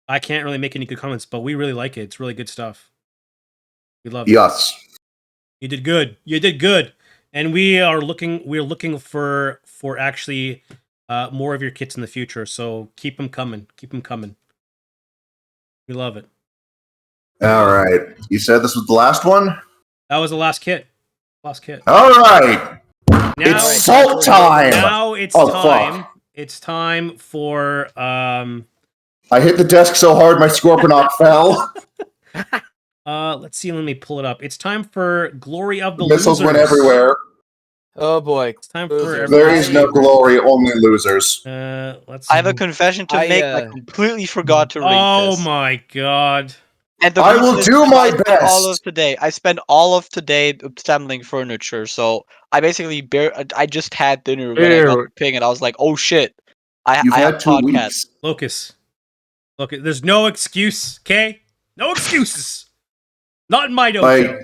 I can't really make any good comments, but we really like it. It's really good stuff. We love it. Yes. You did good. You did good. And we're looking for actually more of your kits in the future. So keep them coming. Keep them coming. We love it. All right. You said this was the last one? That was the last kit. Last kit. All right. Now, It's salt time. Now it's time. Fuck. It's time for I hit the desk so hard my Scorponok fell. Let's see, let me pull it up. It's time for Glory of the Missiles Losers. went everywhere. Oh boy. It's time for There is no glory, only losers. Let's see. I have a confession to make. I completely forgot to read this. Oh my god. And I will do my best. All of today. I spent all of today assembling furniture, so I basically I just had dinner when I got the ping, and I was like, "Oh shit, I have 2 weeks. Locus, there's no excuse, okay? No excuses. Not in my dojo.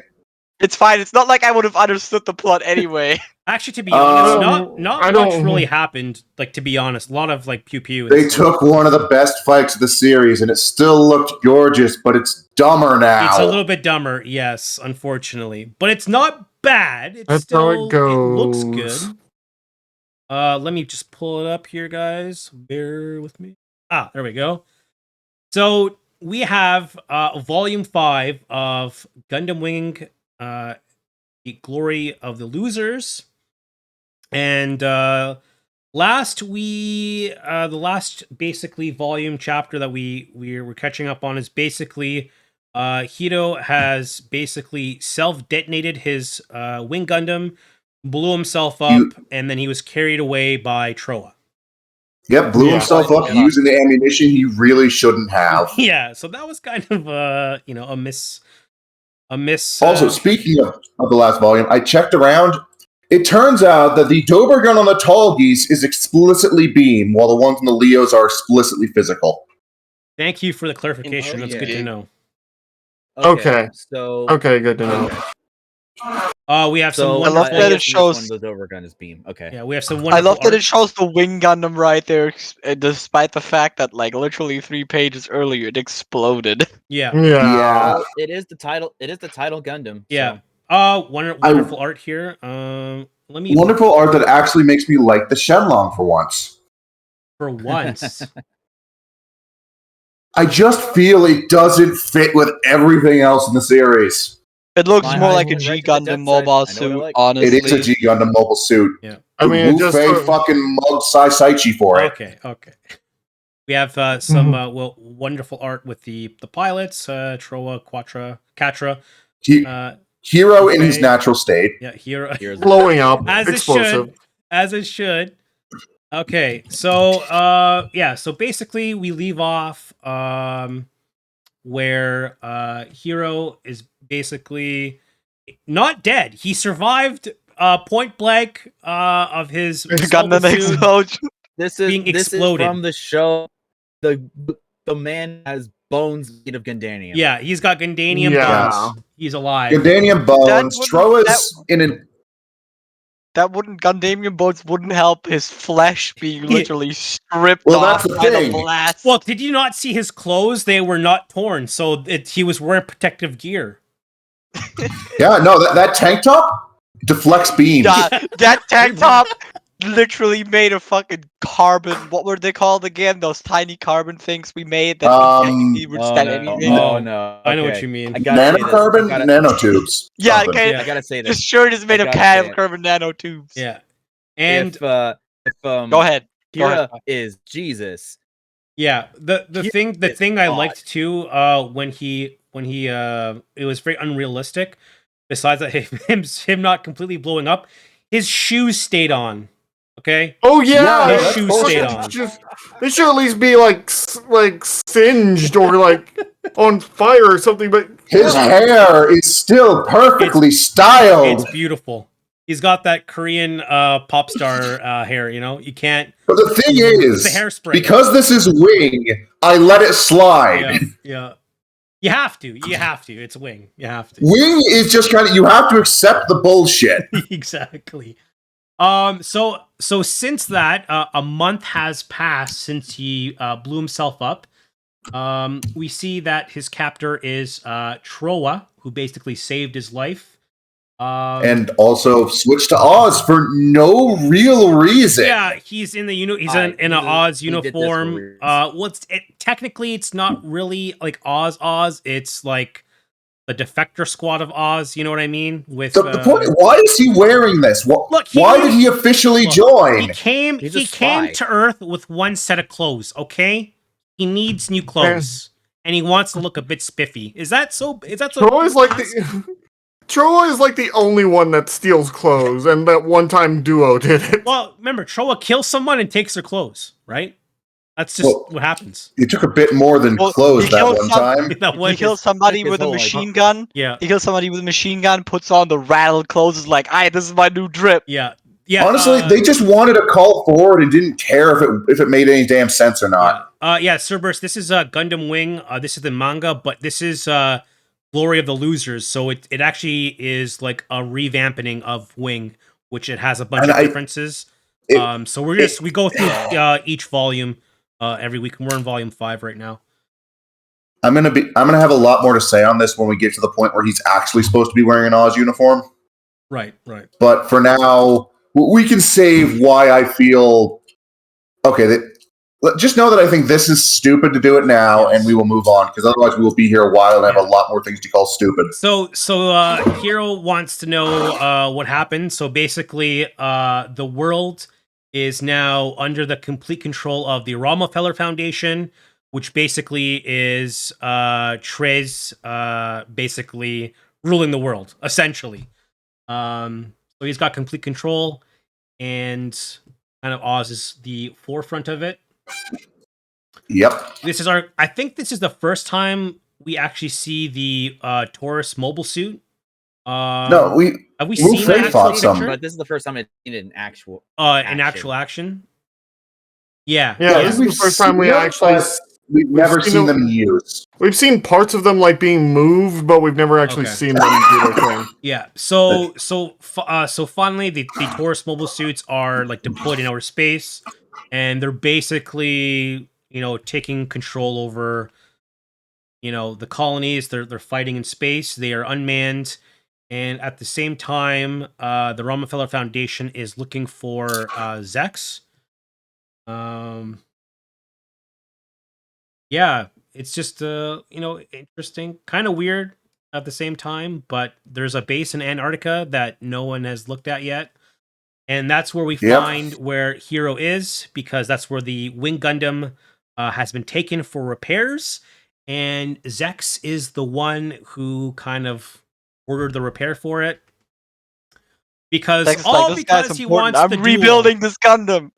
It's fine. It's not like I would have understood the plot anyway. Actually, to be honest, not much really happened. Like, to be honest, a lot of like pew pew. They took one of the best fights of the series, and it still looked gorgeous, but it's dumber now. It's a little bit dumber, yes, unfortunately, but it's not bad. It's That's still, how it goes. It looks good. Let me just pull it up here, guys. Bear with me. There we go. So we have Volume 5 of Gundam Wing, The Glory of the Losers. And the last basically volume chapter that we were catching up on is basically Hiro has basically self-detonated his Wing Gundam, blew himself up, and then he was carried away by Troa. Yep, blew himself up using the ammunition he really shouldn't have. Yeah, so that was kind of a miss. Also, speaking of the last volume, I checked around. It turns out that the Dober gun on the Tall Geese is explicitly beam, while the ones on the Leos are explicitly physical. Thank you for the clarification. That's good to know. Okay. So good to know. We have some. I love that it shows one of the overgun is beam. Okay. Yeah, we have some. I love that it shows the Wing Gundam right there, despite the fact that like literally 3 pages earlier it exploded. Yeah. Well, it is the title. It is the title Gundam. Yeah. Wonderful art here. Wonderful art that actually makes me like the Shenlong for once. For once. I just feel it doesn't fit with everything else in the series. It looks more like a G Gundam mobile suit, honestly. It is a G Gundam mobile suit. Yeah. I mean, just fucking mugged Sai Saichi for it. Okay. We have some wonderful art with the pilots, Troa, Katra. Hero in his natural state. Yeah, Hero blowing up, as explosive. As it should. Okay, so so basically we leave off where Hero is basically not dead. He survived point blank of his Gundam explosion. This is from the show. The man has bones made of Gundanium. Yeah, he's got Gundanium bones. He's alive. Gundanium bones. Troa's in an. That Gundamium bones wouldn't help his flesh being literally stripped off by the blast. Well, did you not see his clothes? They were not torn, so he was wearing protective gear. Yeah, no, that tank top deflects beams. That tank top literally made a fucking carbon. What were they called again? Those tiny carbon things we made that anything. Oh no! I know what you mean. Nanocarbon nanotubes. Yeah, okay. I gotta say this. This shirt is made of carbon nanotubes. Yeah, and go ahead. Kira is Jesus. Yeah, the thing I liked too, when he it was very unrealistic. Besides that, him not completely blowing up, his shoes stayed on. Okay. Oh yeah, his shoes stayed on. They should at least be like singed or like on fire or something. But his hair is still perfectly styled. It's beautiful. He's got that Korean pop star hair. You can't. But the thing is, the hairspray. Because this is Wing, I let it slide. Yeah. You have to. It's Wing. You have to. Wing is just kind of. You have to accept the bullshit. Exactly. So since that, a month has passed since he blew himself up. We see that his captor is Troa, who basically saved his life. And also switched to Oz for no real reason. Yeah, he's in the he's in an Oz uniform. Technically it's not really like Oz. It's like the defector squad of Oz, you know what I mean? With the point, why is he wearing this? Why did he officially join? He came to Earth with one set of clothes, okay? He needs new clothes. And he wants to look a bit spiffy. Is that so? Troy is like the only one that steals clothes, and that one time Duo did it. Well, remember, Troa kills someone and takes their clothes, right? That's just what happens. He took a bit more than clothes that one time. He kills somebody with a machine gun. Yeah. He kills somebody with a machine gun, puts on the rattled clothes, is like, this is my new drip. Yeah. Yeah. Honestly, they just wanted a call forward and didn't care if it made any damn sense or not. Cerberus, this is Gundam Wing. This is the manga, but this is Glory of the Losers. So it actually is like a revamping of Wing, which it has a bunch of differences. So we go through each volume every week, and we're in volume 5 right now. I'm gonna have a lot more to say on this when we get to the point where he's actually supposed to be wearing an Oz uniform. Right. But for now, we can save why I feel okay. Just know that I think this is stupid to do it now, and we will move on, because otherwise we will be here a while and have a lot more things to call stupid. So Hiro wants to know what happened. So basically, the world is now under the complete control of the Rockefeller Foundation, which basically is Trez basically ruling the world, essentially. So he's got complete control, and kind of Oz is the forefront of it. Yep. I think this is the first time we actually see the Taurus mobile suit. No, have we seen that fought some, but this is the first time I've seen it in actual action. Yeah, this is the first time we've never seen them use. We've seen parts of them like being moved, but we've never actually seen them do their thing. Yeah. So finally, the Taurus mobile suits are like deployed in outer space, and they're basically taking control over the colonies. They're fighting in space. They are unmanned, and at the same time, the Rockefeller Foundation is looking for Zex. Yeah, it's just interesting, kind of weird at the same time, but there's a base in Antarctica that no one has looked at yet, and that's where we find where Hiro is, because that's where the Wing Gundam has been taken for repairs, and Zex is the one who kind of ordered the repair for it, because he wants I'm rebuilding this Gundam.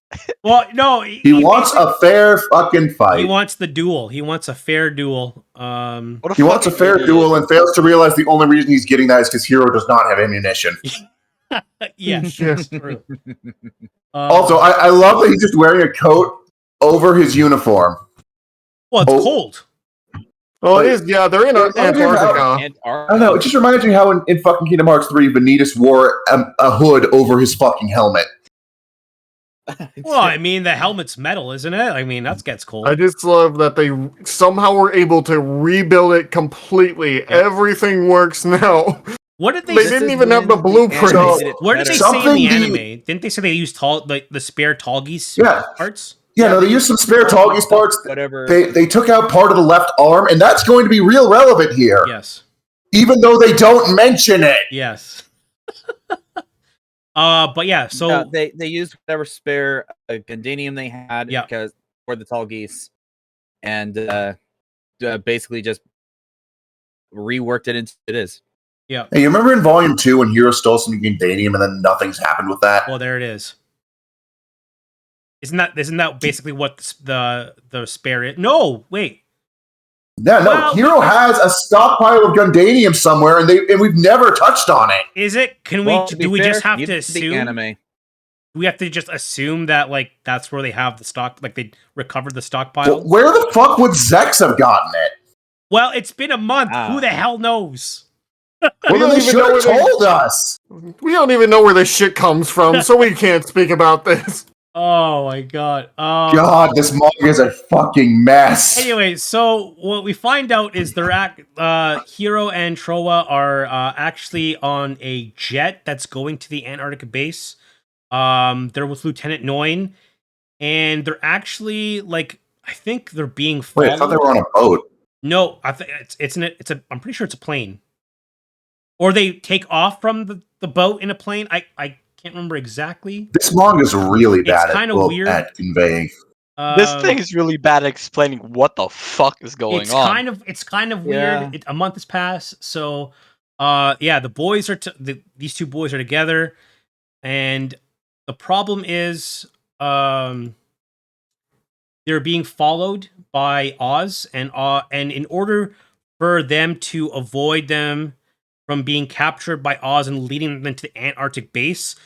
Well, no, he wants a fair fucking fight. He wants the duel. He wants a fair duel. He wants a fair duel and fails to realize the only reason he's getting that is because Hiro does not have ammunition. Yes, that's true. Also, I love that he's just wearing a coat over his uniform. Well, it's cold. Well, it is. Yeah, they're in Antarctica. I don't know. It just reminds me how in fucking Kingdom Hearts 3, Vanitas wore a hood over his fucking helmet. Well, I mean, the helmet's metal, isn't it? I mean, that gets cold. I just love that they somehow were able to rebuild it completely. Yeah. Everything works now. What did they? They didn't even have the blueprint. What did they say in the anime? Didn't they say they used the spare Tallgeese parts? Yeah, no, they used some spare Tallgeese parts. Whatever. They took out part of the left arm, and that's going to be real relevant here. Yes. Even though they don't mention it. Yes. But yeah, so they used whatever spare Gundanium they had because for the Tallgeese, and basically just reworked it into it is. Yeah. Hey, you remember in Volume 2 when Hiro stole some Gundanium and then nothing's happened with that? Well, there it is. Isn't that basically what the spare is? No, wait. No, Hiro has a stockpile of Gundanium somewhere, and we've never touched on it. Is it? Do we just have to assume? Anime. We have to just assume that that's where they have the stock, they recovered the stockpile. Well, where the fuck would Zex have gotten it? Well, it's been a month. Who the hell knows? Well, then they should have told us. We don't even know where this shit comes from, so we can't speak about this. Oh my god. God, this manga is a fucking mess. Anyway, so what we find out is Hiro and Trowa are actually on a jet that's going to the Antarctic base. They're with Lieutenant Noin, and they're actually like, I think they're being followed. Wait, I thought they were on a boat. No, I think I'm pretty sure it's a plane. Or they take off from the boat in a plane. I can't remember exactly. This manga is really bad weird. at conveying. This thing is really bad at explaining what the fuck is going on. It's kind of weird. A month has passed, so the boys are these two boys are together, and the problem is they're being followed by Oz, and in order for them to avoid them from being captured by Oz and leading them to the Antarctic base,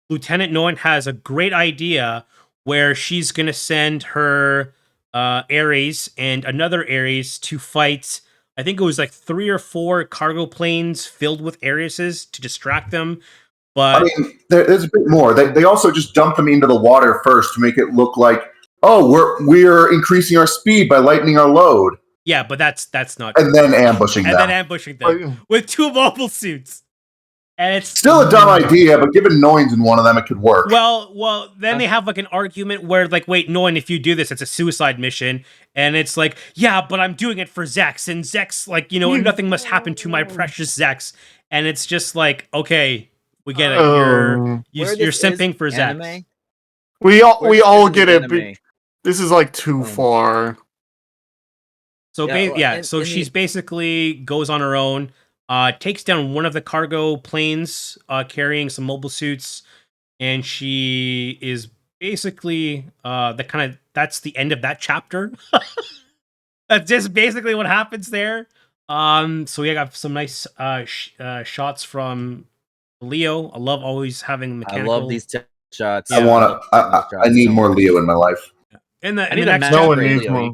Lieutenant Noin has a great idea where she's going to send her Ares and another Ares to fight, I think it was like 3 or 4 cargo planes filled with Areses to distract them. But I mean, there's a bit more. They also just dump them into the water first to make it look like, oh, we're increasing our speed by lightening our load. Yeah, but that's not. And then ambushing them with 2 mobile suits. And it's still a dumb idea, but given Noin's in one of them, it could work. Well, then they have like an argument where like, wait, Noin, if you do this, it's a suicide mission. And it's like, yeah, but I'm doing it for Zex. And Zex, like, nothing must happen to my precious Zex. And it's just like, okay, we get it. You're simping for Zex. We all get it. This is like too far. So so she's basically goes on her own. Takes down one of the cargo planes carrying some mobile suits, and she is basically that's the end of that chapter. That's just basically what happens there. So we got some nice shots from Leo. I love always having mechanical. I love these shots. I need more Leo in my life. In the next no one needs more.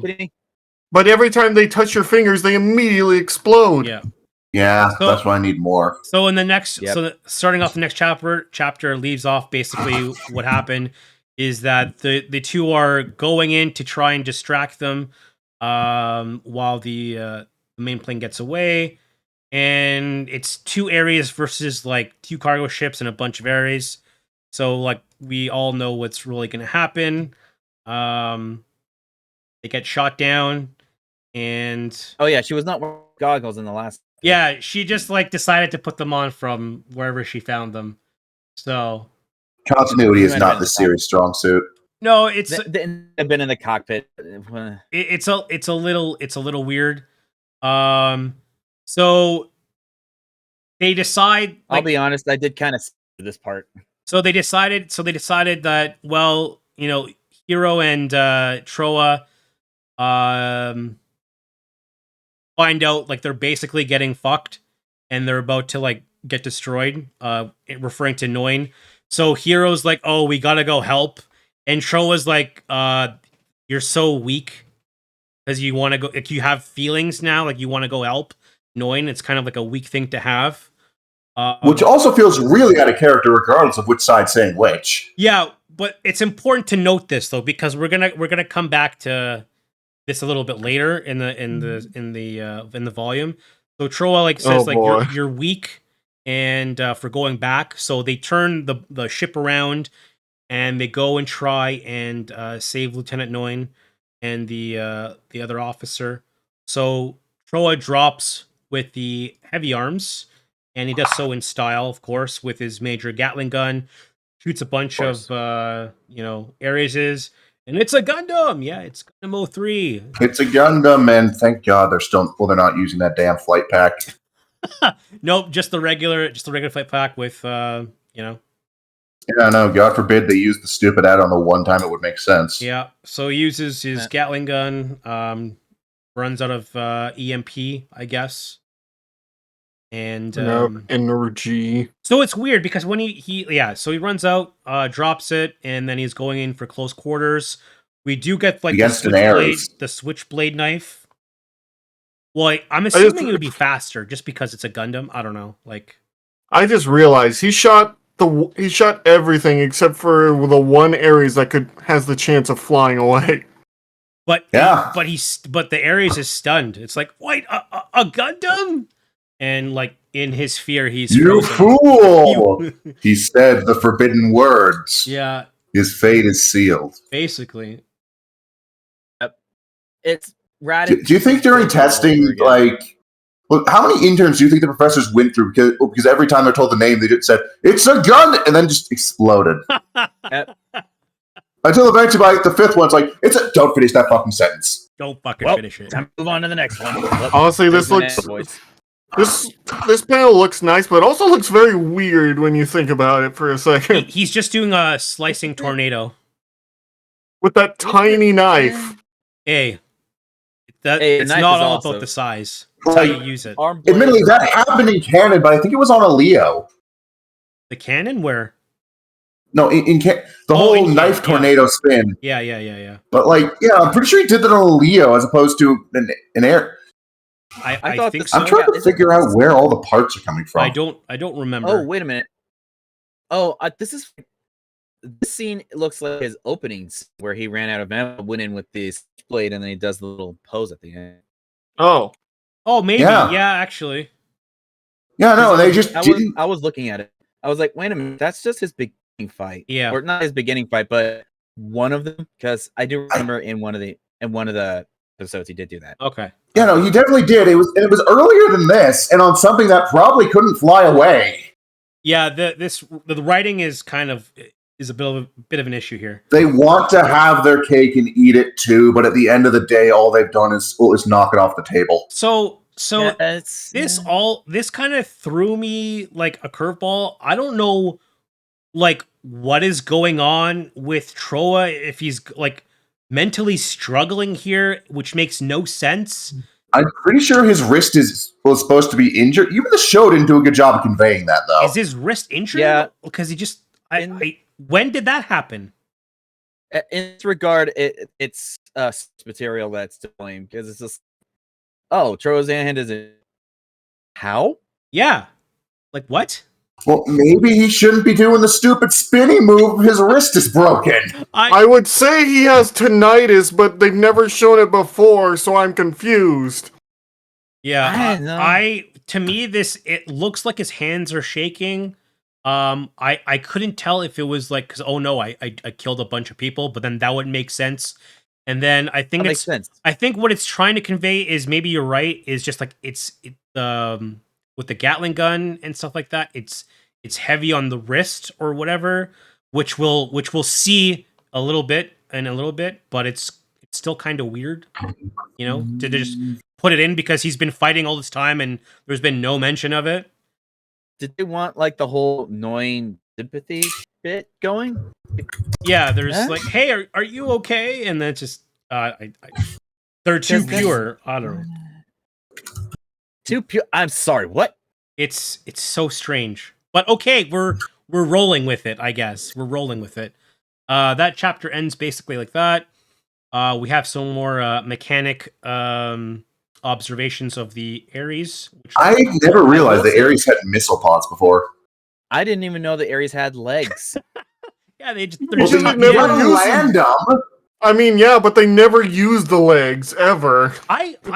But every time they touch your fingers, they immediately explode. Yeah, that's why I need more. So in the next, starting off the next chapter leaves off basically what happened is that the two are going in to try and distract them, while the main plane gets away, and it's 2 areas versus like 2 cargo ships and a bunch of areas. So like we all know what's really going to happen. They get shot down, and she was not wearing goggles in the last. Yeah, she just like decided to put them on from wherever she found them. So continuity is not the series' strong suit. No, it's they've been in the cockpit. It's a little weird. So they decide. I'll be honest, I did kind of see this part. So they decided that Hiro and Trowa find out like they're basically getting fucked and they're about to like get destroyed, referring to Noin. So Hiro's like, oh, we gotta go help, and Trowa's like, you're so weak because you want to go, like you have feelings now, like you want to go help Noin. It's kind of like a weak thing to have, which also feels really out of character regardless of which side's saying which. Yeah, but it's important to note this though, because we're gonna come back to this a little bit later in the volume. So Trowa says you're weak and for going back. So they turn the ship around and they go and try and save Lieutenant Noin and the other officer. So Trowa drops with the heavy arms, and he does so in style, of course, with his major Gatling gun. Shoots a bunch of Areses. And it's a Gundam! Yeah, it's Gundam 03. It's a Gundam, and thank God they're not using that damn flight pack. Nope, just the regular flight pack with Yeah, no, God forbid they use the stupid add-on the one time it would make sense. Yeah, so he uses his Gatling gun, runs out of EMP, I guess. And energy. So it's weird because when he runs out, drops it, and then he's going in for close quarters. We do get like the switchblade knife. Well, I'm assuming it would be faster just because it's a Gundam. I don't know. Like, I just realized he shot he shot everything except for the one Ares that has the chance of flying away. But the Ares is stunned. It's like, wait, a Gundam? And like in his fear, he's you frozen. fool! He said the forbidden words. Yeah, his fate is sealed. Basically, it's radical. Do you think during testing, like, well, how many interns do you think the professors went through? Because every time they're told the name, they just said it's a gun, and then just exploded. Until eventually, by the fifth one, it's like don't finish that fucking sentence. Don't fucking finish it. Time to move on to the next one. Honestly, this panel looks nice, but it also looks very weird when you think about it for a second. He's just doing a slicing tornado with that tiny knife. It's not all about the size. It's how you use it. Admittedly, that happened in canon, but I think it was on a Leo. The cannon? Where? No, the whole knife tornado spin. Yeah. But I'm pretty sure he did that on a Leo as opposed to an air. I think so. I'm trying to figure out where all the parts are coming from. I don't remember. Oh, wait a minute. Oh, this scene looks like his openings where he ran out of ammo, went in with this blade, and then he does the little pose at the end. Oh, maybe. Yeah, actually. Yeah, no, they just didn't. I was looking at it. I was like, wait a minute, that's just his beginning fight. Yeah, or not his beginning fight, but one of them, because I do remember in one of the episodes he did do that. Okay. Yeah, no, he definitely did. It was earlier than this, and on something that probably couldn't fly away. Yeah, the writing is kind of a bit of an issue here. They want to have their cake and eat it too, but at the end of the day, all they've done is knock it off the table. So this kind of threw me like a curveball. I don't know, like, what is going on with Troa, if he's like mentally struggling here, which makes no sense. I'm pretty sure his wrist was supposed to be injured. Even the show didn't do a good job of conveying that, though. Is his wrist injured? Yeah, because he just. When did that happen? In this regard, it's material that's to blame, because it's just. Oh, Troa's hand is it? How? Yeah, like what? Well, maybe he shouldn't be doing the stupid spinny move if his wrist is broken. I would say he has tinnitus, but they've never shown it before, so I'm confused. Yeah, to me, it looks like his hands are shaking. I couldn't tell if it was like, because I killed a bunch of people, but then that would make sense. And then I think makes sense. I think what it's trying to convey is, maybe you're right, is just like with the Gatling gun and stuff like that, it's heavy on the wrist or whatever, which we'll see a little bit, but it's still kind of weird, to just put it in because he's been fighting all this time and there's been no mention of it. Did they want like the whole annoying sympathy bit going? Yeah, there's like, hey, are you okay? And then it's just they're too pure. I don't know. Too pure. I'm sorry. What? It's so strange, but okay, we're rolling with it. I guess we're rolling with it. That chapter ends basically like that. We have some more mechanic observations of the Ares. I never realized the Ares had missile pods before. I didn't even know the Ares had legs. Yeah, they never land them. I mean, yeah, but they never use the legs ever.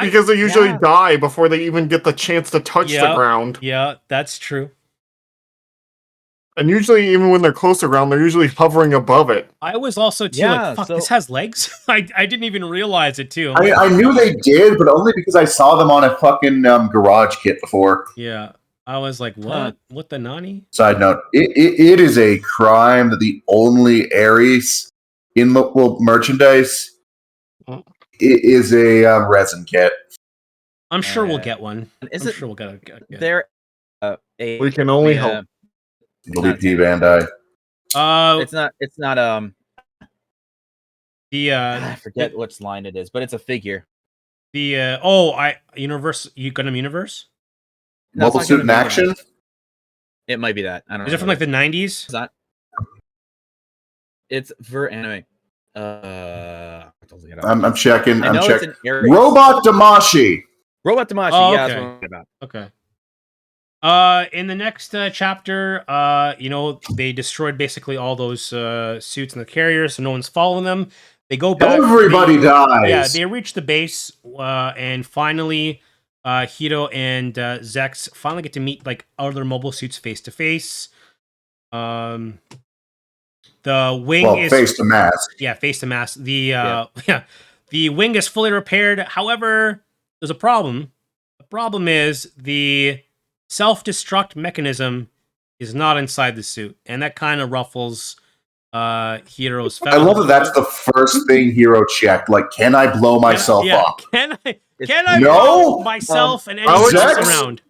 Because they usually die before they even get the chance to touch the ground. Yeah, that's true. And usually, even when they're close to ground, they're usually hovering above it. I was also this has legs? I didn't even realize it too. I knew they did, but only because I saw them on a fucking garage kit before. Yeah. I was like, what? What the nani? Side note, it is a crime that the only Ares in merchandise is a resin kit. I'm sure we'll get one. I'm sure we'll get a. We can only hope. It'll be P Bandai. It's not I forget which line it is, but it's a figure. The Gundam Universe? Mobile Suit in Action? It might be that. I don't know. Is it from like the 90s? It's not. It's for anime. I'm checking. I'm checking. Robot Damashi. Robot Damashi. Oh, yeah, okay. that's what I'm about. Okay. In the next chapter, they destroyed basically all those suits in the carrier, so no one's following them. They go back. Everybody dies. Yeah, they reach the base, and finally, Hiro and Zex finally get to meet like other mobile suits face to face. The wing is face to mask. Yeah, face to mask. The wing is fully repaired. However, there's a problem. The problem is the self-destruct mechanism is not inside the suit, and that kind of ruffles Hiro's feathers. I love that that's the first thing Hiro checked. Like, can I blow myself up? Can I blow myself and anyone else around?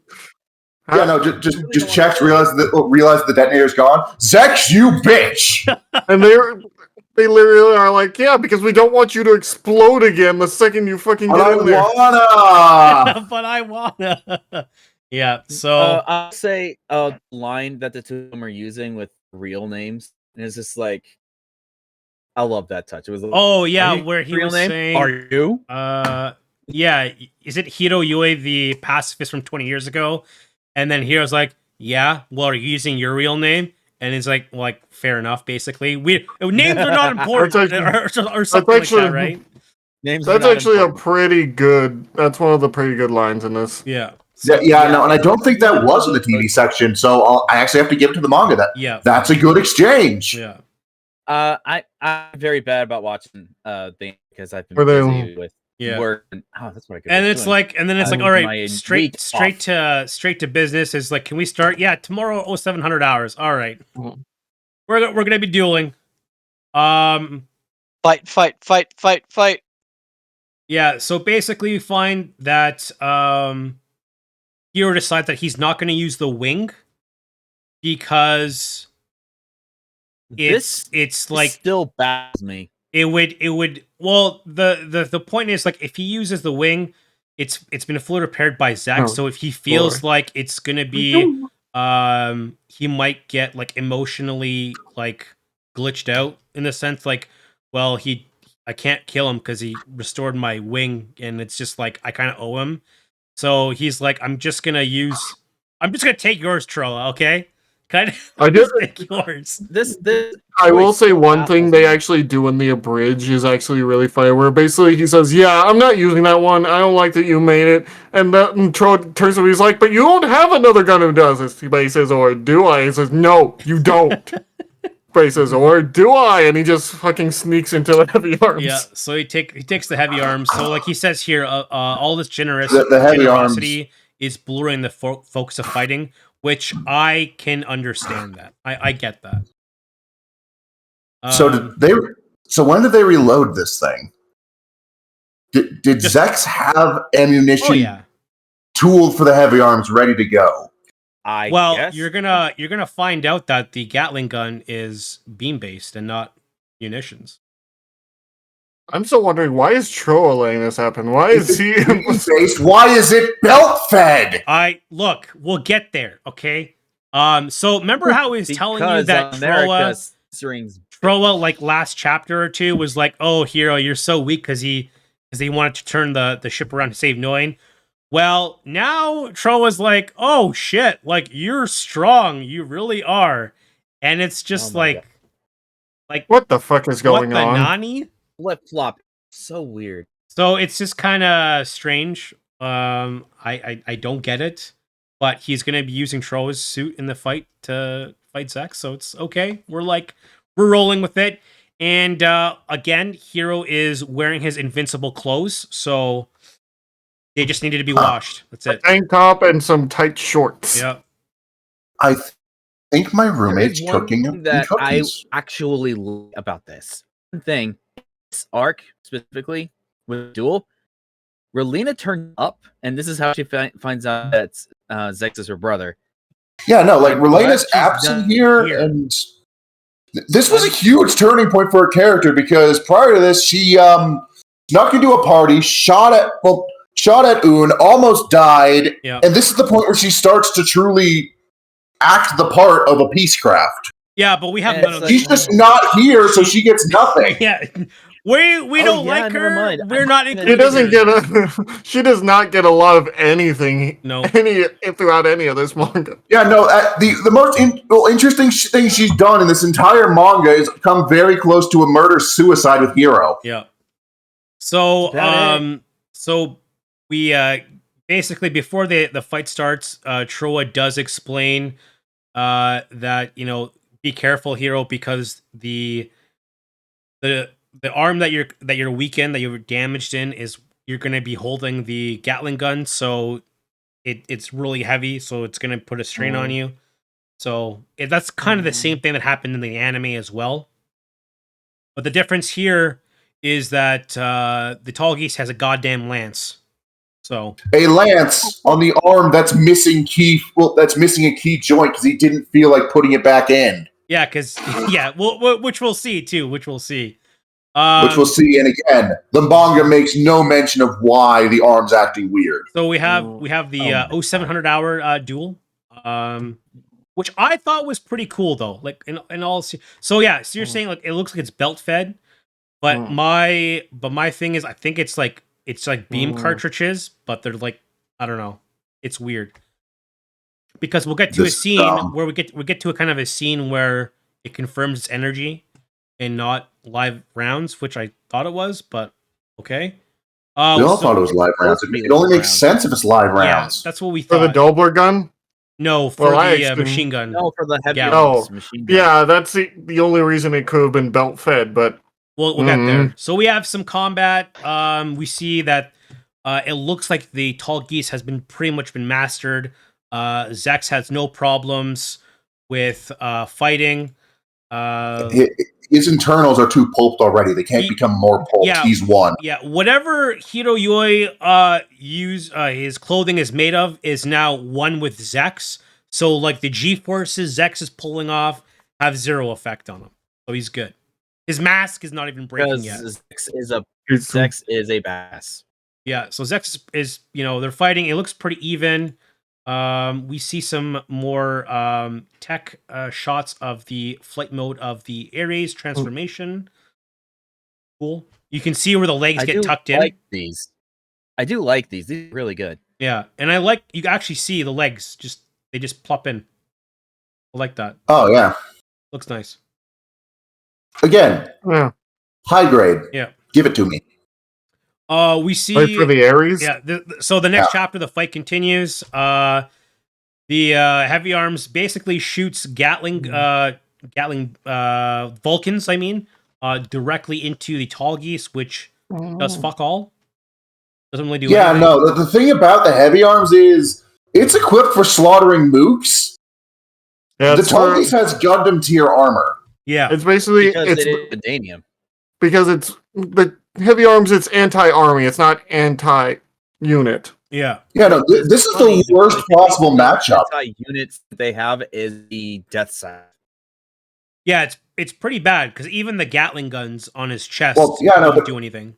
Yeah, no, just checked, realized the detonator's gone. Zex, you bitch! And they literally are like, yeah, because we don't want you to explode again the second you fucking get in there. But I wanna. Yeah, so I'll say a line that the two of them are using with real names, and it's just like, I love that touch. It was where he was name? saying, "Are you?" Yeah, is it Hiro Yue, the pacifist from 20 years ago? And then Hiro's like, yeah, well, are you using your real name? And it's like, fair enough, basically. Names are not important, or something like that, right? That's actually that's one of the pretty good lines in this. Yeah. So, no, and I don't think that was in the TV section, so I actually have to give it to the manga. That's a good exchange. Yeah. I'm very bad about watching things because I've been busy with work. That's what I could. And it's like, all right, straight to business. Is like, can we start? Yeah, tomorrow 0700 hours. All right, we're gonna be dueling. Fight. Yeah. So basically, we find that Hiro decides that he's not going to use the wing because it's like still baffles me. It would. Well, the point is, like, if he uses the wing, it's been fully repaired by Zack. So if he feels like it's gonna be, he might get like emotionally like glitched out in the sense like, well, I can't kill him because he restored my wing, and it's just like I kind of owe him. So he's like, I'm just gonna take yours, Trolla. Okay. I did take yours. I will say one thing they actually do in the abridge is actually really funny, where basically he says, yeah, I'm not using that one. I don't like that you made it. And Troll turns to me, he's like, but you don't have another gun who does this. But he says, or do I? He says, no, you don't. But he says, or do I? And he just fucking sneaks into the heavy arms. Yeah, so he takes the heavy arms. So like he says here, all this the heavy generosity arms is blurring the focus of fighting, which I can understand that. I get that. So when did they reload this thing? Did Zex have ammunition tooled for the heavy arms ready to go? I guess. You're gonna find out that the Gatling gun is beam based and not munitions. I'm still wondering, why is Troa letting this happen? Why is he based? Why is it belt fed? We'll get there, okay? So remember how he was telling you that Troa, like last chapter or two, was like, oh, Hiro, you're so weak because he wanted to turn the ship around to save Noin. Well, now Troa's like, oh shit, like you're strong, you really are. And it's just like what the fuck is going on? Nani? Flip-flop. So weird. So it's just kind of strange. I don't get it, but he's gonna be using Troa's suit in the fight to fight Zex, so it's okay. We're rolling with it. And again, Hiro is wearing his invincible clothes, so they just needed to be washed. That's it. A tank top and some tight shorts. Yeah. I think my roommate's cooking that cookies. I actually like about this thing. This arc specifically with Duel, Relina turned up, and this is how she finds out that Zex is her brother. Yeah, no, like Relina's absent here, and this was a huge turning point for her character because prior to this, she snuck into a party, shot at Un, almost died, and this is the point where she starts to truly act the part of a peacecraft. Yeah, but we have none of that. She's just not here, so she gets nothing. Yeah, We don't like never her. mind. We're not She including doesn't her. she does not get a lot of anything. No. Throughout any of this manga. Yeah, no. The most interesting thing she's done in this entire manga is come very close to a murder-suicide with Hiro. Yeah. So so we basically before the fight starts, Troa does explain that be careful, Hiro, because the arm that you're weakened, that you're damaged in, is you're going to be holding the Gatling gun, so it's really heavy, so it's going to put a strain on you. So that's kind of the same thing that happened in the anime as well. But the difference here is that the Tall Geese has a goddamn lance. So a lance on the arm that's missing key. Well, that's missing a key joint because he didn't feel like putting it back in. Yeah, which we'll see too. Which we'll see. And again, the manga makes no mention of why the arm's acting weird. So we have the 0700 hour duel, which I thought was pretty cool though. Like in all, so you're saying like it looks like it's belt fed, but my thing is I think it's like beam cartridges, but they're like, I don't know, it's weird because we'll get to a scene where we get to a kind of a scene where it confirms its energy and not live rounds, which I thought it was, but okay. We all thought it was live rounds. It only makes sense if it's live rounds. Yeah, that's what we thought. For the Doppler gun? No, for the machine gun. No, for the heavy machine gun. Yeah, that's the only reason it could have been belt fed, but we'll get there. So we have some combat. We see that it looks like the Tall Geese has pretty much been mastered. Zex has no problems with fighting. His internals are too pulped already. They can't become more pulped. Yeah, he's one. Yeah, whatever Hiroyui his clothing is made of is now one with Zex. So like the G-forces Zex is pulling off have zero effect on him. So he's good. His mask is not even breaking yet. Zex is a badass. Yeah, so Zex is they're fighting. It looks pretty even. We see some more tech shots of the flight mode of the Ares transformation. Cool. You can see where the legs get tucked in. I do like these. These are really good. Yeah, and I like you actually see the legs they just plop in. I like that. Oh yeah, looks nice. Again, high grade. Yeah, give it to me. We see for the Ares. Yeah. So the next chapter, the fight continues. The heavy arms basically shoots Gatling Vulcans. I mean, directly into the Tall Geese, which does fuck all. Doesn't really do. Anything. No. The thing about the heavy arms is it's equipped for slaughtering mooks. Yeah, the Tall Geese has Gundam tier armor. Yeah, it's basically it's Gundanium. Because it's the heavy arms, it's anti-army, it's not anti-unit. Yeah. Yeah, no, this is the worst possible matchup. Anti-units they have is the death side. Yeah, it's pretty bad because even the Gatling guns on his chest don't do anything.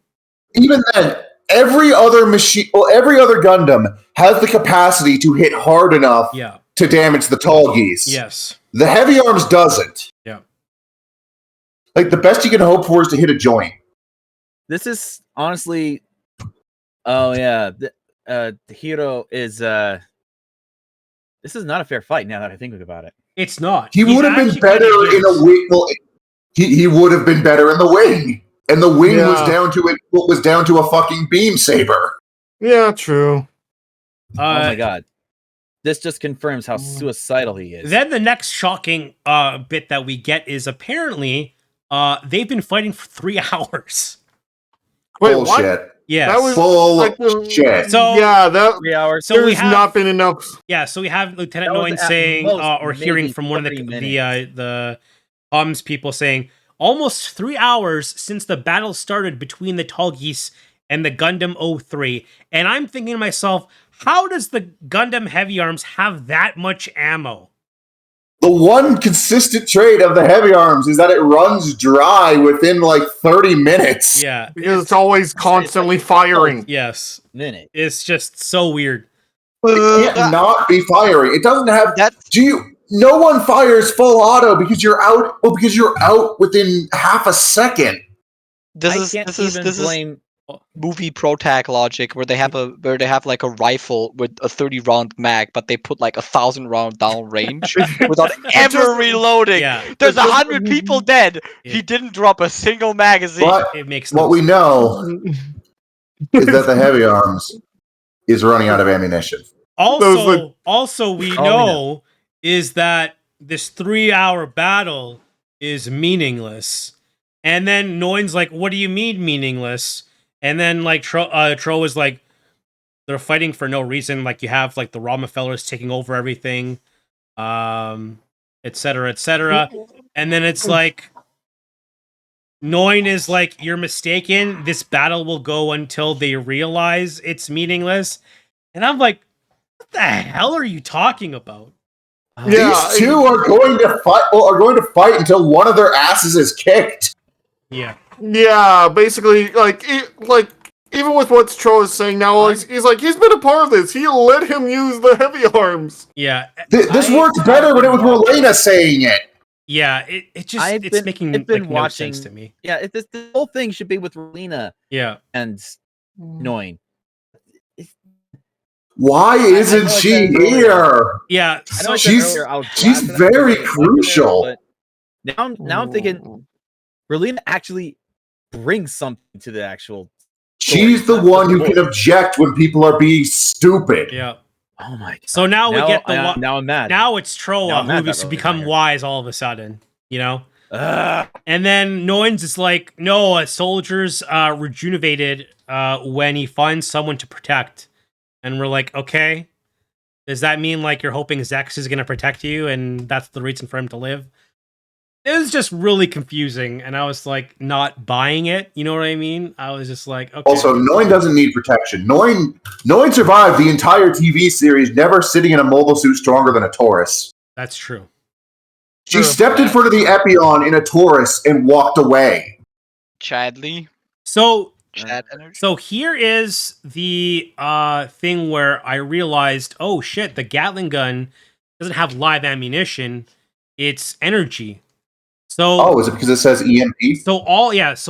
Even then, every other Gundam has the capacity to hit hard enough to damage the Tall Geese. Yes. The heavy arms doesn't. Yeah. Like, the best you can hope for is to hit a joint. This is honestly... Oh, yeah. The hero is... This is not a fair fight now that I think about it. It's not. He would have been better in a wing. Well, he would have been better in the wing. And the wing was down to a fucking beam saber. Yeah, true. Oh my god. This just confirms how suicidal he is. Then the next shocking bit that we get is apparently they've been fighting for 3 hours. Wait, bullshit. What? Yes. That was bullshit. So yeah, that 3 hours. So there's not been enough. Yeah, so we have Lieutenant Noin saying or hearing from one of the comms people saying almost 3 hours since the battle started between the Tall Geese and the Gundam 03. And I'm thinking to myself, how does the Gundam Heavy Arms have that much ammo? The one consistent trait of the Heavy Arms is that it runs dry within like 30 minutes. Yeah. Because it's always constantly firing. Yes. Minute. It's just so weird. It can't not be firing. It doesn't have... No one fires full auto because you're out within half a second. This is blame movie protag logic where they have like a rifle with a 30 round mag, but they put like 1,000 round down range without ever reloading. Yeah. There's 100 people dead. He didn't drop a single magazine. But It makes no what we sense. know is that the heavy arms is running out of ammunition. Also, we know is that this 3-hour battle is meaningless. And then Noin's like, what do you mean meaningless? And then like Tro is like, they're fighting for no reason. Like you have like the Ramafellers taking over everything, et cetera. And then it's like, Noin is like, you're mistaken. This battle will go until they realize it's meaningless. And I'm like, what the hell are you talking about? These two are going to fight until one of their asses is kicked. Yeah. Yeah, basically, like even with what Tro is saying now, he's like, he's been a part of this. He let him use the heavy arms. Yeah. This works better when it was Relena saying it. Yeah, it's making no sense to me. Yeah, the whole thing should be with Relena. Yeah. And Noin. Why isn't she here? Yeah, she's very crucial. But now I'm thinking Relena actually brings something to the actual story. She's the one who can object when people are being stupid. Yeah. Oh my god. So now we get the now I'm mad. Now it's Troa who's become wise all of a sudden, you know? And then Noin's is like, no, a soldier's rejuvenated when he finds someone to protect. And we're like, okay, does that mean like you're hoping Zex is going to protect you and that's the reason for him to live? It was just really confusing, and I was like not buying it. You know what I mean? I was just like, okay. Also, Noin doesn't need protection. Noin survived the entire TV series, never sitting in a mobile suit stronger than a Taurus. That's true. She stepped in front of the Epion in a Taurus and walked away. Chadley. So Chad energy. So here is the thing where I realized, oh shit, the Gatling gun doesn't have live ammunition; it's energy. So, is it because it says EMP? So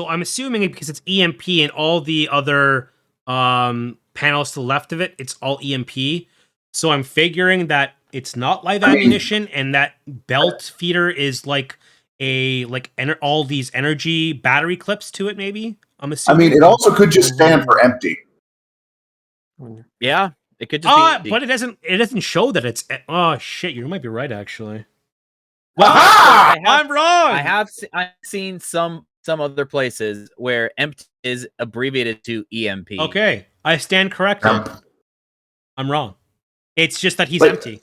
I'm assuming it because it's EMP and all the other panels to the left of it, it's all EMP. So I'm figuring that it's not live ammunition, and that belt feeder is like all these energy battery clips to it. Maybe I'm assuming. It also could just stand for empty. Yeah, it could just be. But it doesn't show that it's. Oh shit, you might be right actually. Well, I'm wrong. I've seen some other places where empty is abbreviated to EMP. Okay, I stand corrected. I'm wrong. It's just that he's empty.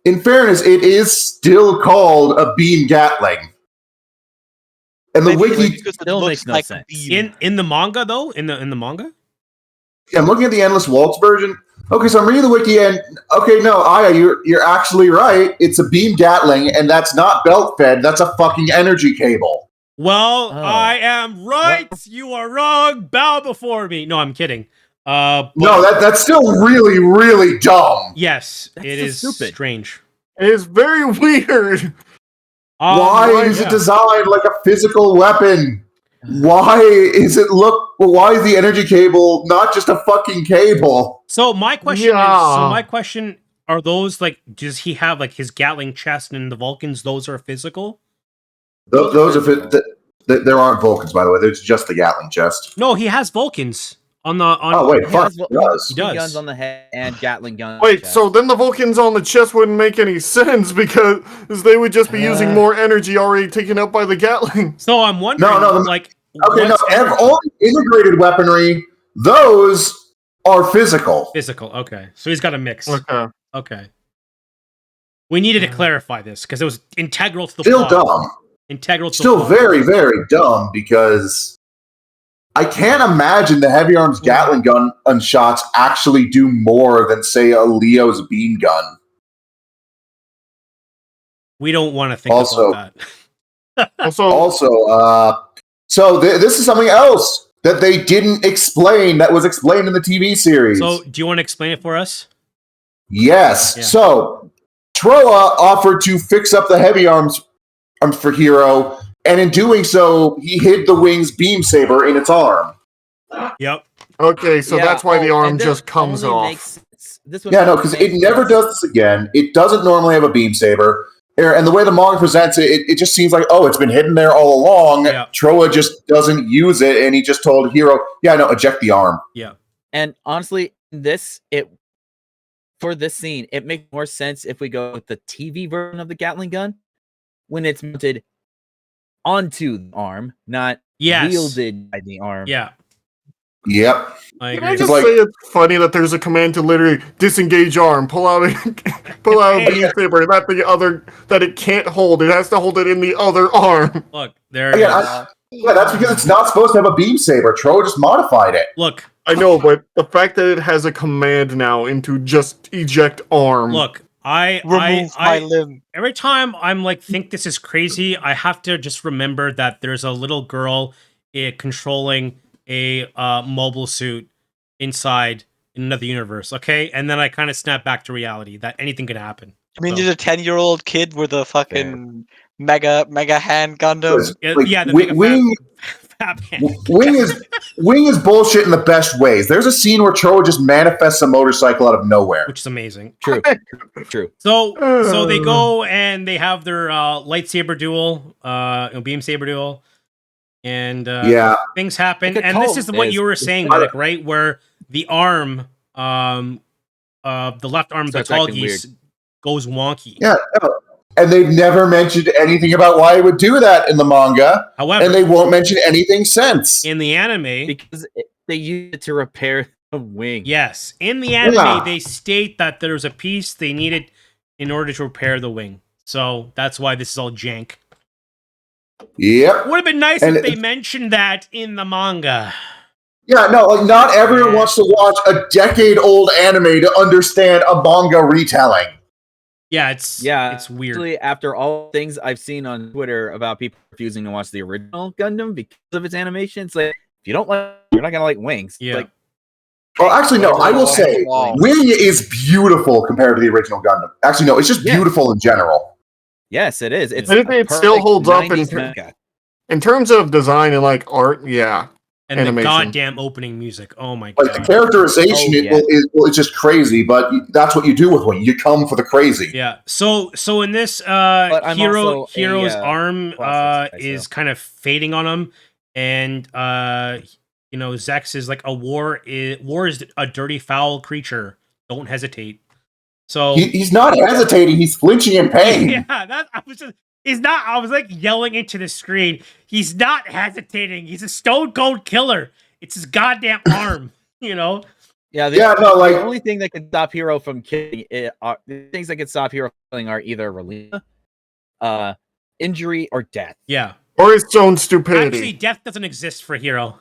In fairness, it is still called a beam Gatling. And the wiki still makes no sense. In the manga though, in the manga? I'm looking at the Endless Waltz version. Okay, so I'm reading the wiki, and Aya, you're actually right. It's a beam Gatling, and that's not belt fed. That's a fucking energy cable. Well, I am right. What? You are wrong. Bow before me. No, I'm kidding. No, that's still really, really dumb. Yes, it is stupid. Strange. It is very weird. Why is it designed like a physical weapon? Why is the energy cable not just a fucking cable? So my question are those like, does he have like his Gatling chest and the Vulcans? Those are physical? Those are there aren't Vulcans, by the way. There's just the Gatling chest. No, he has Vulcans on. Oh wait, fuck, he does. He does. Guns on the head and Gatling guns. Wait, so then the Vulcans on the chest wouldn't make any sense because they would just be using more energy already taken up by the Gatling. So I'm wondering, all the integrated weaponry, those are physical. Physical, okay. So he's got a mix. Okay. We needed to clarify this because it was integral to the plot. Still dumb. Integral to Still very, very dumb because I can't imagine the heavy arms Gatling gun shots actually do more than, say, a Leo's beam gun. We don't want to think about that. So this is something else that they didn't explain that was explained in the TV series. So do you want to explain it for us? Yes. Yeah. So Troa offered to fix up the heavy arms for Hero and in doing so, he hid the wing's beam saber in its arm. Yep. Okay, so that's why the arm just comes off. Because it never does this again. It doesn't normally have a beam saber. And the way the manga presents it, it just seems like, it's been hidden there all along. Yeah. Troa just doesn't use it, and he just told Hiro, eject the arm. Yeah. And honestly, for this scene, it makes more sense if we go with the TV version of the Gatling gun when it's mounted onto the arm, not wielded by the arm. Yeah. Yep. Can I just say it's funny that there's a command to literally disengage arm, pull out a beam saber, that it can't hold. It has to hold it in the other arm. Look, there. Yeah, that's because it's not supposed to have a beam saber. Troa just modified it. Look, I know, but the fact that it has a command now into just eject arm. Look, I remove my limb. Every time I'm like, think this is crazy, I have to just remember that there's a little girl controlling a mobile suit inside in another universe, okay? And then I kind of snap back to reality that anything could happen. I mean, there's a 10-year-old kid with a fucking mega hand Gundam. Wing is bullshit in the best ways. There's a scene where Troa just manifests a motorcycle out of nowhere, which is amazing. True. So they go and they have their lightsaber duel, beam saber duel. And things happen, and this is what you were saying, Nick, right? Where the arm, the left arm of the tall geese goes wonky. Yeah, and they've never mentioned anything about why it would do that in the manga. However, and they won't mention anything since in the anime because they use it to repair the wing. Yes, in the anime they state that there's a piece they needed in order to repair the wing. So that's why this is all jank. Yep. Would have been nice if they mentioned that in the manga. Yeah, no, like not everyone wants to watch a decade-old anime to understand a manga retelling. Yeah, it's weird. Actually, after all things I've seen on Twitter about people refusing to watch the original Gundam because of its animation, it's like, if you don't like, you're not gonna like Wings. Yeah. Like, well, actually, no. I will say, Wing is beautiful compared to the original Gundam. Actually, no, it's just beautiful in general. Yes, it is. It's it still holds up in terms of design and like art. Yeah, and animation. The goddamn opening music. Oh my god! Like the characterization, it's just crazy. But that's what you do with Wing. You come for the crazy. Yeah. So in this, Hero's arm is kind of fading on him, and Zex is like war is a dirty, foul creature. Don't hesitate. So he's not hesitating. He's flinching in pain. Yeah, I was like yelling into the screen. He's not hesitating. He's a stone cold killer. It's his goddamn arm. Yeah. The only thing that can stop Hiro from killing the things that can stop Hiro from killing are either Relina, injury, or death. Yeah, or his own stupidity. Actually, death doesn't exist for Hiro.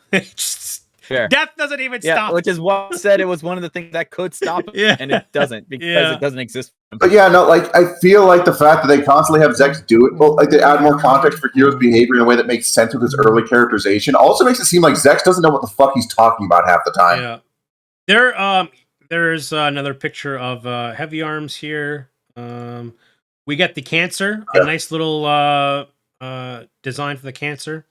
Fair. Death doesn't even stop. Which is what I said it was one of the things that could stop him, and it doesn't because it doesn't exist. But I feel like the fact that they constantly have Zex do it, they add more context for Hero's behavior in a way that makes sense with his early characterization, also makes it seem like Zex doesn't know what the fuck he's talking about half the time. Yeah. There's another picture of Heavy Arms here. We get the Cancer, a nice little design for the Cancer.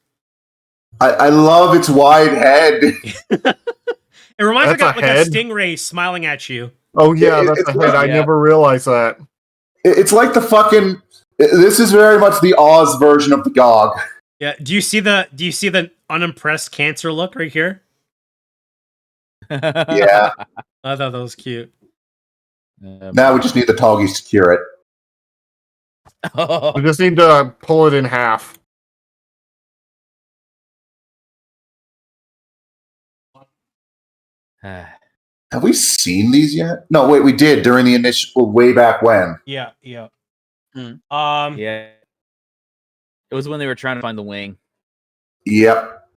I love its wide head. It reminds me of like a stingray smiling at you. Oh yeah, that's a head. I never realized that. It's like the fucking. This is very much the Oz version of the Gog. Yeah. Do you see the unimpressed Cancer look right here? Yeah. I thought that was cute. Now we just need the Toggies to cure it. We just need to pull it in half. Have we seen these yet? No, wait, we did during the initial way back when. Yeah. Yeah. It was when they were trying to find the wing. Yep.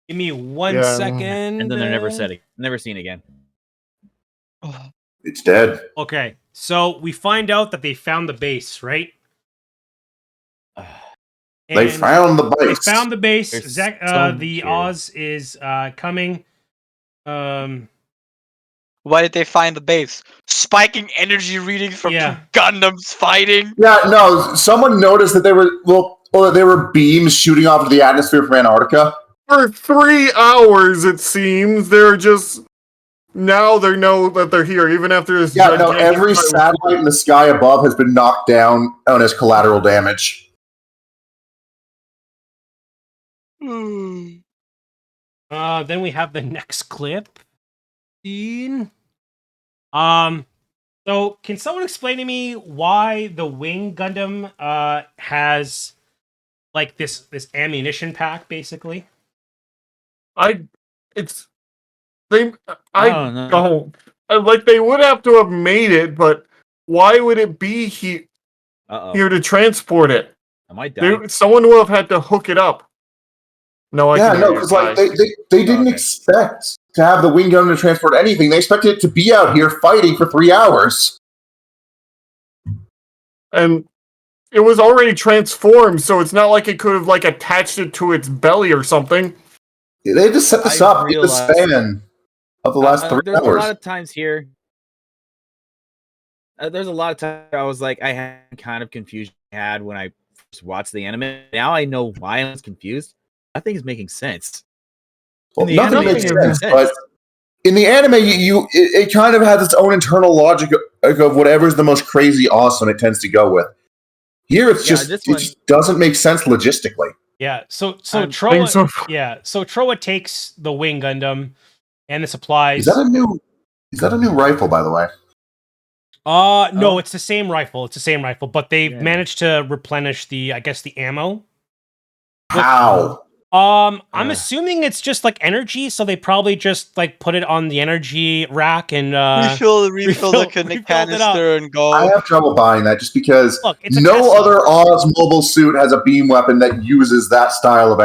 Give me 1 second. And then they're never seen again. It's dead. Okay. So we find out that they found the base, right? They found the base. They found the base. The Oz is coming. Why did they find the base? Spiking energy readings from two Gundams fighting. Yeah, no. Someone noticed that they were. Well, or there were beams shooting off into the atmosphere from Antarctica. For 3 hours, it seems they're just now they know that they're here, even after this. Yeah, no. Every satellite in the sky above has been knocked down as collateral damage. Then we have the next clip scene. So can someone explain to me why the Wing Gundam has like this ammunition pack basically? I don't like they would have to have made it, but why would it be here to transport it? Am I dying? Someone will have had to hook it up. No, because like they didn't expect to have the Wing Gundam to transport anything. They expected it to be out here fighting for 3 hours. And it was already transformed, so it's not like it could have like attached it to its belly or something. They just set this up in the span of the last 3 hours. There's a lot of times here. There's a lot of times I was like, I had kind of confusion I had when I first watched the anime. Now I know why I was confused. I think it's making sense. Well, nothing makes sense, but in the anime, it kind of has its own internal logic of whatever's the most crazy awesome it tends to go with. Here, it just doesn't make sense logistically. Yeah, so Troa takes the Wing Gundam and the supplies. Is that a new rifle, by the way? No, it's the same rifle. But they've managed to replenish the ammo. How? I'm assuming it's just like energy, so they probably just like put it on the energy rack and refill the canister and go. I have trouble buying that just because no other Oz mobile suit has a beam weapon that uses that style of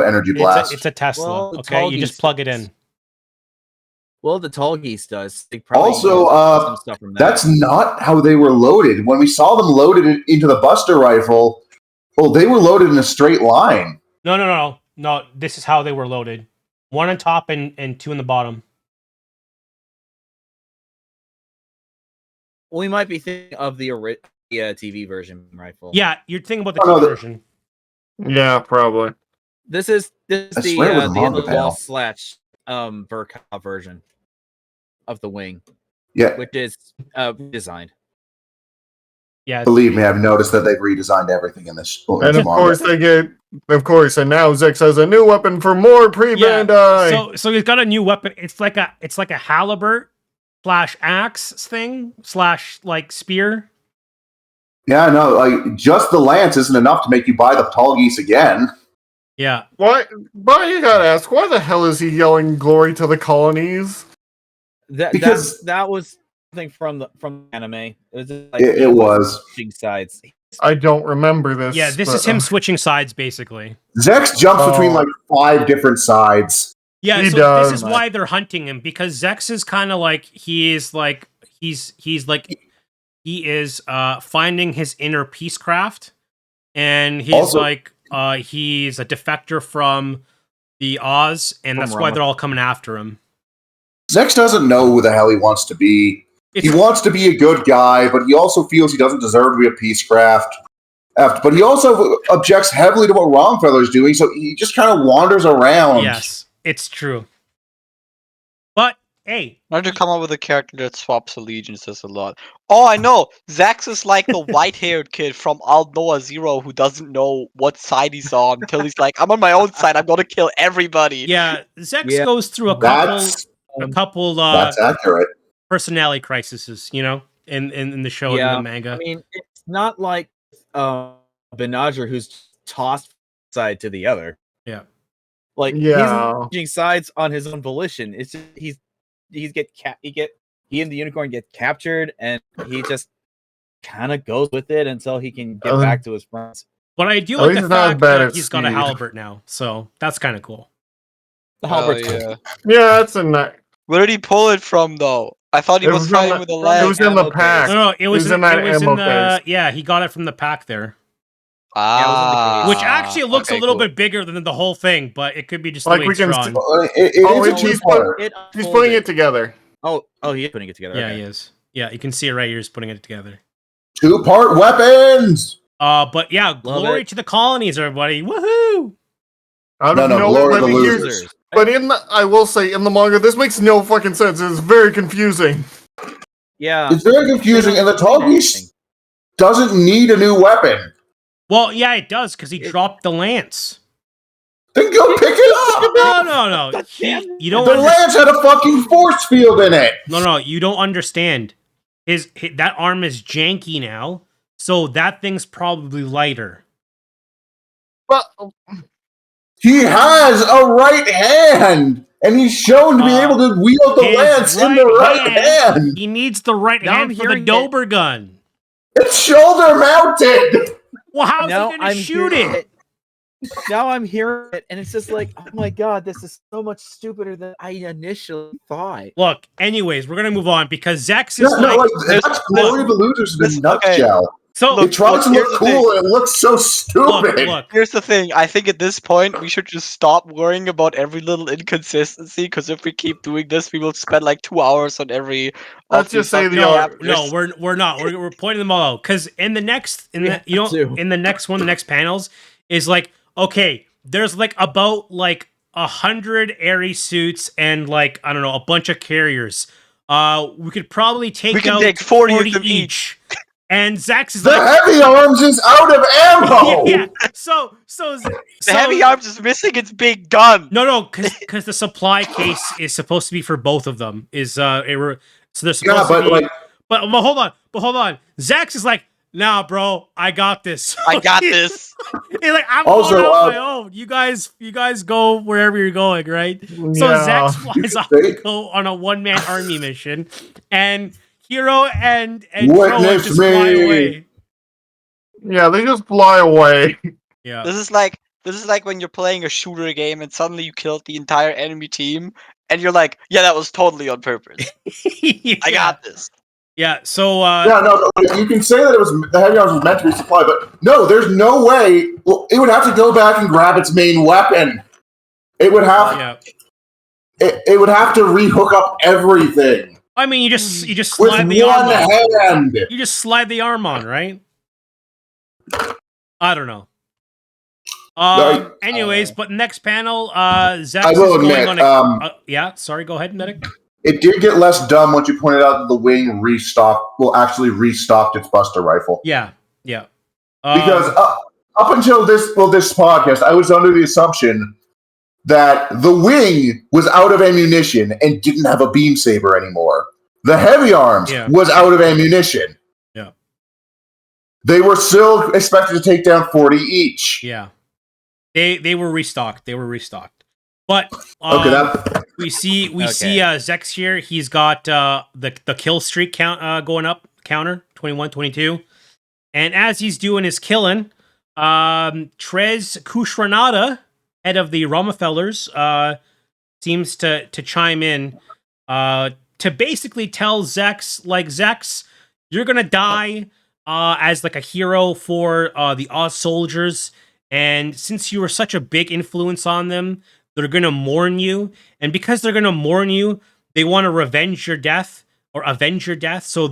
energy blast. It's a Tesla. Okay, you just plug it in. Well, the Tall Geese does. Also, that's not how they were loaded. When we saw them loaded into the Buster rifle, well, they were loaded in a straight line. No. This is how they were loaded. 1 on top and 2 in the bottom. We might be thinking of the TV version rifle. Yeah, you're thinking about the TV version. Yeah, probably. This is the end of the wall / Verka version of the wing. Yeah, which is designed. Yeah, believe me, I've noticed that they've redesigned everything in this. And of course, and now Zex has a new weapon for more pre-Bandai. Yeah, so he's got a new weapon. It's like a halberd / axe thing / like spear. Yeah, no, like just the lance isn't enough to make you buy the Tall Geese again. Yeah. Why? But you gotta ask, why the hell is he yelling "Glory to the colonies"? Because that was something from the anime. It was like it was switching sides. I don't remember this. Yeah, this is him switching sides basically. Zex jumps between like 5 different sides. Yeah, he so does. This is why they're hunting him, because Zex is kind of like he is finding his inner peacecraft, and he's also, he's a defector from the Oz, and that's why they're all coming after him. Zex doesn't know who the hell he wants to be. He wants to be a good guy, but he also feels he doesn't deserve to be a peacecraft. But he also objects heavily to what Longfellow's doing, so he just kind of wanders around. Yes, it's true. But, hey. Not to come up with a character that swaps allegiances a lot. Oh, I know! Zax is like the white-haired kid from Al Noah Zero who doesn't know what side he's on until he's like, I'm on my own side, I'm gonna kill everybody. Yeah, Zex goes through a couple that's accurate. Personality crises, in the show and in the manga. I mean, it's not like Benager who's tossed side to the other. Yeah. Like he's changing sides on his own volition. It's just he and the unicorn get captured and he just kind of goes with it until he can get back to his friends. But I do like the fact that he's got a halberd now, so that's kind of cool. The halberd, yeah, that's a nice. Where did he pull it from, though? I thought he was fighting with a leg. It was in the pack. No, it was in that ammo phase. Yeah, he got it from the pack there. Which actually looks a little bit bigger than the whole thing, but it could be just like the way it's drawn. He's putting it together. Oh, he's putting it together. Yeah, he is. Yeah, you can see it right here. He's putting it together. 2-part weapons. But yeah, glory to the colonies, everybody! Woohoo! Glory to the losers. But I will say, in the manga, this makes no fucking sense. It's very confusing. Yeah, it's very confusing, and the Talgies doesn't need a new weapon. Well, yeah, it does because he dropped the lance. Then go pick it up. No. You don't. The lance had a fucking force field in it. No, you don't understand. His that arm is janky now, so that thing's probably lighter. But he has a right hand, and he's shown to be able to wield the lance in the right hand. He needs the right hand for the Dober gun. It's shoulder mounted. Well, how's he gonna shoot it? Now I'm hearing it, and it's just like, oh my god, this is so much stupider than I initially thought. Look, anyways, we're gonna move on because Zex is that's glory to the losers in a nutshell. So it tries to look cool and it looks so stupid. Look, here's the thing. I think at this point we should just stop worrying about every little inconsistency, because if we keep doing this, we will spend like 2 hours on every. Let's just say no, we're not. We're pointing them all out because in the next the next panels is like, okay, there's like about like 100 airy suits and like I don't know, a bunch of carriers. We could probably take 40 of each. And Zax is the heavy arms is out of ammo. Yeah. So the heavy arms is missing its big gun. No, because the supply case is supposed to be for both of them. So they're supposed to be. But hold on. Zax is like, nah, bro, I got this. I got this. He's like, I'm going on my own. You guys go wherever you're going, right? So Zax flies off to go on a one-man army mission, and Hero and Troa just fly away. Yeah, they just fly away. Yeah. This is like when you're playing a shooter game and suddenly you killed the entire enemy team, and you're like, yeah, that was totally on purpose. I got this. Yeah, so you can say that the heavy arms was meant to be supplied, but no, there's no way. Well, it would have to go back and grab its main weapon. It would have it would have to rehook up everything. I mean, you just slide the arm on. You just slide the arm on, right? I don't know. Anyways, but next panel, Zax I will is admit, going on yeah, sorry, go ahead, Medic. It did get less dumb once you pointed out that the wing actually restocked its Buster rifle. Yeah. Because up until this podcast, I was under the assumption that the wing was out of ammunition and didn't have a beam saber anymore. The heavy arms was out of ammunition. Yeah. They were still expected to take down 40 each. Yeah. They were restocked. But we see Zex here. He's got the kill streak count going up, counter 21, 22. And as he's doing his killing, Trez Kushranada, head of the Romafellers, seems to chime in to basically tell Zex, like, Zex, you're gonna die as like a hero for the Oz soldiers, and since you were such a big influence on them, they're gonna mourn you, and because they're gonna mourn you, they want to avenge your death. So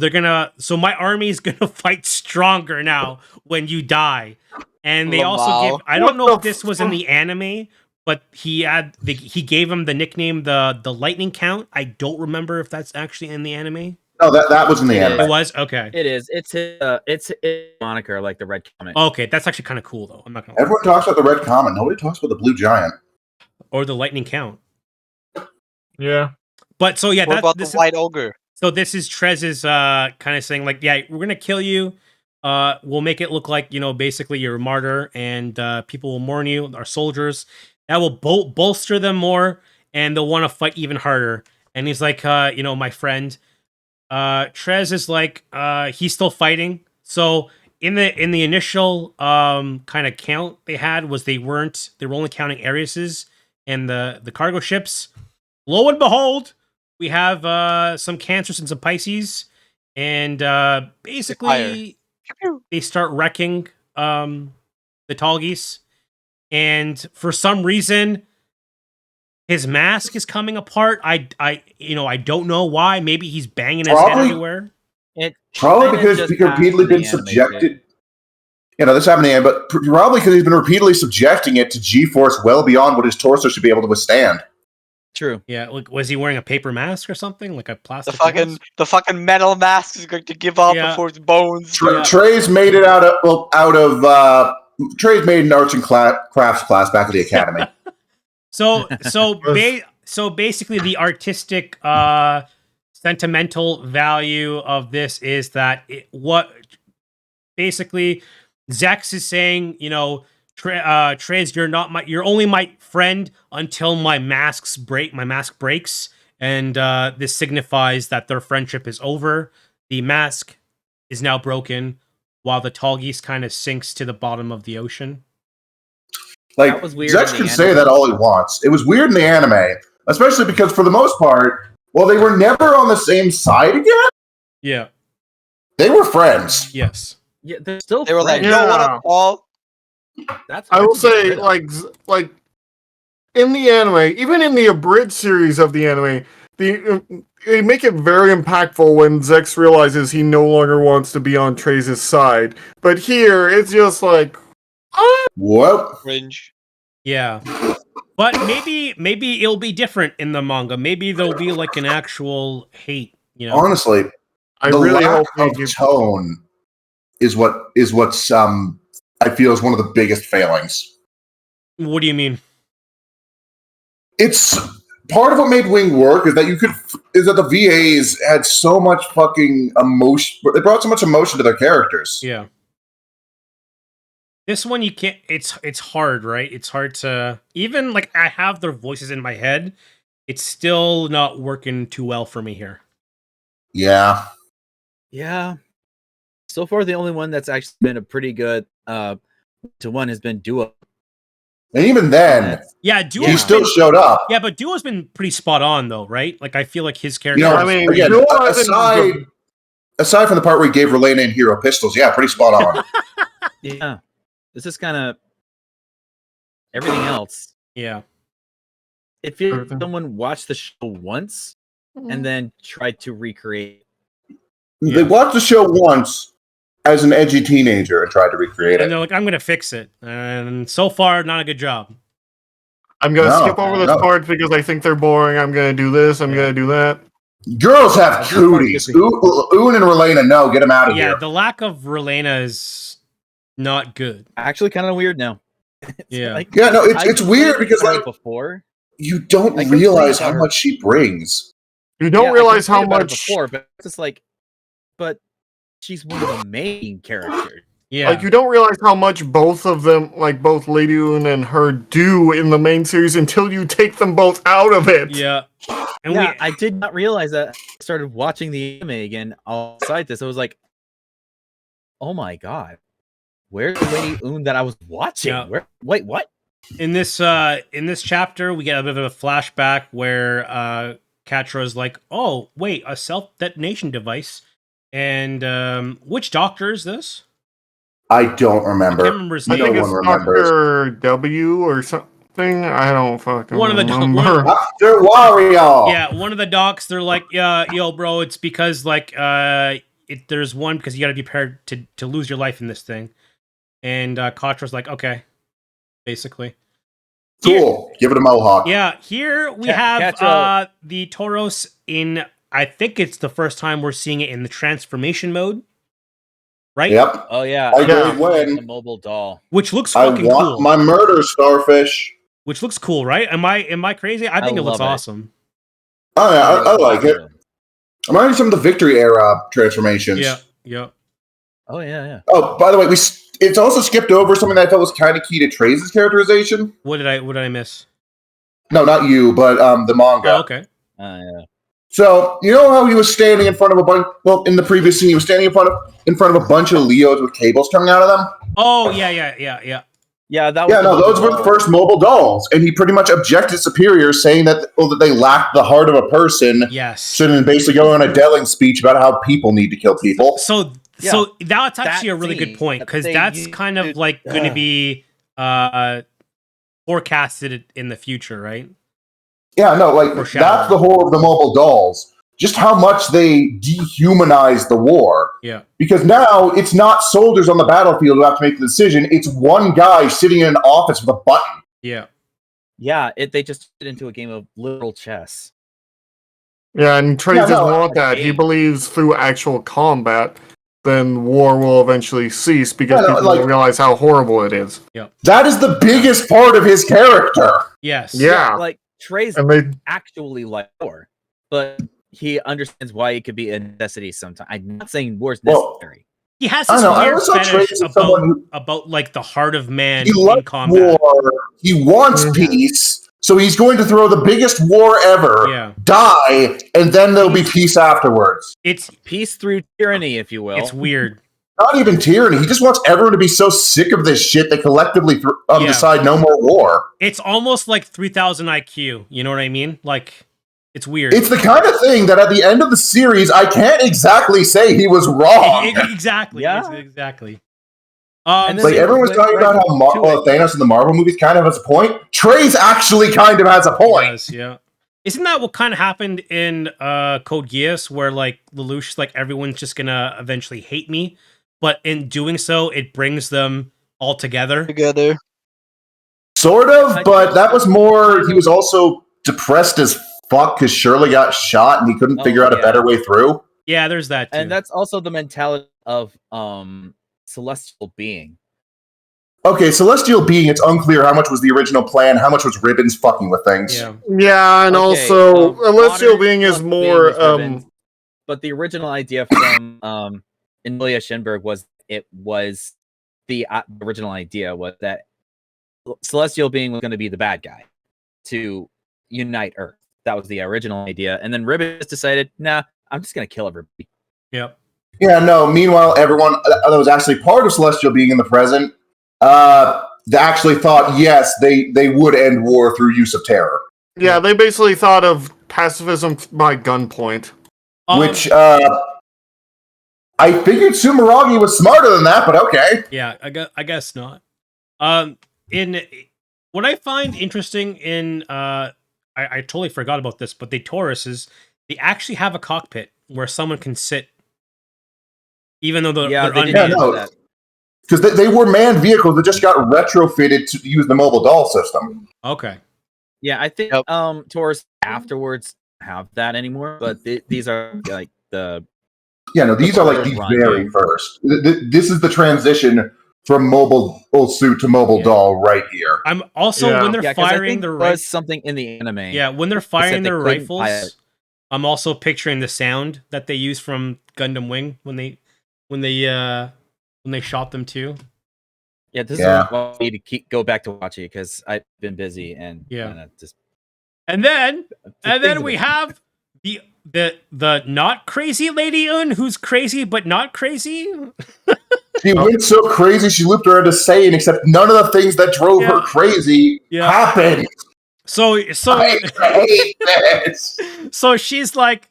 so my army is gonna fight stronger now when you die. And they also I don't know if this was in the anime, but he gave him the nickname the Lightning Count. I don't remember if that's actually in the anime. No, that was in the anime. It was? Okay. It is. It's his moniker, like the Red Comet. Okay, that's actually kind of cool, though. I'm not gonna. Everyone talks about the Red Comet. Nobody talks about the Blue Giant. Or the Lightning Count. Yeah. But so, yeah. What about the White Ogre? So this is Trez's kind of saying, like, yeah, we're going to kill you. We'll make it look like, basically you're a martyr, and people will mourn you, our soldiers. That will bolster them more, and they'll want to fight even harder. And he's like, my friend, Trez is like, he's still fighting. So in the initial kind of count they had was they were only counting Arius's and the cargo ships. Lo and behold, we have some Cancers and some Pisces, and basically they start wrecking the Talgeese, and for some reason his mask is coming apart. I don't know why. Maybe he's banging his head everywhere. Probably because repeatedly been subjected. this happened to him, but probably because he's been repeatedly subjecting it to G-force well beyond what his torso should be able to withstand. True. Yeah, like, was he wearing a paper mask or something, like a plastic? The fucking metal mask is going to give up before his bones. Trey's made it Trey's made an arts and crafts class back at the academy. So basically, the artistic, sentimental value of this is that basically Zex is saying, Trez, you're only my friend until my mask breaks, and this signifies that their friendship is over. The mask is now broken, while the tall geese kind of sinks to the bottom of the ocean. Like, Zex can say that all he wants. It was weird in the anime, especially because for the most part, they were never on the same side again. Yeah, they were friends. Yes. Yeah, they were friends. Like, yo, what up, Paul? I will say, like in the anime, even in the abridged series of the anime, they make it very impactful when Zex realizes he no longer wants to be on Trey's side. But here, it's just like, what? Cringe. Yeah, but maybe it'll be different in the manga. Maybe there'll be like an actual hate. Honestly, I really hope tone is what's I feel is one of the biggest failings. What do you mean? It's part of what made Wing work is that the VAs had so much fucking emotion. They brought so much emotion to their characters. Yeah. This one you can't. It's hard, right? It's hard to even like I have their voices in my head. It's still not working too well for me here. Yeah. Yeah. So far, the only one that's actually been a pretty good to one has been Duo. And even then, Duo. He still showed up. Yeah, but Duo's been pretty spot on though, right? Like I feel like his character. Again, aside from the part where he gave Relena and Hero pistols, pretty spot on. Yeah, this is kind of everything else. Yeah, it feels like someone watched the show once and then tried to recreate. They watched the show once as an edgy teenager and tried to recreate it. And they're like, I'm going to fix it. And so far, not a good job. I'm going to skip over this part because I think they're boring. I'm going to do this. I'm going to do that. Girls have cooties. Oon and Relena, no, get them out of here. Yeah, the lack of Relena is not good. Actually, kind of weird now. It's weird because before you don't realize how much she brings. You don't realize how much before, but it's just like, but she's one of the main characters. Yeah, like you don't realize how much both of them, like both Lady Oon and her, do in the main series until you take them both out of it. Yeah, I did not realize that. I started watching the anime again outside this. I was like, oh my god, where's Lady Oon that I was watching? Yeah. Wait, what? In this chapter, we get a bit of a flashback where Katra's like, oh wait, a self-detonation device. And which doctor is this? I don't remember. I can't remember his name. I think it's Dr. W or something. I don't fucking remember. Dr. Wario. Yeah, one of the docs, they're like, yo, bro, it's because like there's one because you got to be prepared to lose your life in this thing. And Katra's like, okay, basically. Cool. Give it a mohawk. Yeah, here we have the Tauros in. I think it's the first time we're seeing it in the transformation mode, right? Yep. Oh yeah, the mobile doll, which looks fucking cool. My murder starfish, which looks cool, right? Am I crazy? I think it looks awesome. Oh yeah, I like it. I'm liking some of the Victory era transformations. Yeah. Oh yeah. Oh, by the way, it's also skipped over something that I thought was kind of key to Trey's characterization. What did I miss? No, not you, but the manga. Oh, okay. Yeah. So, you know how he was standing in front of a bunch... Well, in the previous scene, he was standing in front of a bunch of Leos with cables coming out of them? Oh, yeah. Yeah, those were the first mobile dolls. And he pretty much objected superiors, saying that they lacked the heart of a person. Yes. So then basically going on a Delling speech about how people need to kill people. So that's actually a really good point, because that's kind of like going to be forecasted in the future, right? Yeah, no, like, that's the whole of the mobile dolls. just how much they dehumanize the war. Yeah. Because now it's not soldiers on the battlefield who have to make the decision. It's one guy sitting in an office with a button. Yeah. Yeah, they just turned it into a game of literal chess. Yeah, and Trey doesn't want that. He believes through actual combat, then war will eventually cease because people will realize how horrible it is. Yeah. That is the biggest part of his character. Yes. Yeah. Like, Trey's actually like war, but he understands why it could be a necessity sometimes. I'm not saying war's necessary. He has this weird fetish about like the heart of man in combat. War. He wants peace. So he's going to throw the biggest war ever, die, and then there'll be peace afterwards. It's peace through tyranny, if you will. It's weird. Not even tyranny. He just wants everyone to be so sick of this shit they collectively decide no more war. It's almost like 3000 IQ. You know what I mean? Like, it's weird. It's the kind of thing that at the end of the series, I can't exactly say he was wrong. Exactly. Yeah. Exactly. Like everyone's talking about how Thanos in the Marvel movies kind of has a point. Trey's actually kind of has a point. Does, yeah. Isn't that what kind of happened in Code Geass, where like Lelouch's like everyone's just gonna eventually hate me, but in doing so, it brings them all together. Sort of, but that was more. He was also depressed as fuck because Shirley got shot and he couldn't figure out a better way through. Yeah, there's that too. And that's also the mentality of Celestial Being. Okay, Celestial Being, it's unclear how much was the original plan, how much was Ribbons fucking with things. Yeah, and also Celestial Being is more but the original idea from Emilia Shinberg was the original idea was that Celestial Being was going to be the bad guy to unite Earth. That was the original idea, and then Ribbons decided, nah, I'm just going to kill everybody. Yep. Yeah, no, meanwhile, everyone that was actually part of Celestial Being in the present, they actually thought, yes, they would end war through use of terror. Yeah, they basically thought of pacifism by gunpoint. Which, I figured Sumeragi was smarter than that, but okay. Yeah, I guess not. In what I find interesting in, I totally forgot about this, but the Tauruses, they actually have a cockpit where someone can sit. Even though they're unmanned. Because they were manned vehicles that just got retrofitted to use the mobile doll system. Okay. Yeah, I think Taurus afterwards have that anymore, but these are like the... Yeah, no, these are like the very first. This is the transition from mobile suit to mobile doll right here. I'm also, when they're firing their rifles... something in the anime. Yeah, when they're firing their rifles, I'm also picturing the sound that they use from Gundam Wing when they shot them too. Yeah, this is why I need to go back to watching it because I've been busy and and then we have the not crazy Lady Un who's crazy but not crazy. She went so crazy she looped around to Saiyan, except none of the things that drove her crazy happened. So I hate this. So she's like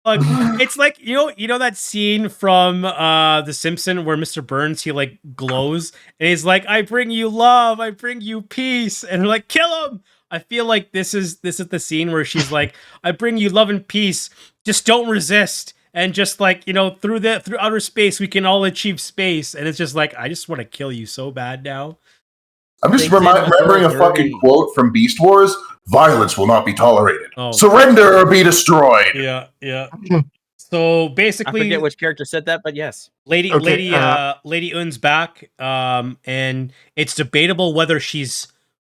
it's like you know that scene from The Simpsons where Mr. Burns he like glows and he's like, I bring you love, I bring you peace, and they're like, kill him. I feel like this is the scene where she's like, I bring you love and peace, just don't resist, and just like, you know, through outer space we can all achieve space, and it's just like, I just want to kill you so bad now. I'm just remembering a fucking quote from Beast Wars. Violence will not be tolerated. Surrender or be destroyed. Yeah. So basically, I forget which character said that, but yes. Lady Un's back, and it's debatable whether she's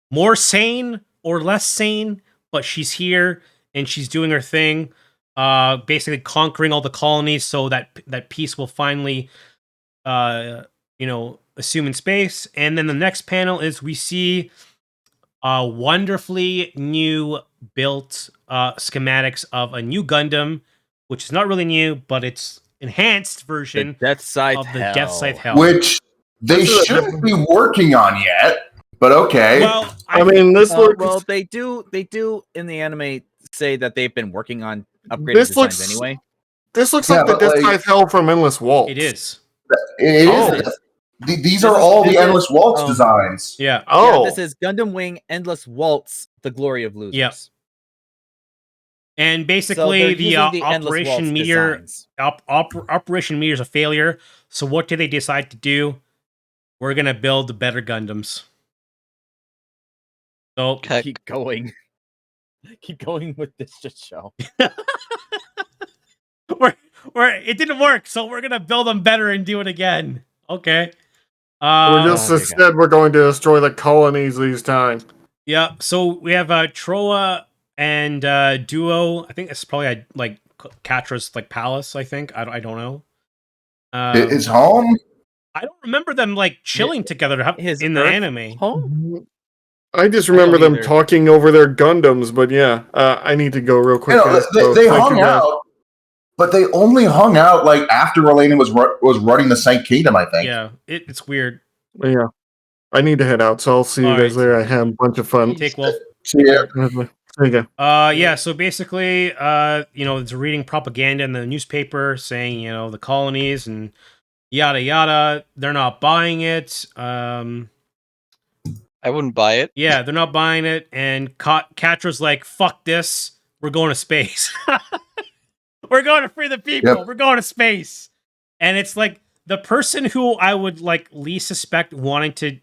more sane or less sane, but she's here and she's doing her thing, basically conquering all the colonies so that peace will finally, assume in space. And then the next panel is we see wonderfully new built schematics of a new Gundam, which is not really new, but it's enhanced version of the Death Scythe Hell. Which they shouldn't be working on yet, but okay. Well, I mean, this looks... Well, they do in the anime say that they've been working on upgrading designs anyway. This looks like the Death Scythe Hell from Endless Waltz. It is. It is. These are all the Endless Waltz designs. Yeah. Yeah, this is Gundam Wing Endless Waltz, The Glory of Losers. Yeah. And basically, the Operation Meteor Operation Meteor is a failure. So what do they decide to do? We're gonna build better Gundams. So keep going. Keep going with this shit show. It didn't work, so we're gonna build them better and do it again. Okay. We're going to destroy the colonies this time. Yeah. So we have Troa and Duo. I think it's probably like Catra's like palace. I think I don't know. It's home. I don't remember them like chilling together in the anime. Home? I just remember them talking over their Gundams, but yeah, I need to go real quick. They hung out, but they only hung out like after Elena was running the Saint Kingdom, I think. Yeah, it's weird. Yeah, I need to head out, so I'll see you guys there. I had a bunch of fun. Take Wolf. See ya. There you go. Yeah. So basically, it's reading propaganda in the newspaper saying, the colonies and yada yada. They're not buying it. I wouldn't buy it. Yeah, they're not buying it, and Catra's like, "Fuck this! We're going to space. We're going to free the people. Yep. We're going to space." And it's like the person who I would like least suspect wanting to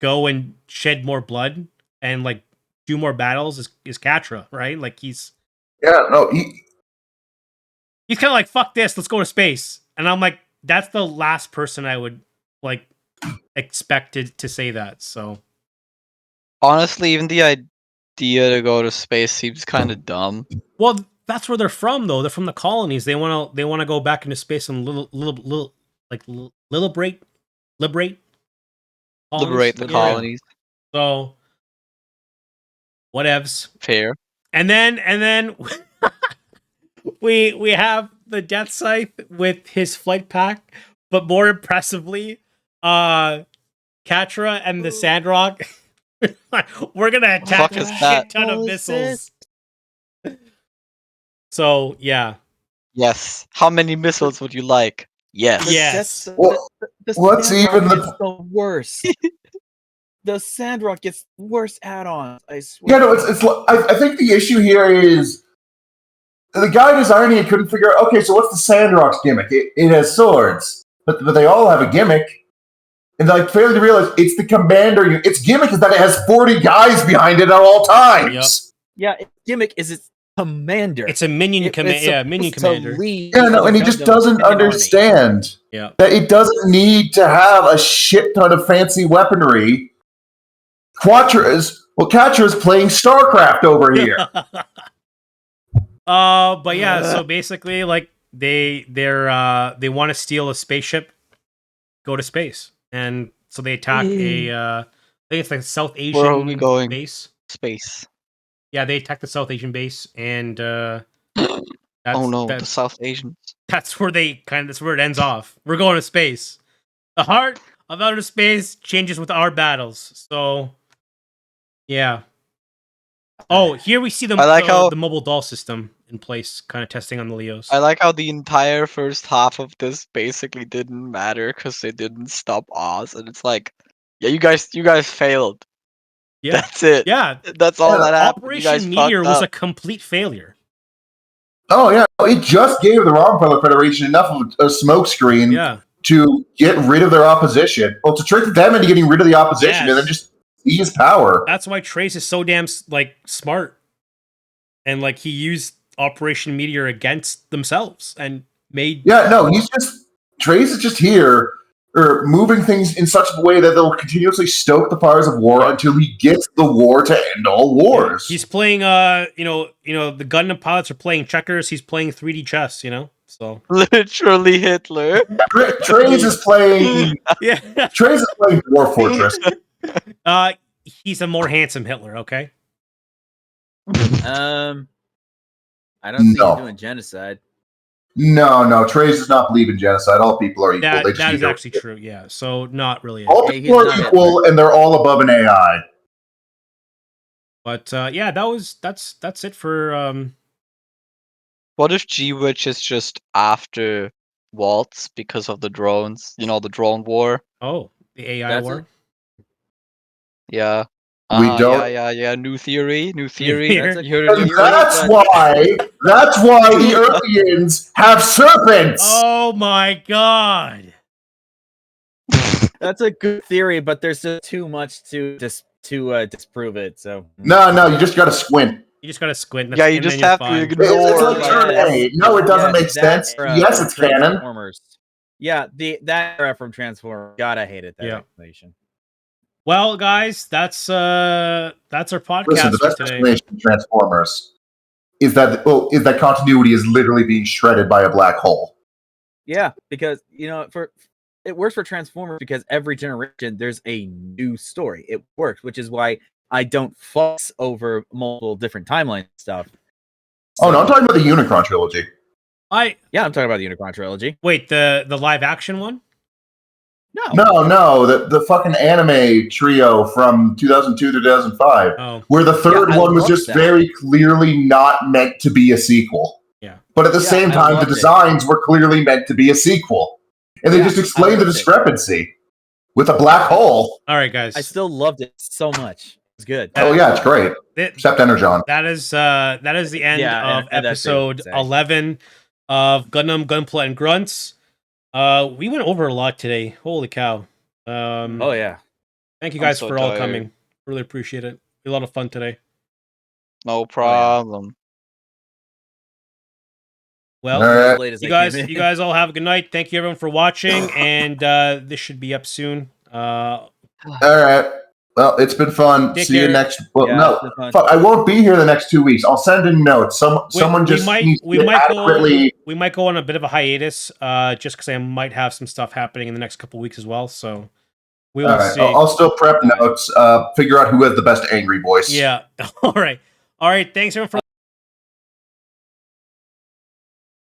go and shed more blood and like do more battles is Catra, right? Like he's kind of like, "Fuck this! Let's go to space." And I'm like, that's the last person I would like expected to say that. So. Honestly, even the idea to go to space seems kind of dumb. Well, that's where they're from, though. They're from the colonies. They want to go back into space and liberate the colonies. So, whatevs. Fair. And then we have the Death Scythe with his flight pack, but more impressively, Catra and the Sandrock. We're gonna attack a shit ton of missiles. So yeah. Yes. How many missiles would you like? Yes. Yes. What's even the worst? The Sandrock gets worse add-ons. I swear. Yeah, no, it's. I think the issue here is the guy designing it couldn't figure out. Okay, so what's the Sandrock's gimmick? It has swords, but they all have a gimmick. And like failing to realize it's the commander. Its gimmick is that it has 40 guys behind it at all times. Yep. Yeah, its gimmick is its commander. It's a minion commander. Minion commander. Yeah, no, and he just doesn't understand that it doesn't need to have a shit ton of fancy weaponry. Catra's playing StarCraft over here. But yeah, so basically, like they want to steal a spaceship, go to space. And so they attack I think it's like South Asian Where are we going? Base. Space. Yeah, they attack the South Asian base, and the South Asians. That's where that's where it ends off. We're going to space. The heart of outer space changes with our battles. So, yeah. Oh, here we see the mobile doll system in place, kind of testing on the Leos. I like how the entire first half of this basically didn't matter because they didn't stop Oz, and it's like, yeah, you guys failed. Yeah, that's it. Yeah, that's all that happened. Operation Meteor was a complete failure. Oh yeah, it just gave the Wrongfellow Federation enough of a smokescreen to get rid of their opposition. Well, to trick them into getting rid of the opposition and then just seize power. That's why Trace is so damn like smart, and like he used Operation Meteor against themselves and made. Yeah, no, Trace is just here. Or moving things in such a way that they'll continuously stoke the fires of war until he gets the war to end all wars. He's playing, the Gundam pilots are playing checkers. He's playing 3D chess, so. Literally Hitler. Trace is playing... Trace is playing War Fortress. He's a more handsome Hitler, okay? I don't think he's doing genocide. No, Trace does not believe in genocide. All people are equal. That is actually true, yeah. So not really. All people are equal, and they're all above an AI. But that's it for. What if Gwitch is just after Waltz because of the drones? The drone war. Oh, the AI war. Yeah. We don't. Yeah. New theory. That's why the Earthians have serpents. Oh my god. That's a good theory, but there's just too much to disprove it. So No, you just gotta squint. You just gotta squint. Yeah, you just have to ignore. It's like turn A. No, it doesn't make sense. Yes, it's canon. Yeah, that era from Transformers. God, I hated that explanation. Well, guys, that's our podcast. Listen, the best explanation of Transformers is that continuity is literally being shredded by a black hole. Yeah, because it works for Transformers because every generation there's a new story. It works, which is why I don't fuss over multiple different timeline stuff. So, no, I'm talking about the Unicron trilogy. I'm talking about the Unicron trilogy. Wait, the live action one? No, the fucking anime trio from 2002 to 2005, where the third one was just very clearly not meant to be a sequel. Yeah. But at the same time, the designs were clearly meant to be a sequel. And they just explained the discrepancy with a black hole. All right, guys. I still loved it so much. It's good. Oh, yeah, it's great. Except Energon. That is the end of episode 11 of Gundam Gunpla Grunts. We went over a lot today. Holy cow. Oh yeah. Thank you guys for all coming. Really appreciate it. A lot of fun today. No problem. Well, you guys all have a good night. Thank you everyone for watching, and this should be up soon. All right. Well, it's been fun. Take See care. you next. Well, I won't be here the next 2 weeks. I'll send in notes. We might go on a bit of a hiatus, just because I might have some stuff happening in the next couple weeks as well. So we will see. I'll still prep notes. Figure out who has the best angry voice. Yeah. All right. Thanks everyone for.